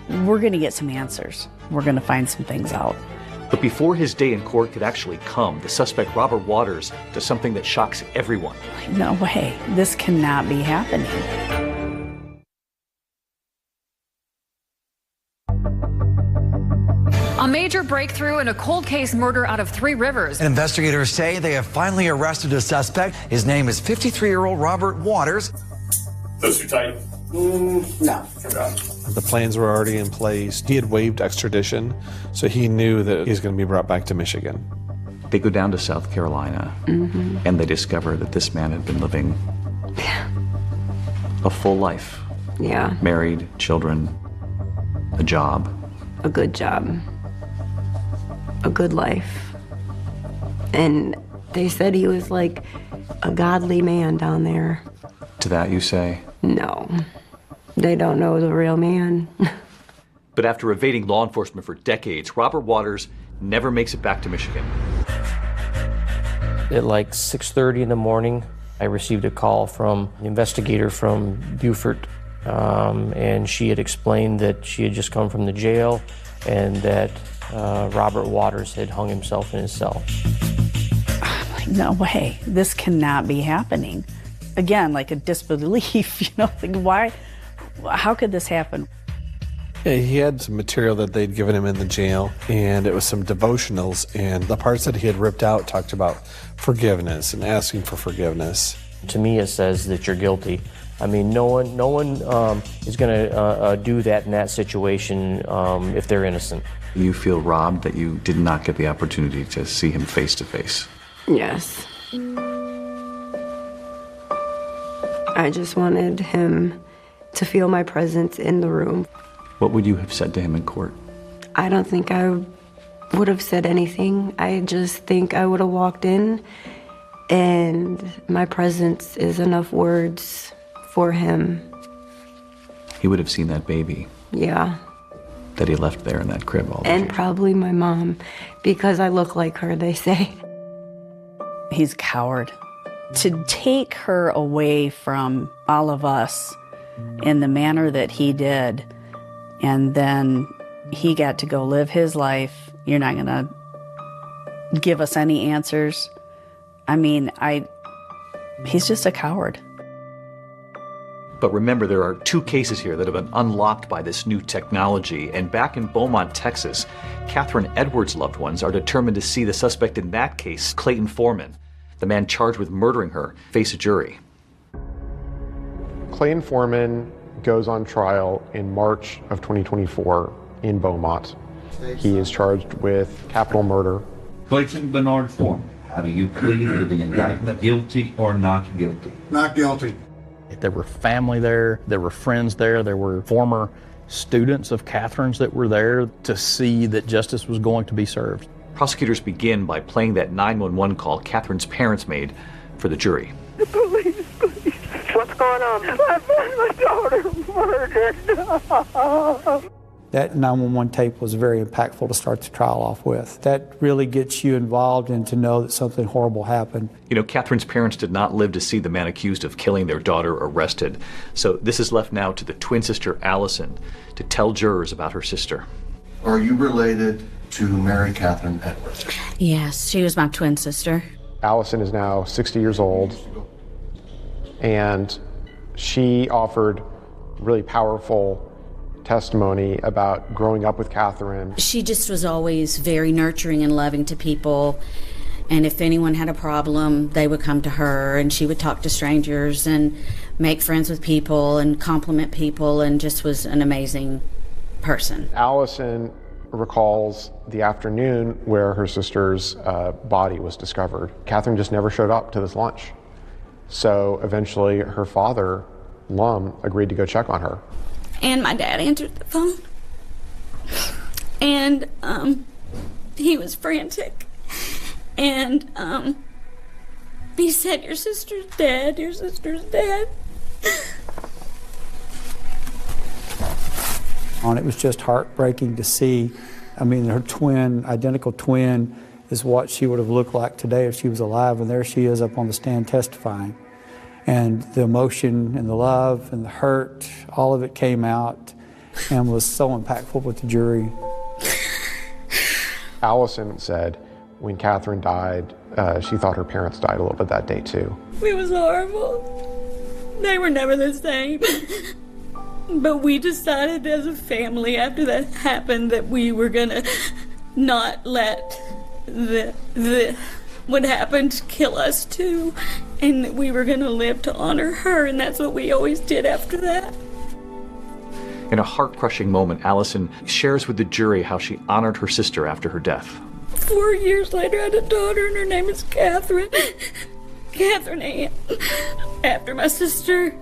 we're going to get some answers. We're going to find some things out. But before his day in court could actually come, the suspect, Robert Waters, does something that shocks everyone. No way. This cannot be happening. A major breakthrough in a cold case murder out of Three Rivers. And investigators say they have finally arrested a suspect. His name is 53-year-old Robert Waters. Those too tight? No. The plans were already in place. He had waived extradition, so he knew that he's going to be brought back to Michigan. They go down to South Carolina, and they discover that this man had been living a full life. Yeah. Married, children, a job. A good job. A good life. And they said he was a godly man down there. To that you say? No, they don't know the real man. But after evading law enforcement for decades, Robert Waters never makes it back to Michigan. At like 6:30 in the morning, I received a call from an investigator from Beaufort, and she had explained that she had just come from the jail and that Robert Waters had hung himself in his cell. I'm like, no way, this cannot be happening. Again, like a disbelief, like why, how could this happen? Yeah, he had some material that they'd given him in the jail, and it was some devotionals, and the parts that he had ripped out talked about forgiveness and asking for forgiveness. To me, it says that you're guilty. I mean, no one is going to do that in that situation if they're innocent. You feel robbed that you did not get the opportunity to see him face to face? Yes. I just wanted him to feel my presence in the room. What would you have said to him in court? I don't think I would have said anything. I just think I would have walked in, and my presence is enough words for him. He would have seen that baby. Yeah. That he left there in that crib all the And probably my mom, because I look like her, they say. He's a coward. To take her away from all of us in the manner that he did, and then he got to go live his life. You're not going to give us any answers. I mean, he's just a coward. But remember, there are 2 cases here that have been unlocked by this new technology. And back in Beaumont, Texas, Catherine Edwards' loved ones are determined to see the suspect in that case, Clayton Foreman, the man charged with murdering her, face a jury. Clayton Foreman goes on trial in March of 2024 in Beaumont. He is charged with capital murder. Clayton Bernard Foreman, how do you plead to the indictment, guilty or not guilty? Not guilty. There were family there, there were friends there, there were former students of Catherine's that were there to see that justice was going to be served. Prosecutors begin by playing that 911 call Catherine's parents made for the jury. The police, please. What's going on? I found my daughter murdered. That 911 tape was very impactful to start the trial off with. That really gets you involved and to know that something horrible happened. You know, Catherine's parents did not live to see the man accused of killing their daughter arrested. So this is left now to the twin sister, Allison, to tell jurors about her sister. Are you related to Mary Catherine Edwards? Yes, she was my twin sister. Allison is now 60 years old, and she offered really powerful testimony about growing up with Catherine. She just was always very nurturing and loving to people, and if anyone had a problem, they would come to her, and she would talk to strangers and make friends with people and compliment people, and just was an amazing person. Allison recalls the afternoon where her sister's body was discovered. Catherine just never showed up to this lunch. So eventually her father, Lum, agreed to go check on her. And my dad answered the phone, and he was frantic, and he said, "Your sister's dead, your sister's dead." And it was just heartbreaking to see. I mean, her twin, identical twin, is what she would have looked like today if she was alive, and there she is up on the stand testifying. And the emotion and the love and the hurt, all of it came out and was so impactful with the jury. Allison said when Catherine died, she thought her parents died a little bit that day too. It was horrible. They were never the same. But we decided as a family after that happened that we were gonna not let what happened kill us too, and that we were gonna live to honor her, and that's what we always did after that. In a heart-crushing moment, Allison shares with the jury how she honored her sister after her death. 4 years later, I had a daughter, and her name is Catherine. Catherine Ann, after my sister.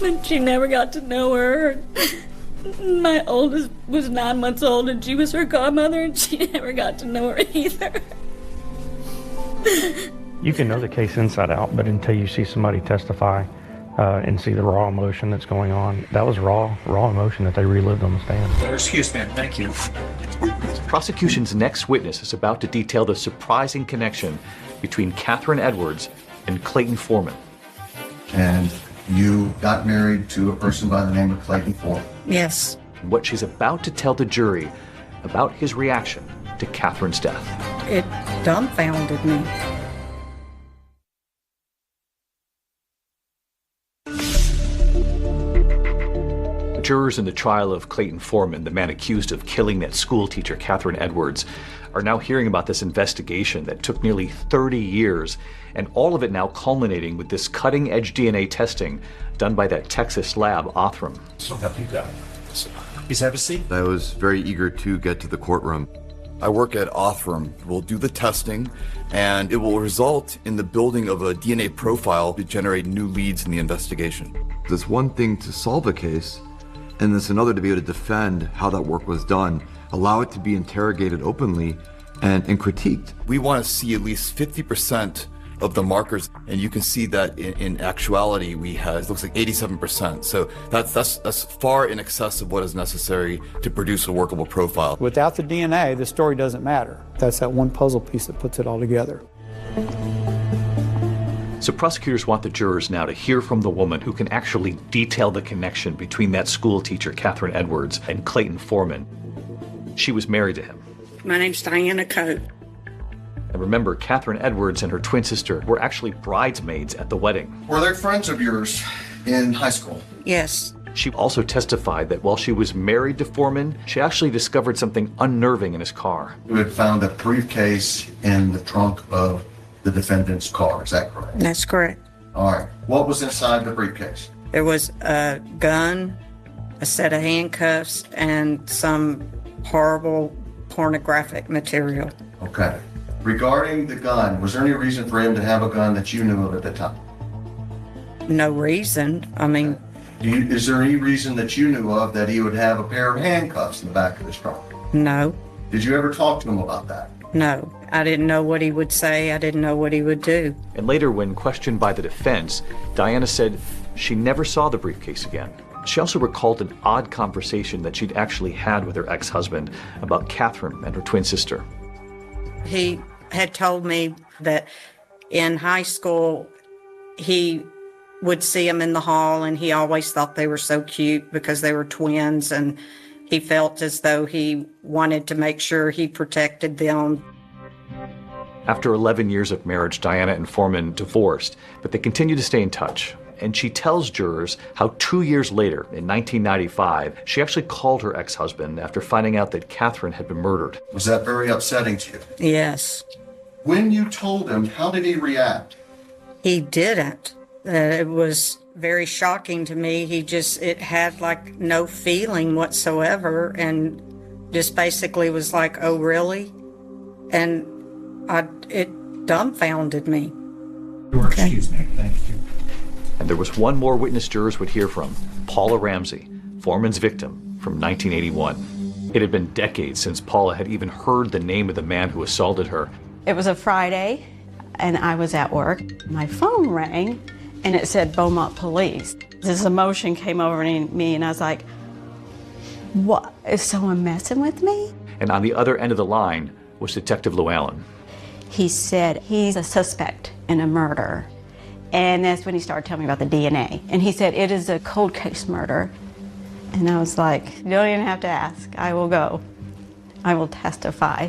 And she never got to know her. My oldest was 9 months old, and she was her godmother, and she never got to know her either. You can know the case inside out, but until you see somebody testify and see the raw emotion that's going on, that was raw emotion that they relived on the stand. Excuse me, thank you. The prosecution's next witness is about to detail the surprising connection between Catherine Edwards and Clayton Foreman. And you got married to a person by the name of Clayton Foreman. Yes. What she's about to tell the jury about his reaction to Catherine's death. It dumbfounded me. Jurors in the trial of Clayton Foreman, the man accused of killing that school teacher, Catherine Edwards, are now hearing about this investigation that took nearly 30 years, and all of it now culminating with this cutting-edge DNA testing done by that Texas lab, Othram. Please have a seat. I was very eager to get to the courtroom. I work at Othram. We'll do the testing, and it will result in the building of a DNA profile to generate new leads in the investigation. There's one thing to solve a case, and there's another to be able to defend how that work was done, allow it to be interrogated openly and critiqued. We want to see at least 50% of the markers, and you can see that in actuality we have, it looks like 87%. So that's far in excess of what is necessary to produce a workable profile. Without the DNA, the story doesn't matter. That's that one puzzle piece that puts it all together. So prosecutors want the jurors now to hear from the woman who can actually detail the connection between that school teacher, Catherine Edwards, and Clayton Foreman. She was married to him. My name's Diana Coe. And remember, Catherine Edwards and her twin sister were actually bridesmaids at the wedding. Were they friends of yours in high school? Yes. She also testified that while she was married to Foreman, she actually discovered something unnerving in his car. You had found a briefcase in the trunk of the defendant's car, is that correct? That's correct. All right. What was inside the briefcase? There was a gun, a set of handcuffs, and some horrible pornographic material. Okay. Regarding the gun, was there any reason for him to have a gun that you knew of at the time? No reason. I mean... Is there any reason that you knew of that he would have a pair of handcuffs in the back of his trunk? No. Did you ever talk to him about that? No. I didn't know what he would say. I didn't know what he would do. And later, when questioned by the defense, Diana said she never saw the briefcase again. She also recalled an odd conversation that she'd actually had with her ex-husband about Catherine and her twin sister. He had told me that in high school, he would see them in the hall, and he always thought they were so cute because they were twins, and he felt as though he wanted to make sure he protected them. After 11 years of marriage, Diana and Foreman divorced, but they continue to stay in touch. And she tells jurors how 2 years later, in 1995, she actually called her ex-husband after finding out that Catherine had been murdered. Was that very upsetting to you? Yes. When you told him, how did he react? He didn't. It was very shocking to me. It had like no feeling whatsoever, and just basically was like, oh, really? And it dumbfounded me. Okay. Excuse me, thank you. And there was one more witness jurors would hear from, Paula Ramsey, Foreman's victim from 1981. It had been decades since Paula had even heard the name of the man who assaulted her. It was a Friday, and I was at work. My phone rang, and it said Beaumont Police. This emotion came over me, and I was like, what? Is someone messing with me? And on the other end of the line was Detective Llewellyn. He said he's a suspect in a murder. And that's when he started telling me about the DNA. And he said, it is a cold case murder. And I was like, you don't even have to ask. I will go. I will testify.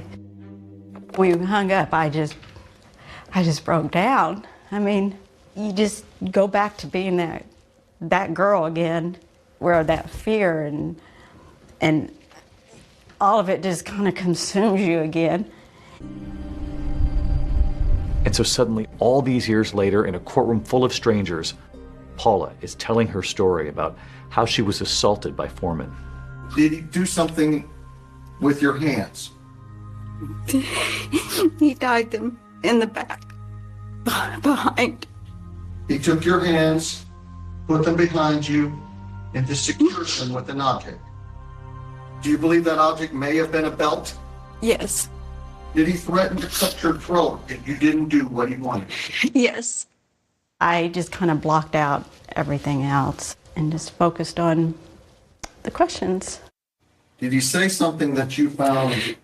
When we hung up, I just broke down. I mean, you just go back to being that girl again, where that fear and all of it just kind of consumes you again. And so suddenly, all these years later, in a courtroom full of strangers, Paula is telling her story about how she was assaulted by Foreman. Did he do something with your hands? He tied them in the back, behind. He took your hands, put them behind you, and secured them with an object. Do you believe that object may have been a belt? Yes. Did he threaten to cut your throat if you didn't do what he wanted? Yes. I just kind of blocked out everything else and just focused on the questions. Did he say something that you found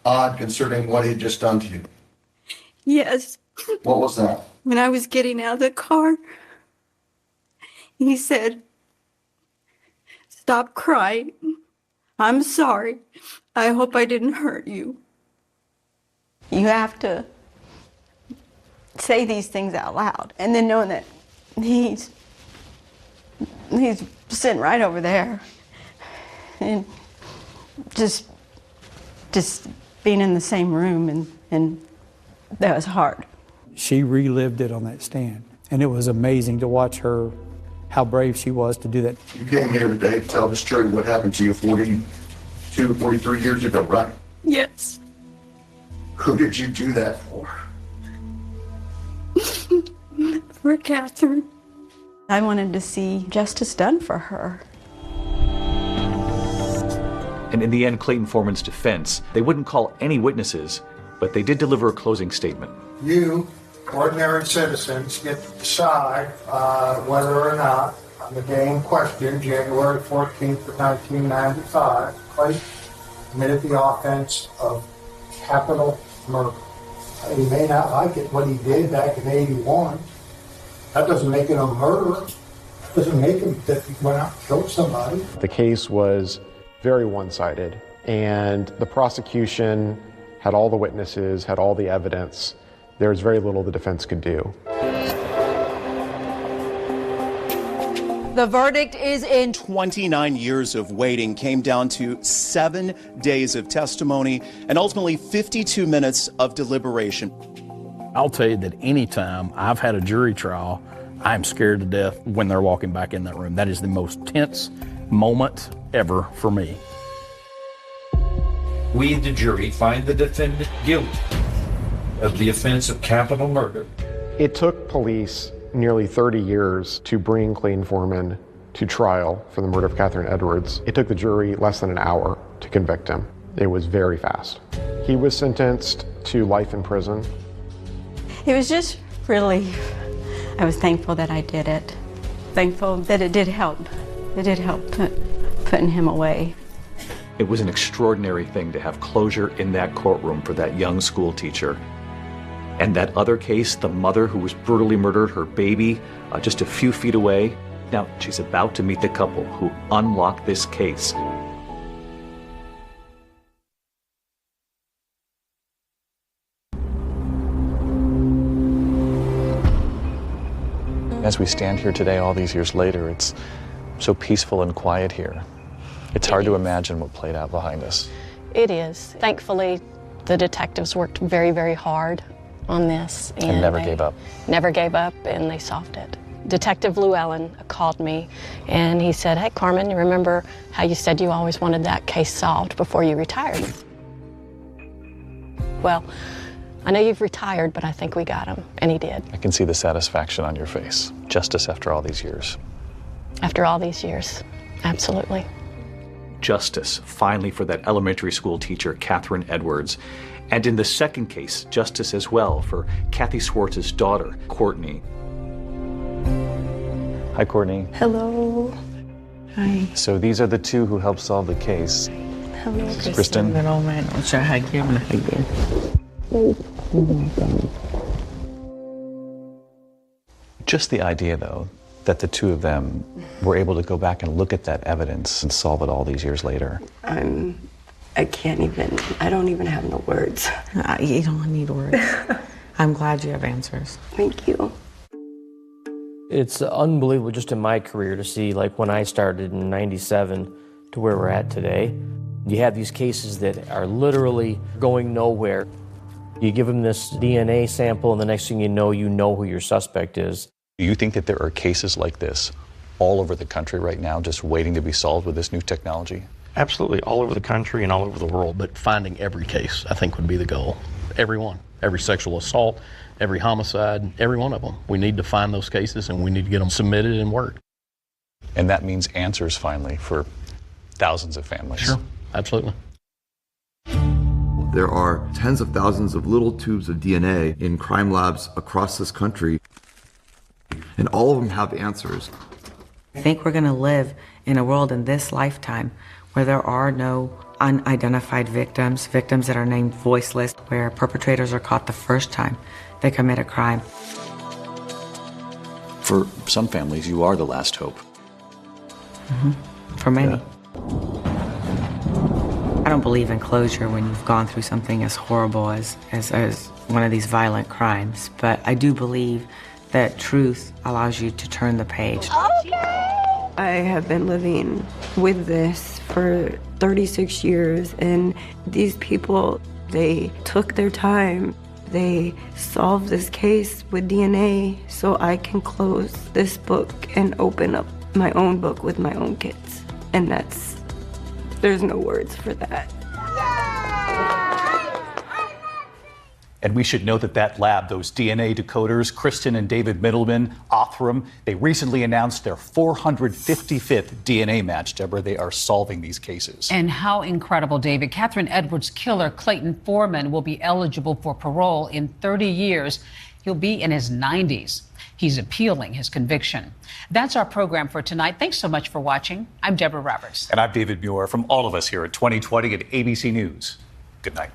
odd concerning what he'd just done to you? Yes. What was that? When I was getting out of the car, he said, "Stop crying. I'm sorry. I hope I didn't hurt you." You have to say these things out loud, and then knowing that he's sitting right over there, and just being in the same room, and that was hard. She relived it on that stand, and it was amazing to watch her, how brave she was to do that. You came here today to tell this jury what happened to you 42, 43 years ago, right? Yes. Who did you do that for? For Catherine. I wanted to see justice done for her. And in the end, Clayton Foreman's defense, they wouldn't call any witnesses, but they did deliver a closing statement. You, ordinary citizens, get to decide whether or not, on the day in question, January 14th of 1995, Clayton committed the offense of capital murder. He may not like it, what he did back in 81. That doesn't make it a murder. It doesn't make him that he went out and killed somebody. The case was very one-sided, and the prosecution had all the witnesses, had all the evidence. There was very little the defense could do. The verdict is in. 29 years of waiting came down to 7 days of testimony and ultimately 52 minutes of deliberation. I'll tell you that anytime I've had a jury trial, I'm scared to death when they're walking back in that room. That is the most tense moment ever for me. We, the jury, find the defendant guilty of the offense of capital murder. It took police nearly 30 years to bring Clayton Foreman to trial for the murder of Catherine Edwards. It took the jury less than an hour to convict him. It was very fast. He was sentenced to life in prison. It was just relief. I was thankful that I did it. Thankful that it did help. It did help putting him away. It was an extraordinary thing to have closure in that courtroom for that young school teacher. And that other case, the mother who was brutally murdered, her baby, just a few feet away. Now, she's about to meet the couple who unlocked this case. As we stand here today, all these years later, it's so peaceful and quiet here. It's hard to imagine what played out behind us. It is. Thankfully, the detectives worked very, very hard on this. And never gave up. Never gave up, and they solved it. Detective Llewellyn called me, and he said, "Hey, Carmen, you remember how you said you always wanted that case solved before you retired? Well, I know you've retired, but I think we got him," and he did. I can see the satisfaction on your face. Justice after all these years. After all these years, absolutely. Justice, finally, for that elementary school teacher, Catherine Edwards. And in the second case, justice as well for Kathy Swartz's daughter, Courtney. Hi, Courtney. Hello. Hi. So these are the two who helped solve the case. Hello, Kristen. Just the idea, though, that the two of them were able to go back and look at that evidence and solve it all these years later. I don't even have no words. You don't need words. I'm glad you have answers. Thank you. It's unbelievable just in my career to see, like when I started in 97 to where we're at today. You have these cases that are literally going nowhere. You give them this DNA sample and the next thing you know who your suspect is. Do you think that there are cases like this all over the country right now just waiting to be solved with this new technology? Absolutely, all over the country and all over the world, but finding every case, I think, would be the goal. Every one. Every sexual assault, every homicide, every one of them. We need to find those cases and we need to get them submitted and worked. And that means answers, finally, for thousands of families. Sure, absolutely. There are tens of thousands of little tubes of DNA in crime labs across this country, and all of them have answers. I think we're going to live in a world in this lifetime where there are no unidentified victims, victims that are named voiceless, where perpetrators are caught the first time they commit a crime. For some families, you are the last hope. For many. Yeah. I don't believe in closure when you've gone through something as horrible as one of these violent crimes, but I do believe that truth allows you to turn the page. I have been living with this for 36 years, and these people, they took their time. They solved this case with DNA so I can close this book and open up my own book with my own kids. And there's no words for that. And we should note that lab, those DNA decoders, Kristen and David Middleman, Othram, they recently announced their 455th DNA match. Deborah, they are solving these cases. And how incredible, David. Catherine Edwards' killer, Clayton Foreman, will be eligible for parole in 30 years. He'll be in his 90s. He's appealing his conviction. That's our program for tonight. Thanks so much for watching. I'm Deborah Roberts. And I'm David Muir. From all of us here at 2020 at ABC News. Good night.